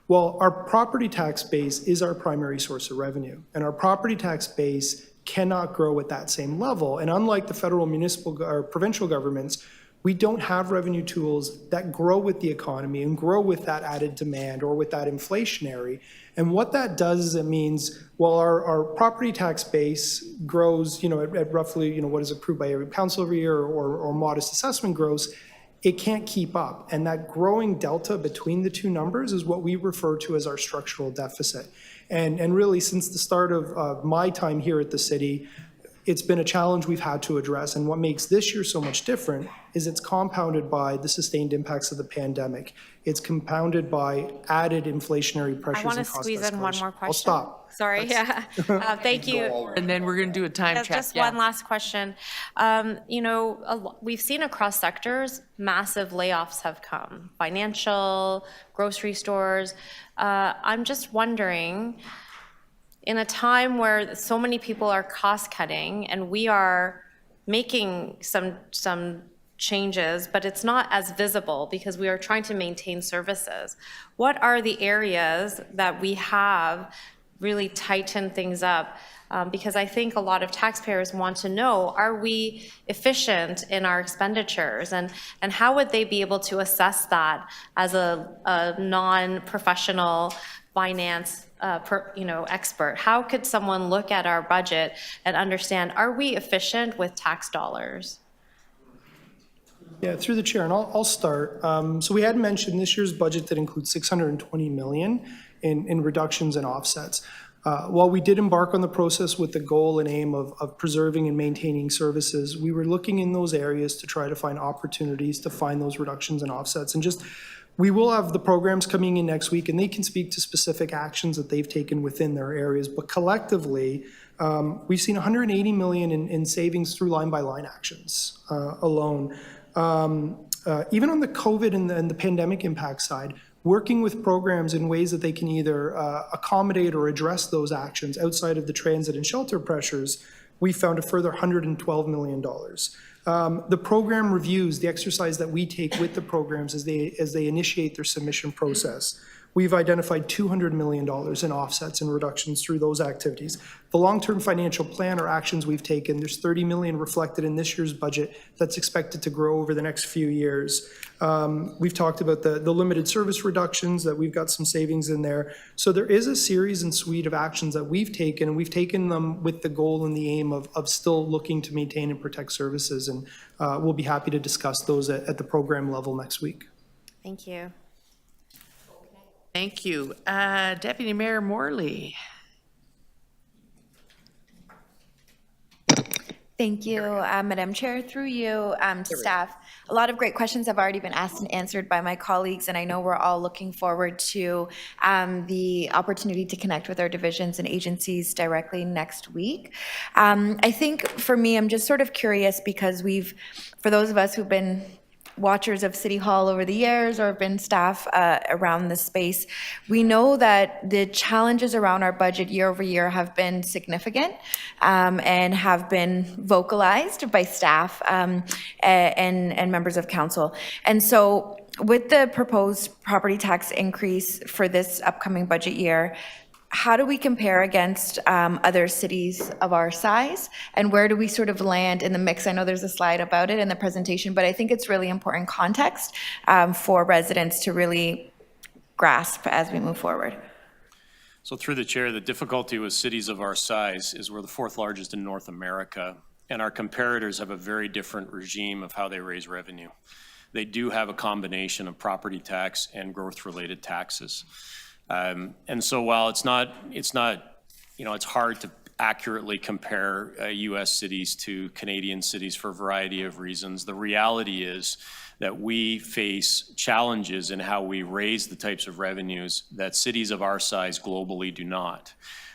Well, our property tax base is our primary source of revenue, and our property tax base cannot grow at that same level. And unlike the federal, municipal, or provincial governments, we don't have revenue tools that grow with the economy and grow with that added demand or with that inflationary. And what that does is it means, while our property tax base grows, you know, at roughly, you know, what is approved by every council every year, or modest assessment grows, it can't keep up. And that growing delta between the two numbers is what we refer to as our structural deficit. And really, since the start of my time here at the city, it's been a challenge we've had to address. And what makes this year so much different is it's compounded by the sustained impacts of the pandemic. It's compounded by added inflationary pressures. I want to squeeze in one more question. I'll stop. Sorry, yeah. Thank you. And then we're going to do a time check. Just one last question. You know, we've seen across sectors, massive layoffs have come. Financial, grocery stores. I'm just wondering, in a time where so many people are cost cutting and we are making some changes, but it's not as visible because we are trying to maintain services. What are the areas that we have really tightened things up? Because I think a lot of taxpayers want to know, are we efficient in our expenditures? And how would they be able to assess that as a non-professional finance expert? How could someone look at our budget and understand, are we efficient with tax dollars? Yeah, through the chair, and I'll start. So we had mentioned this year's budget that includes $620 million in reductions and offsets. While we did embark on the process with the goal and aim of preserving and maintaining services, we were looking in those areas to try to find opportunities to find those reductions and offsets. And we will have the programs coming in next week, and they can speak to specific actions that they've taken within their areas. But collectively, we've seen $180 million in savings through line-by-line actions alone. Even on the COVID and the pandemic impact side, working with programs in ways that they can either accommodate or address those actions outside of the transit and shelter pressures, we found a further $112 million. The program reviews, the exercise that we take with the programs as they initiate their submission process, we've identified $200 million in offsets and reductions through those activities. The long-term financial plan or actions we've taken, there's $30 million reflected in this year's budget that's expected to grow over the next few years. We've talked about the limited service reductions, that we've got some savings in there. So there is a series and suite of actions that we've taken, and we've taken them with the goal and the aim of still looking to maintain and protect services. And we'll be happy to discuss those at the program level next week. Thank you. Thank you. Deputy Mayor Morley. Thank you, Madam Chair, through you to staff. A lot of great questions have already been asked and answered by my colleagues, and I know we're all looking forward to the opportunity to connect with our divisions and agencies directly next week. I think for me, I'm just sort of curious because for those of us who've been watchers of City Hall over the years or have been staff around this space, we know that the challenges around our budget year over year have been significant and have been vocalized by staff and members of council. And so with the proposed property tax increase for this upcoming budget year, how do we compare against other cities of our size, and where do we sort of land in the mix? I know there's a slide about it in the presentation, but I think it's really important context for residents to really grasp as we move forward. So through the chair, the difficulty with cities of our size is we're the fourth largest in North America, and our comparators have a very different regime of how they raise revenue. They do have a combination of property tax and growth-related taxes. And so while it's hard to accurately compare U.S. cities to Canadian cities for a variety of reasons, the reality is that we face challenges in how we raise the types of revenues that cities of our size globally do not.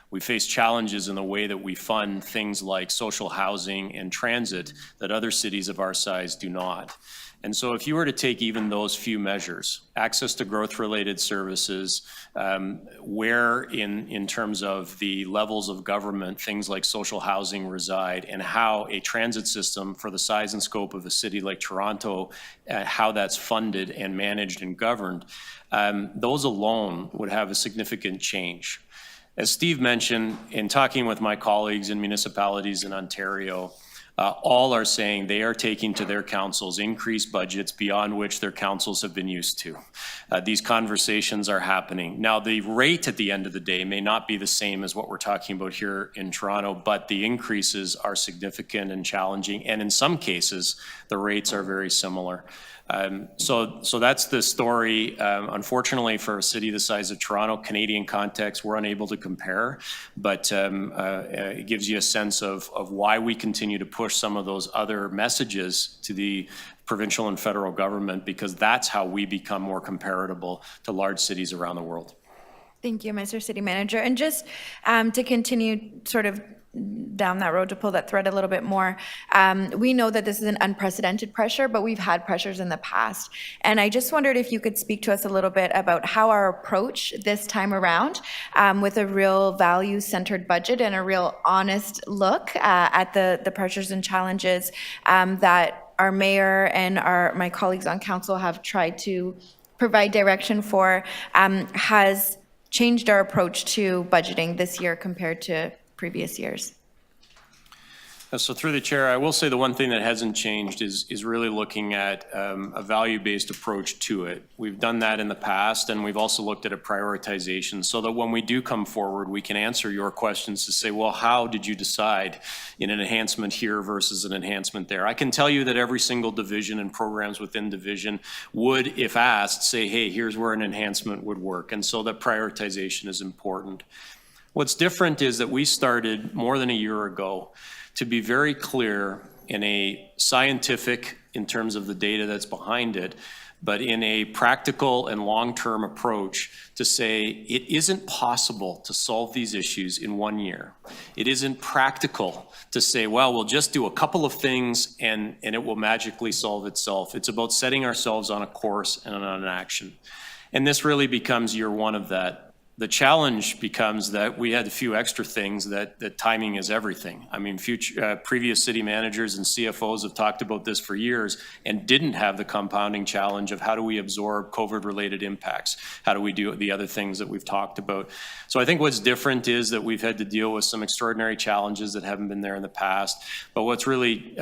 We face challenges in the way that we fund things like social housing and transit that other cities of our size do not. And so if you were to take even those few measures, access to growth-related services, where in terms of the levels of government, things like social housing reside, and how a transit system for the size and scope of a city like Toronto, how that's funded and managed and governed, those alone would have a significant change. As Steve mentioned, in talking with my colleagues in municipalities in Ontario, all are saying they are taking to their councils increased budgets beyond which their councils have been used to. These conversations are happening. Now, the rate at the end of the day may not be the same as what we're talking about here in Toronto, but the increases are significant and challenging, and in some cases, the rates are very similar. So that's the story. Unfortunately, for a city the size of Toronto, Canadian context, we're unable to compare, but it gives you a sense of why we continue to push some of those other messages to the provincial and federal government, because that's how we become more comparable to large cities around the world. Thank you, Mr. City Manager. And just to continue sort of down that road, to pull that thread a little bit more, we know that this is an unprecedented pressure, but we've had pressures in the past. And I just wondered if you could speak to us a little bit about how our approach this time around, with a real value-centered budget and a real honest look at the pressures and challenges that our mayor and my colleagues on council have tried to provide direction for, has changed our approach to budgeting this year compared to previous years. So through the chair, I will say the one thing that hasn't changed is really looking at a value-based approach to it. We've done that in the past, and we've also looked at a prioritization so that when we do come forward, we can answer your questions to say, well, how did you decide in an enhancement here versus an enhancement there? I can tell you that every single division and programs within division would, if asked, say, hey, here's where an enhancement would work. And so that prioritization is important. What's different is that we started more than a year ago to be very clear in a scientific, in terms of the data that's behind it, but in a practical and long-term approach to say it isn't possible to solve these issues in 1 year. It isn't practical to say, well, we'll just do a couple of things and it will magically solve itself. It's about setting ourselves on a course and on an action. And this really becomes year one of that. The challenge becomes that we had a few extra things that timing is everything. I mean, previous city managers and CFOs have talked about this for years and didn't have the compounding challenge of how do we absorb COVID-related impacts? How do we do the other things that we've talked about? So I think what's different is that we've had to deal with some extraordinary challenges that haven't been there in the past. But what's really,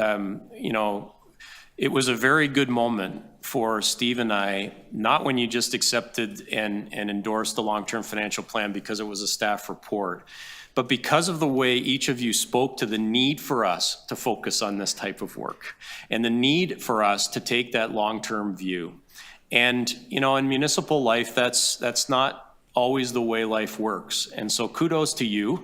it was a very good moment for Steve and I, not when you just accepted and endorsed the long-term financial plan because it was a staff report, but because of the way each of you spoke to the need for us to focus on this type of work and the need for us to take that long-term view. And, in municipal life, that's not always the way life works. And so kudos to you.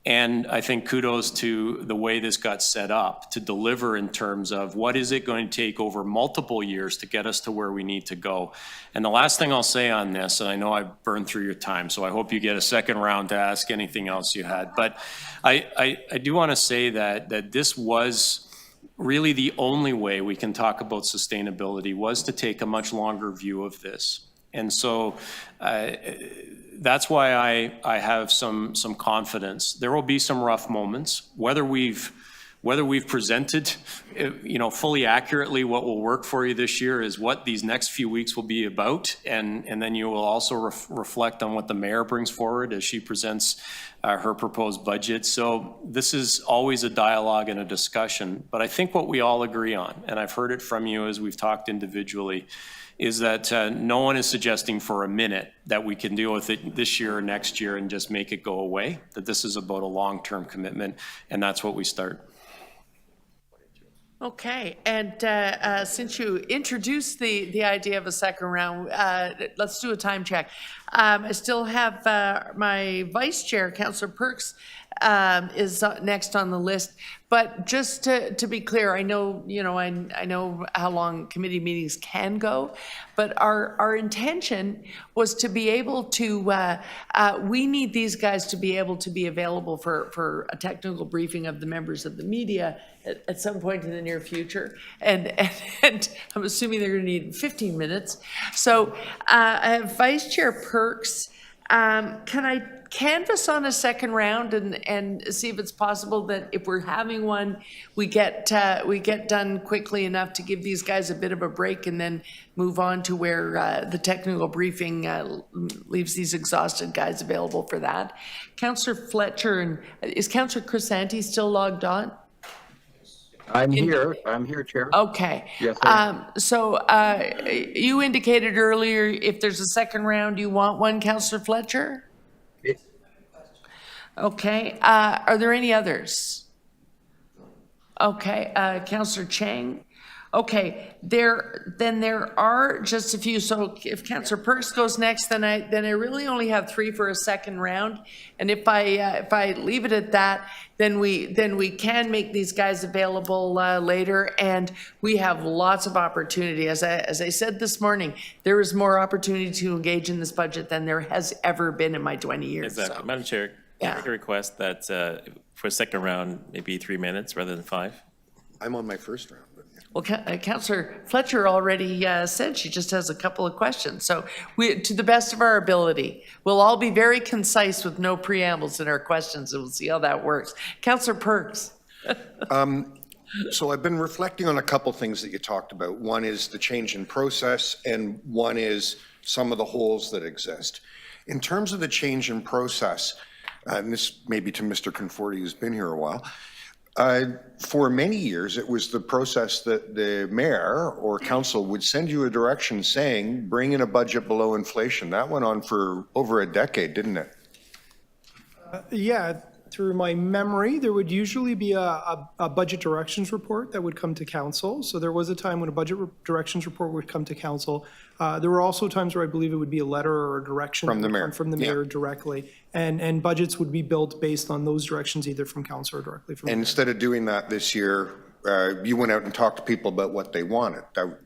And I think kudos to the way this got set up to deliver in terms of what is it going to take over multiple years to get us to where we need to go. And the last thing I'll say on this, and I know I've burned through your time, so I hope you get a second round to ask anything else you had. But I do want to say that this was really the only way we can talk about sustainability, was to take a much longer view of this. And so that's why I have some confidence. There will be some rough moments. Whether we've Whether we've presented, fully accurately what will work for you this year is what these next few weeks will be about. And then you will also reflect on what the mayor brings forward as she presents her proposed budget. So this is always a dialogue and a discussion. But I think what we all agree on, and I've heard it from you as we've talked individually, is that no one is suggesting for a minute that we can deal with it this year or next year and just make it go away, that this is about a long-term commitment, and that's what we start. Okay, and since you introduced the idea of a second round, let's do a time check. I still have my vice chair, Councillor Perks, is next on the list. But just to be clear, I know, I know how long committee meetings can go, but our intention was to be able to, we need these guys to be able to be available for a technical briefing of the members of the media at some point in the near future. And I'm assuming they're going to need 15 minutes. So Vice Chair Perks, can I canvass on a second round and see if it's possible that if we're having one, we get done quickly enough to give these guys a bit of a break and then move on to where the technical briefing leaves these exhausted guys available for that. Councillor Fletcher, and is Councillor Crisanti still logged on? I'm here, Chair. Okay. Yes, so you indicated earlier if there's a second round, you want one, Councillor Fletcher? Okay, are there any others? Okay, Councillor Chang? Okay, there are just a few. So if Councillor Perks goes next, then I really only have 3 for a second round. And if I leave it at that, then we can make these guys available later, and we have lots of opportunity. As I said this morning, there is more opportunity to engage in this budget than there has ever been in my 20 years. Exactly. So. Madam Chair, can I make a request that for a second round, maybe 3 minutes rather than 5? I'm on my first round. Well, Councillor Fletcher already said she just has a couple of questions. So to the best of our ability, we'll all be very concise with no preambles in our questions, and we'll see how that works. Councillor Perks. So I've been reflecting on a couple things that you talked about. One is the change in process, and one is some of the holes that exist. In terms of the change in process, and this may be to Mr. Conforti, who's been here a while, for many years, it was the process that the mayor or council would send you a direction saying, bring in a budget below inflation. That went on for over a decade, didn't it? Yeah, through my memory, there would usually be a budget directions report that would come to council. So there was a time when a budget directions report would come to council. There were also times where I believe it would be a letter or a direction from the mayor, directly. And budgets would be built based on those directions, either from council or directly from. And instead of doing that this year, you went out and talked to people about what they wanted.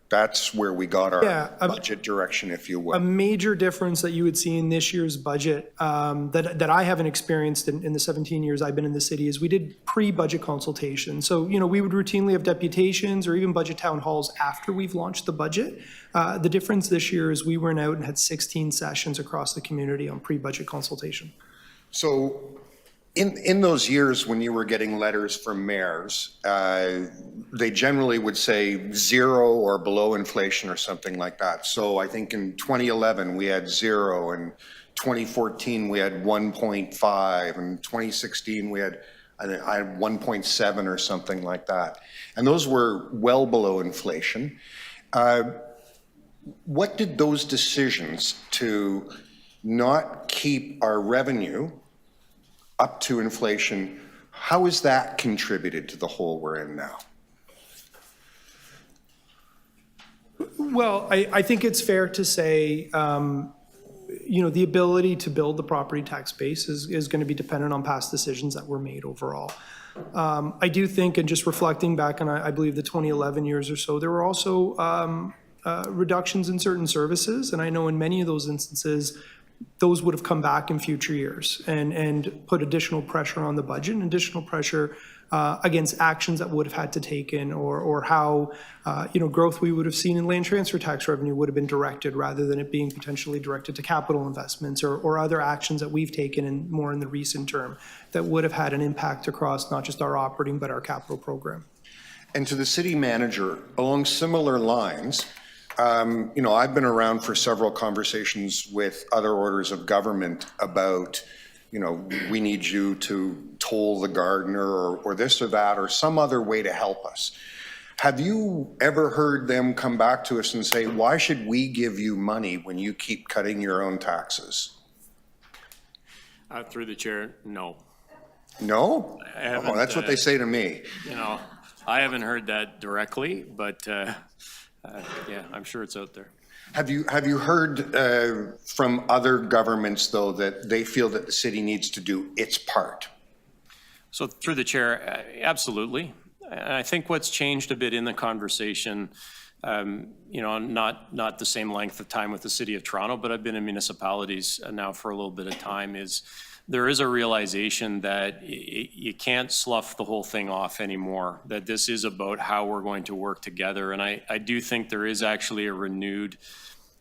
That's where we got our budget direction, if you will. A major difference that you would see in this year's budget that I haven't experienced in the 17 years I've been in the city is we did pre-budget consultation. So, we would routinely have deputations or even budget town halls after we've launched the budget. The difference this year is we went out and had 16 sessions across the community on pre-budget consultation. So in those years when you were getting letters from mayors, they generally would say 0 or below inflation or something like that. So I think in 2011 we had 0, and 2014 we had 1.5, and 2016 we had 1.7 or something like that. And those were well below inflation. What did those decisions to not keep our revenue up to inflation, how has that contributed to the hole we're in now? Well, I think it's fair to say, the ability to build the property tax base is going to be dependent on past decisions that were made overall. I do think, and just reflecting back on, I believe, the 2011 years or so, there were also reductions in certain services, and I know in many of those instances, those would have come back in future years and put additional pressure on the budget and additional pressure against actions that would have had to taken, or how, growth we would have seen in land transfer tax revenue would have been directed, rather than it being potentially directed to capital investments or other actions that we've taken more in the recent term that would have had an impact across not just our operating, but our capital program. And to the city manager, along similar lines, I've been around for several conversations with other orders of government about, we need you to toll the gardener or this or that or some other way to help us. Have you ever heard them come back to us and say, why should we give you money when you keep cutting your own taxes? Through the chair, no. No? Oh, that's what they say to me. I haven't heard that directly, but yeah, I'm sure it's out there. Have you heard from other governments, though, that they feel that the city needs to do its part? So through the chair, absolutely. And I think what's changed a bit in the conversation, not the same length of time with the City of Toronto, but I've been in municipalities now for a little bit of time, is there is a realization that you can't slough the whole thing off anymore, that this is about how we're going to work together. And I do think there is actually a renewed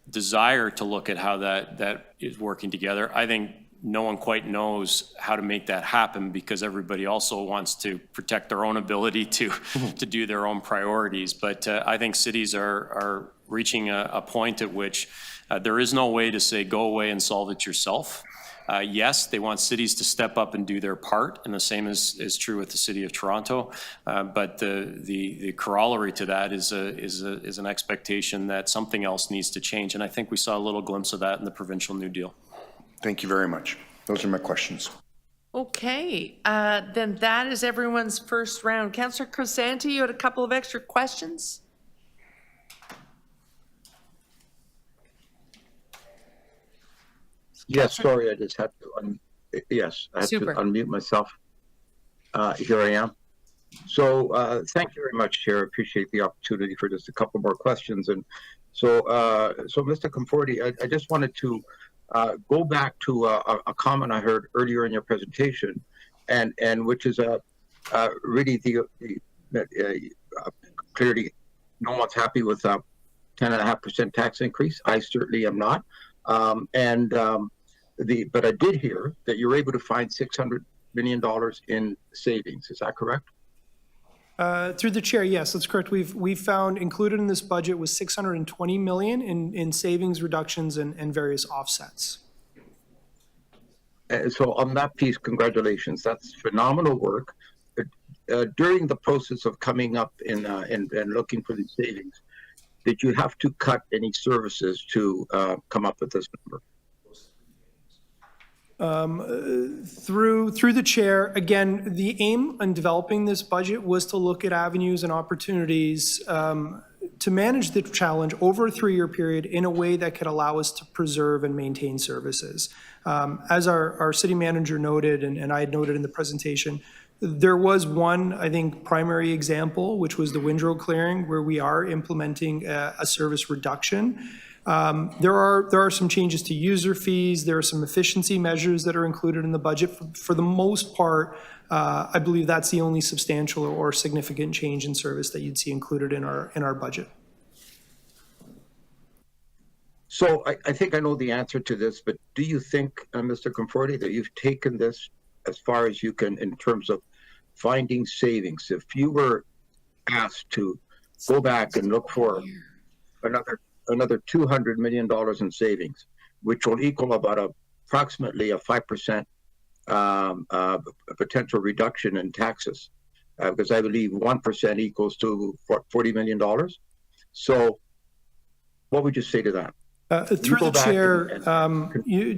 desire to look at how that is working together. I think no one quite knows how to make that happen, because everybody also wants to protect their own ability to do their own priorities. But I think cities are reaching a point at which there is no way to say, go away and solve it yourself. Yes, they want cities to step up and do their part, and the same is true with the City of Toronto. But the corollary to that is an expectation that something else needs to change, and I think we saw a little glimpse of that in the provincial New Deal. Thank you very much. Those are my questions. Okay, then that is everyone's first round. Councillor Crisanti, you had a couple of extra questions? Yes, sorry, I just had to, unmute myself. Here I am. So thank you very much, Chair. I appreciate the opportunity for just a couple more questions. And so, Mr. Conforti, I just wanted to go back to a comment I heard earlier in your presentation, and which is really clearly no one's happy with a 10.5% tax increase. I certainly am not. But I did hear that you're able to find $600 million in savings. Is that correct? Through the chair, yes, that's correct. We've found included in this budget was $620 million in savings, reductions, and various offsets. So on that piece, congratulations. That's phenomenal work. During the process of coming up and looking for these savings, did you have to cut any services to come up with this number? Through the chair, again, the aim in developing this budget was to look at avenues and opportunities to manage the challenge over a 3-year period in a way that could allow us to preserve and maintain services. As our city manager noted, and I had noted in the presentation, there was one, I think, primary example, which was the windrow clearing, where we are implementing a service reduction. There are some changes to user fees. There are some efficiency measures that are included in the budget. For the most part, I believe that's the only substantial or significant change in service that you'd see included in our budget. So I think I know the answer to this, but do you think, Mr. Conforti, that you've taken this as far as you can in terms of finding savings? If you were asked to go back and look for another $200 million in savings, which will equal about approximately a 5% potential reduction in taxes, because I believe 1% equals to $40 million. So what would you say to that? Through the chair,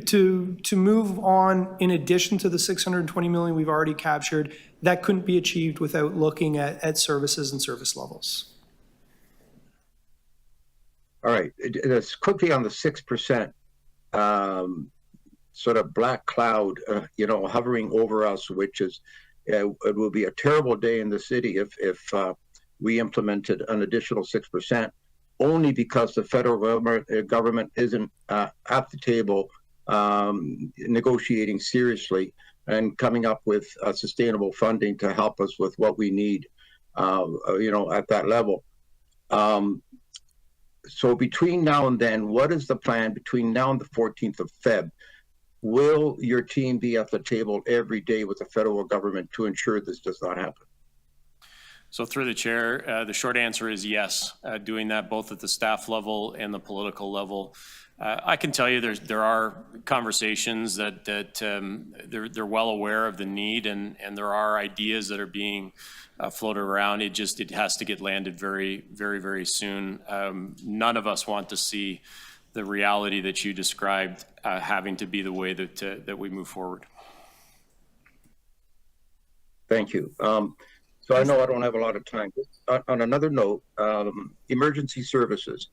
to move on, in addition to the $620 million we've already captured, that couldn't be achieved without looking at services and service levels. All right, let's quickly on the 6% sort of black cloud, hovering over us, which is, it will be a terrible day in the city if we implemented an additional 6%, only because the federal government isn't at the table negotiating seriously and coming up with sustainable funding to help us with what we need, at that level. So between now and then, what is the plan between now and the 14th of Feb? Will your team be at the table every day with the federal government to ensure this does not happen? So through the chair, the short answer is yes, doing that both at the staff level and the political level. I can tell you there are conversations that they're well aware of the need, and there are ideas that are being floated around. It has to get landed very, very, very soon. None of us want to see the reality that you described having to be the way that we move forward. Thank you. So I know I don't have a lot of time. On another note, emergency services.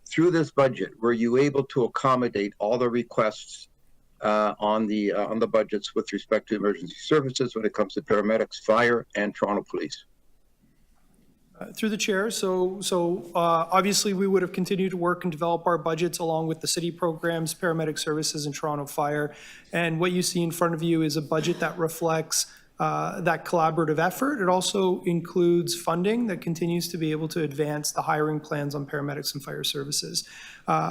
Through this budget, were you able to accommodate all the requests on the budgets with respect to emergency services when it comes to paramedics, fire, and Toronto Police? Through the chair, so obviously we would have continued to work and develop our budgets along with the city programs, paramedic services, and Toronto Fire. And what you see in front of you is a budget that reflects that collaborative effort. It also includes funding that continues to be able to advance the hiring plans on paramedics and fire services.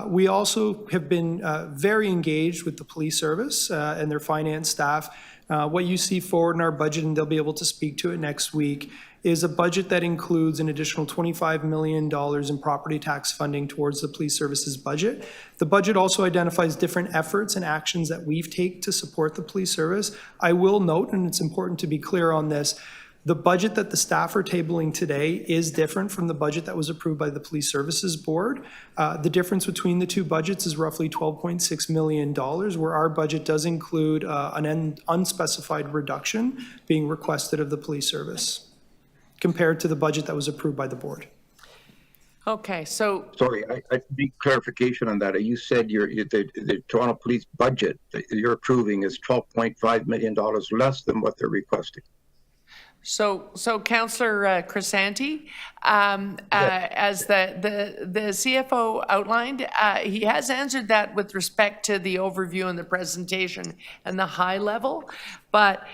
We also have been very engaged with the police service and their finance staff. What you see forward in our budget, and they'll be able to speak to it next week, is a budget that includes an additional $25 million in property tax funding towards the police services budget. The budget also identifies different efforts and actions that we've taken to support the police service. I will note, and it's important to be clear on this, the budget that the staff are tabling today is different from the budget that was approved by the Police Services Board. The difference between the two budgets is roughly $12.6 million, where our budget does include an unspecified reduction being requested of the police service compared to the budget that was approved by the board. Okay, so Sorry, I need clarification on that. You said the Toronto Police budget that you're approving is $12.5 million less than what they're requesting. So Councillor Crisanti, as the CFO outlined, he has answered that with respect to the overview and the presentation and the high level, but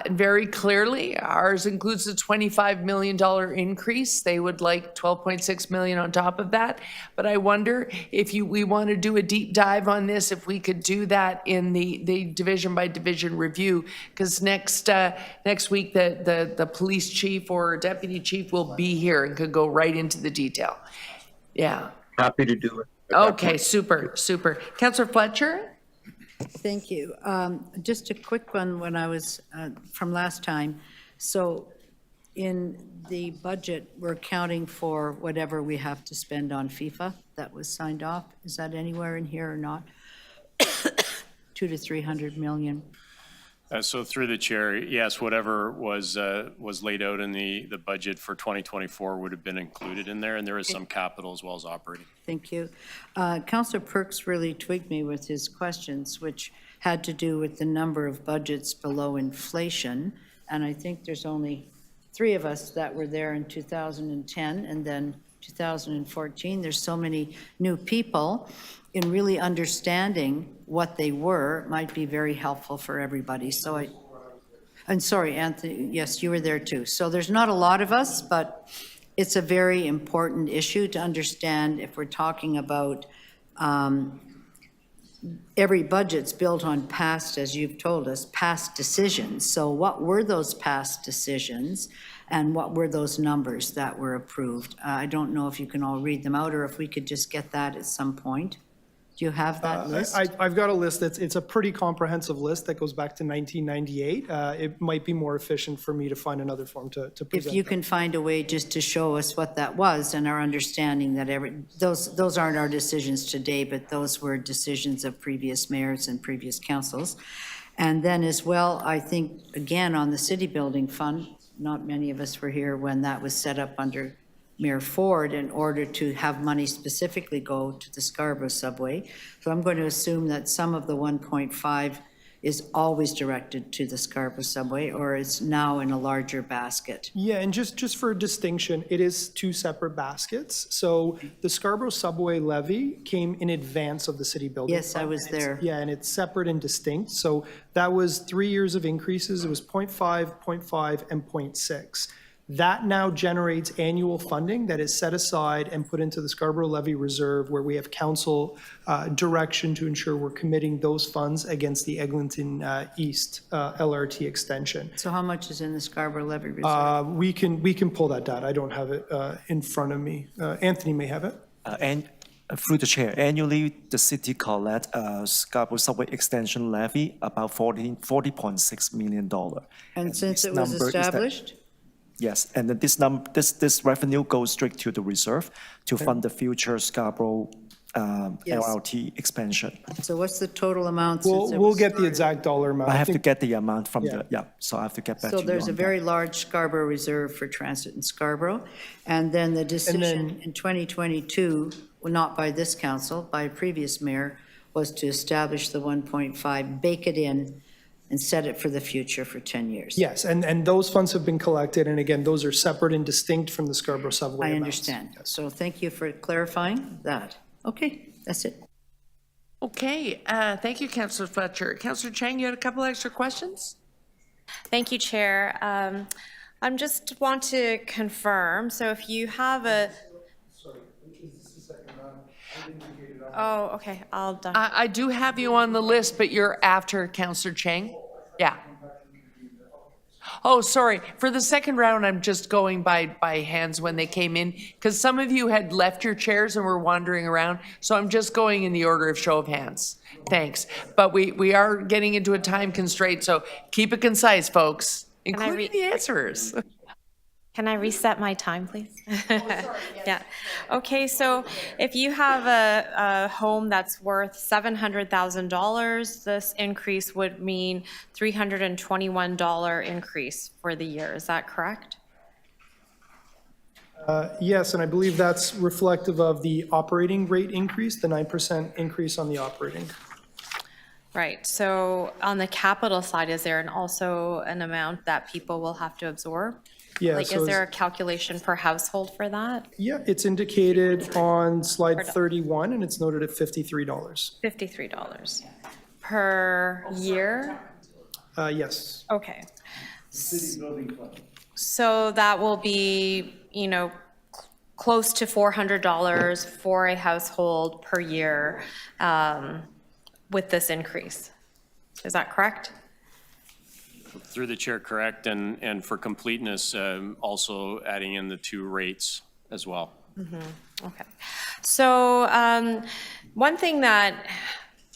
very clearly, ours includes a $25 million increase. They would like $12.6 million on top of that. But I wonder if we want to do a deep dive on this, if we could do that in the division by division review, because next week the police chief or deputy chief will be here and could go right into the detail. Yeah. Happy to do it. Okay, super. Councillor Fletcher? Thank you. Just a quick one when I was, from last time. So in the budget, we're accounting for whatever we have to spend on FIFA that was signed off. Is that anywhere in here or not? 200 to 300 million. So through the chair, yes, whatever was laid out in the budget for 2024 would have been included in there, and there is some capital as well as operating. Thank you. Councillor Perks really tweaked me with his questions, which had to do with the number of budgets below inflation, and I think there's only 3 of us that were there in 2010 and then 2014. There's so many new people. In really understanding what they were might be very helpful for everybody. So and sorry, Anthony, yes, you were there too. So there's not a lot of us, but it's a very important issue to understand if we're talking about every budget's built on past, as you've told us, past decisions. So what were those past decisions and what were those numbers that were approved? I don't know if you can all read them out or if we could just get that at some point. Do you have that list? I've got a list it's a pretty comprehensive list that goes back to 1998. It might be more efficient for me to find another form to present. If you can find a way just to show us what that was and our understanding that those aren't our decisions today, but those were decisions of previous mayors and previous councils. And then as well, I think, again, on the city building fund, not many of us were here when that was set up under Mayor Ford in order to have money specifically go to the Scarborough subway. So I'm going to assume that some of the 1.5 is always directed to the Scarborough subway, or it's now in a larger basket? Yeah, and just for distinction, it is two separate baskets. So the Scarborough subway levy came in advance of the city building. Yes, I was there. Yeah, and it's separate and distinct. So that was 3 years of increases. It was 0.5, 0.5, and 0.6. That now generates annual funding that is set aside and put into the Scarborough Levy Reserve, where we have council direction to ensure we're committing those funds against the Eglinton East LRT extension. So how much is in the Scarborough Levy Reserve? We can pull that data. I don't have it in front of me. Anthony may have it. And through the chair, annually, the city collect Scarborough subway extension levy about $40.6 million. And since it was established? Yes, and then this revenue goes straight to the reserve to fund the future Scarborough LRT expansion. So what's the total amount since it We'll was get the started? exact dollar amount. I have to get the amount from so I have to get back to So you there's a on very that. large Scarborough Reserve for transit in Scarborough. And then the decision in 2022, well, not by this council, by a previous mayor, was to establish the 1.5, bake it in, and set it for the future for 10 years. Yes, and those funds have been collected, and again, those are separate and distinct from the Scarborough subway I amounts. understand. So thank you for clarifying that. Okay, that's it. Okay, thank you, Councillor Fletcher. Councillor Chang, you had a couple extra questions? Thank you, Chair. I just want to confirm, so if you have a... Oh, okay, I'll done. I do have you on the list, but you're after Councillor Chang? Yeah. Oh, sorry. For the second round, I'm just going by hands when they came in, because some of you had left your chairs and were wandering around, so I'm just going in the order of show of hands. Thanks. But we are getting into a time constraint, so keep it concise, folks, including the answers. Can I reset my time, please? Yeah. Okay, so if you have a home that's worth $700,000, this increase would mean $321 increase for the year. Is that correct? Yes, and I believe that's reflective of the operating rate increase, the 9% increase on the operating. Right. So on the capital side, is there also an amount that people will have to absorb? Yeah, Like, so is there a it's- calculation per household for that? Yeah, it's indicated on slide 31, and it's noted at $53. $53 per year? Yes. Okay. So that will be, close to $400 for a household per year with this increase. Is that correct? Through the chair, correct, and for completeness, also adding in the two rates as well. Okay. So one thing that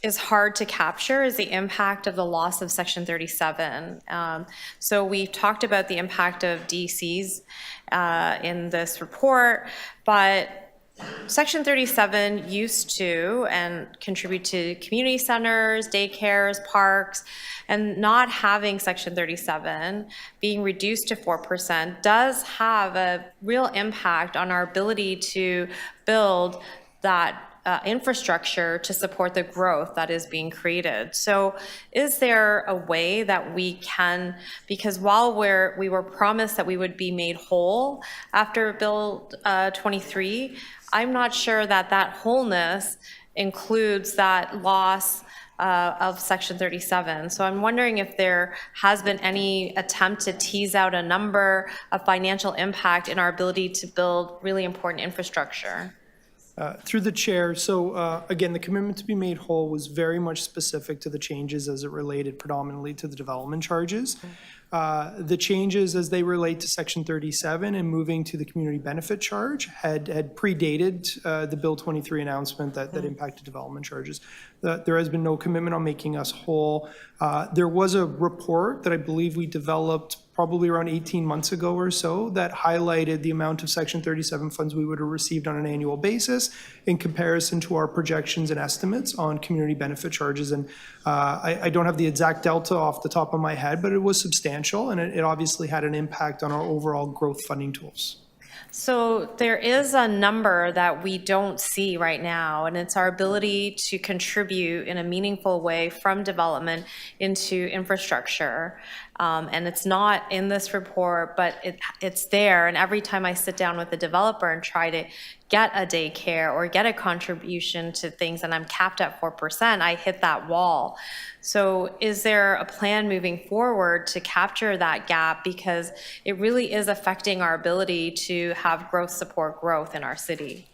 is hard to capture is the impact of the loss of Section 37. So we've talked about the impact of DCs in this report, but Section 37 used to and contribute to community centers, daycares, parks, and not having Section 37 being reduced to 4% does have a real impact on our ability to build that infrastructure to support the growth that is being created. So is there a way that we can, because while we were promised that we would be made whole after Bill 23, I'm not sure that that wholeness includes that loss of Section 37. So I'm wondering if there has been any attempt to tease out a number of financial impact in our ability to build really important infrastructure. Through the chair, so again, the commitment to be made whole was very much specific to the changes as it related predominantly to the development charges. The changes as they relate to Section 37 and moving to the community benefit charge had predated the Bill 23 announcement that impacted development charges. There has been no commitment on making us whole. There was a report that I believe we developed probably around 18 months ago or so that highlighted the amount of Section 37 funds we would have received on an annual basis in comparison to our projections and estimates on community benefit charges. And I don't have the exact delta off the top of my head, but it was substantial, and it obviously had an impact on our overall growth funding tools. So there is a number that we don't see right now, and it's our ability to contribute in a meaningful way from development into infrastructure. And it's not in this report, but it's there. And every time I sit down with a developer and try to get a daycare or get a contribution to things, and I'm capped at 4%, I hit that wall. So is there a plan moving forward to capture that gap? Because it really is affecting our ability to have growth support growth in our city.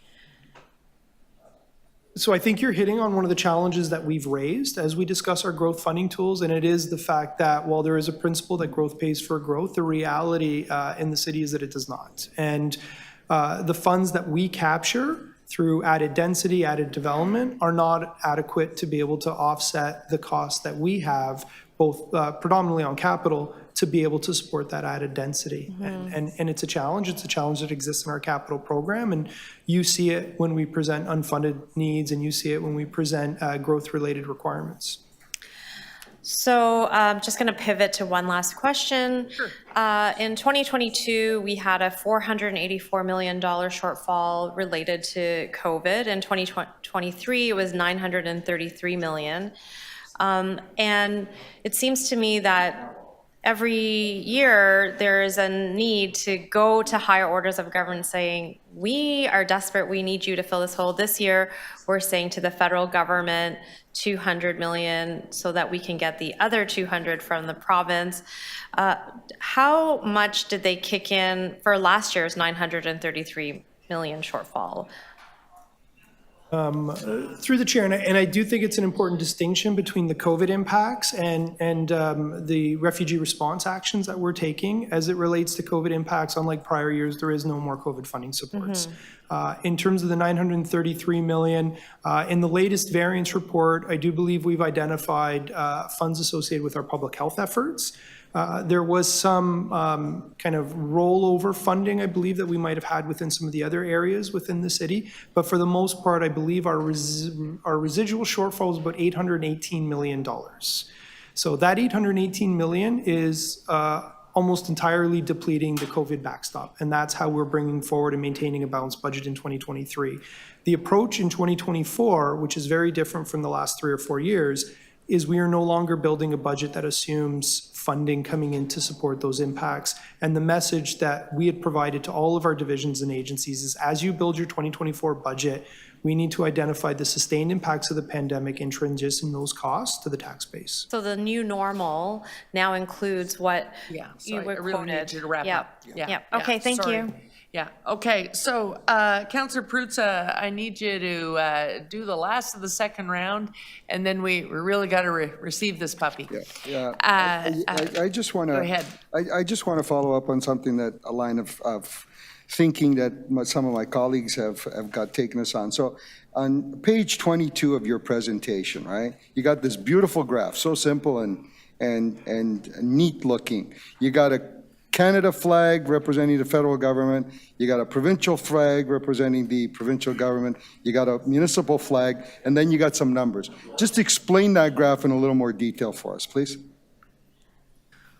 So I think you're hitting on one of the challenges that we've raised as we discuss our growth funding tools, and it is the fact that while there is a principle that growth pays for growth, the reality in the city is that it does not. And the funds that we capture through added density, added development, are not adequate to be able to offset the costs that we have, both predominantly on capital, to be able to support that added density. And it's a challenge. It's a challenge that exists in our capital program, and you see it when we present unfunded needs, and you see it when we present growth-related requirements. So I'm just going to pivot to one last question. Sure. In 2022, we had a $484 million shortfall related to COVID. In 2023, it was $933 million. And it seems to me that every year there is a need to go to higher orders of government saying, we are desperate, we need you to fill this hole. This year, we're saying to the federal government, 200 million so that we can get the other 200 from the province. How much did they kick in for last year's 933 million shortfall? Through the chair, and I do think it's an important distinction between the COVID impacts and the refugee response actions that we're taking. As it relates to COVID impacts, unlike prior years, there is no more COVID funding supports. In terms of the 933 million, in the latest variance report, I do believe we've identified funds associated with our public health efforts. There was some kind of rollover funding, I believe, that we might have had within some of the other areas within the city. But for the most part, I believe our residual shortfall is about $818 million. So that $818 million is almost entirely depleting the COVID backstop. And that's how we're bringing forward and maintaining a balanced budget in 2023. The approach in 2024, which is very different from the last 3 or 4 years, is we are no longer building a budget that assumes funding coming in to support those impacts. And the message that we had provided to all of our divisions and agencies is, as you build your 2024 budget, we need to identify the sustained impacts of the pandemic and transition those costs to the tax base. So the new normal now includes what you were I really quoted. need you to wrap up. Yeah. Okay, thank you. Yeah, okay, so Councillor Prutza, I need you to do the last of the second round, and then we really got to receive this puppy. I just want to. Go ahead. I just want to follow up on something that a line of thinking that some of my colleagues have got taken us on. So on page 22 of your presentation, right, you got this beautiful graph, so simple and neat looking. You got a Canada flag representing the federal government, you got a provincial flag representing the provincial government, you got a municipal flag, and then you got some numbers. Just explain that graph in a little more detail for us, please.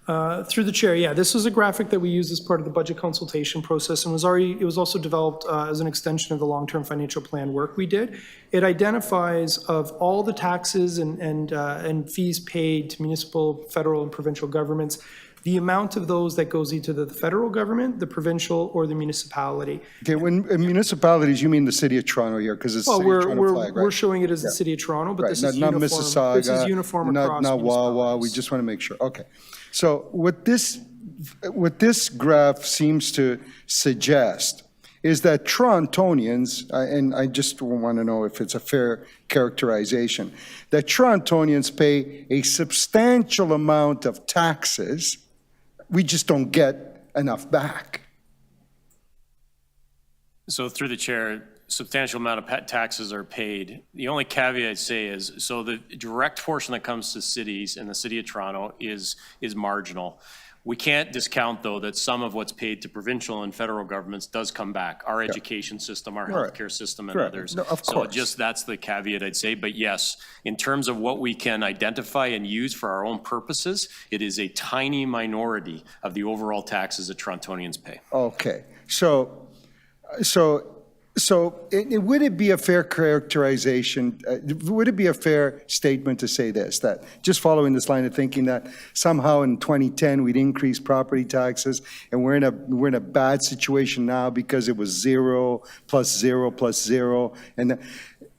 Through the chair, yeah, this was a graphic that we used as part of the budget consultation process, and it was also developed as an extension of the long-term financial plan work we did. It identifies of all the taxes and fees paid to municipal, federal, and provincial governments, the amount of those that goes either to the federal government, the provincial, or the municipality. Okay, when municipalities, you mean the City of Toronto here, because it's the City of Toronto flag, right? We're showing it as the City of Toronto, but Right, this is not uniform. Mississauga, This is uniform across not Wawa. We just want to make sure. Okay, so what this graph seems to suggest is that Torontonians, and I just want to know if it's a fair characterization, that Torontonians pay a substantial amount of taxes. We just don't get enough back. So through the chair, substantial amount of taxes are paid. The only caveat I'd say is, so the direct portion that comes to cities in the City of Toronto is marginal. We can't discount, though, that some of what's paid to provincial and federal governments does come back. Our education system, our healthcare system, and others. No, of so course. just that's the caveat I'd say. But yes, in terms of what we can identify and use for our own purposes, it is a tiny minority of the overall taxes that Torontonians pay. Okay, so would it be a fair characterization, would it be a fair statement to say this, that just following this line of thinking that somehow in 2010 we'd increase property taxes and we're in a bad situation now because it was 0 plus 0 plus 0? And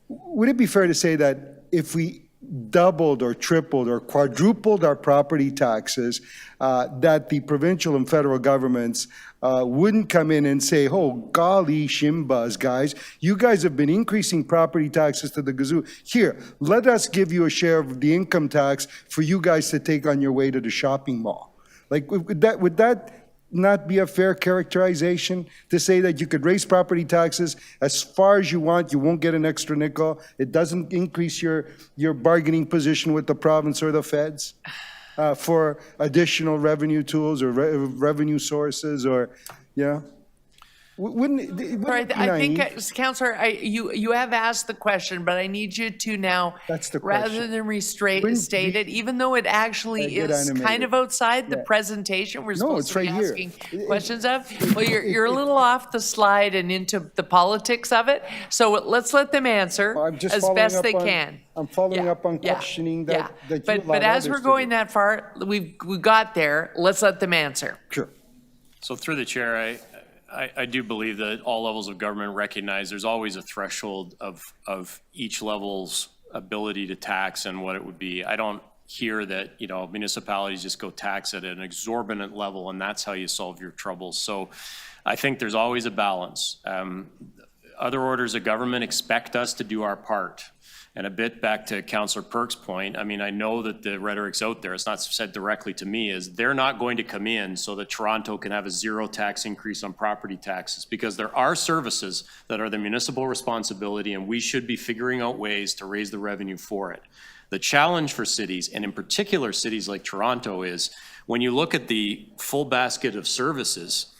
would it be fair to say that if we doubled or tripled or quadrupled our property taxes, that the provincial and federal governments wouldn't come in and say, oh, golly shimbas, guys, you guys have been increasing property taxes to the gazoo. Here, let us give you a share of the income tax for you guys to take on your way to the shopping mall. Like, would that not be a fair characterization to say that you could raise property taxes as far as you want, you won't get an extra nickel, it doesn't increase your bargaining position with the province or the feds for additional revenue tools or revenue sources, or, wouldn't it be I think, naive? Councillor, you have asked the question, but I need you to now, That's the rather question. than restate it, even though it actually get is kind animated. of outside the Yeah. presentation we're No, supposed it's to be right here. asking questions of. Well, you're a little off the slide and into the politics of it, so let's let them answer I'm just as following best up they on- can. I'm following Yeah, up on yeah, questioning yeah. that you But allowed as others we're to going do. that far, we got there, let's let them answer. Sure. So through the chair, I do believe that all levels of government recognize there's always a threshold of each level's ability to tax and what it would be. I don't hear that, municipalities just go tax at an exorbitant level and that's how you solve your troubles. So I think there's always a balance. Other orders of government expect us to do our part. And a bit back to Councillor Perk's point, I mean, I know that the rhetoric's out there, it's not said directly to me, is they're not going to come in so that Toronto can have a 0 tax increase on property taxes, because there are services that are the municipal responsibility and we should be figuring out ways to raise the revenue for it. The challenge for cities, and in particular cities like Toronto, is when you look at the full basket of services,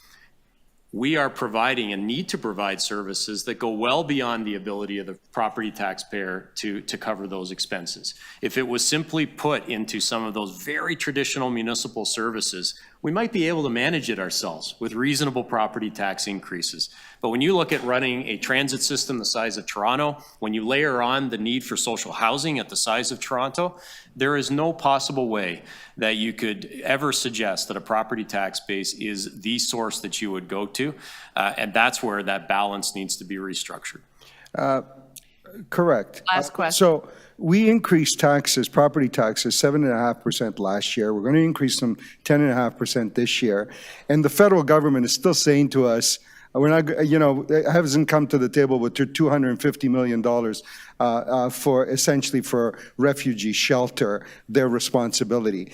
we are providing and need to provide services that go well beyond the ability of the property taxpayer to cover those expenses. If it was simply put into some of those very traditional municipal services, we might be able to manage it ourselves with reasonable property tax increases. But when you look at running a transit system the size of Toronto, when you layer on the need for social housing at the size of Toronto, there is no possible way that you could ever suggest that a property tax base is the source that you would go to. And that's where that balance needs to be restructured. Correct. Last question. So we increased taxes, property taxes, 7.5% last year. We're going to increase them 10.5% this year. And the federal government is still saying to us, we're not, it hasn't come to the table with $250 million for essentially for refugee shelter, their responsibility.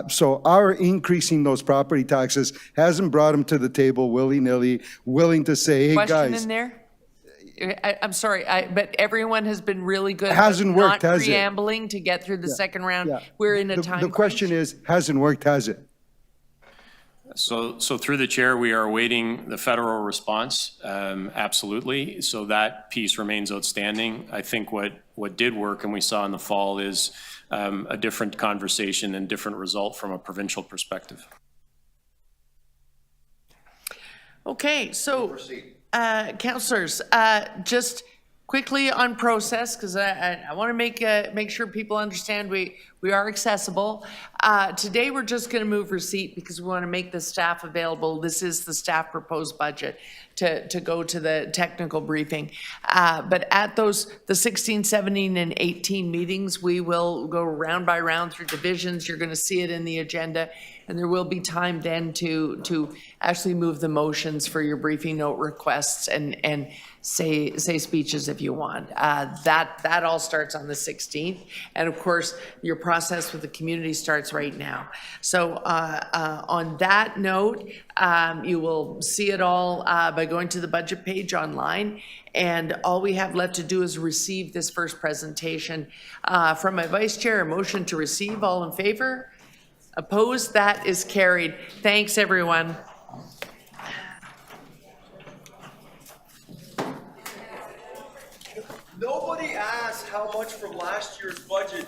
So our increasing those property taxes hasn't brought them to the table willy-nilly, willing to say, hey, Question guys. in there? I'm sorry, but everyone has been really good. It hasn't worked, not has it? preambling to get through the second round. Yeah. We're in a time The question is, hasn't worked, has it? So through the chair, we are awaiting the federal response, absolutely. So that piece remains outstanding. I think what did work and we saw in the fall is a different conversation and different result from a provincial perspective. Okay, so, councillors, just quickly on process, because I want to make sure people understand we are accessible. Today, we're just going to move receipt because we want to make the staff available. This is the staff proposed budget to go to the technical briefing. But at the 16, 17, and 18 meetings, we will go round by round through divisions. You're going to see it in the agenda. And there will be time then to actually move the motions for your briefing note requests and say speeches if you want. That all starts on the 16th. And of course, your process with the community starts right now. So on that note, you will see it all by going to the budget page online. And all we have left to do is receive this first presentation from my vice chair. A motion to receive. All in favor? Opposed? That is carried. Thanks, everyone. Nobody asked how much from last year's budget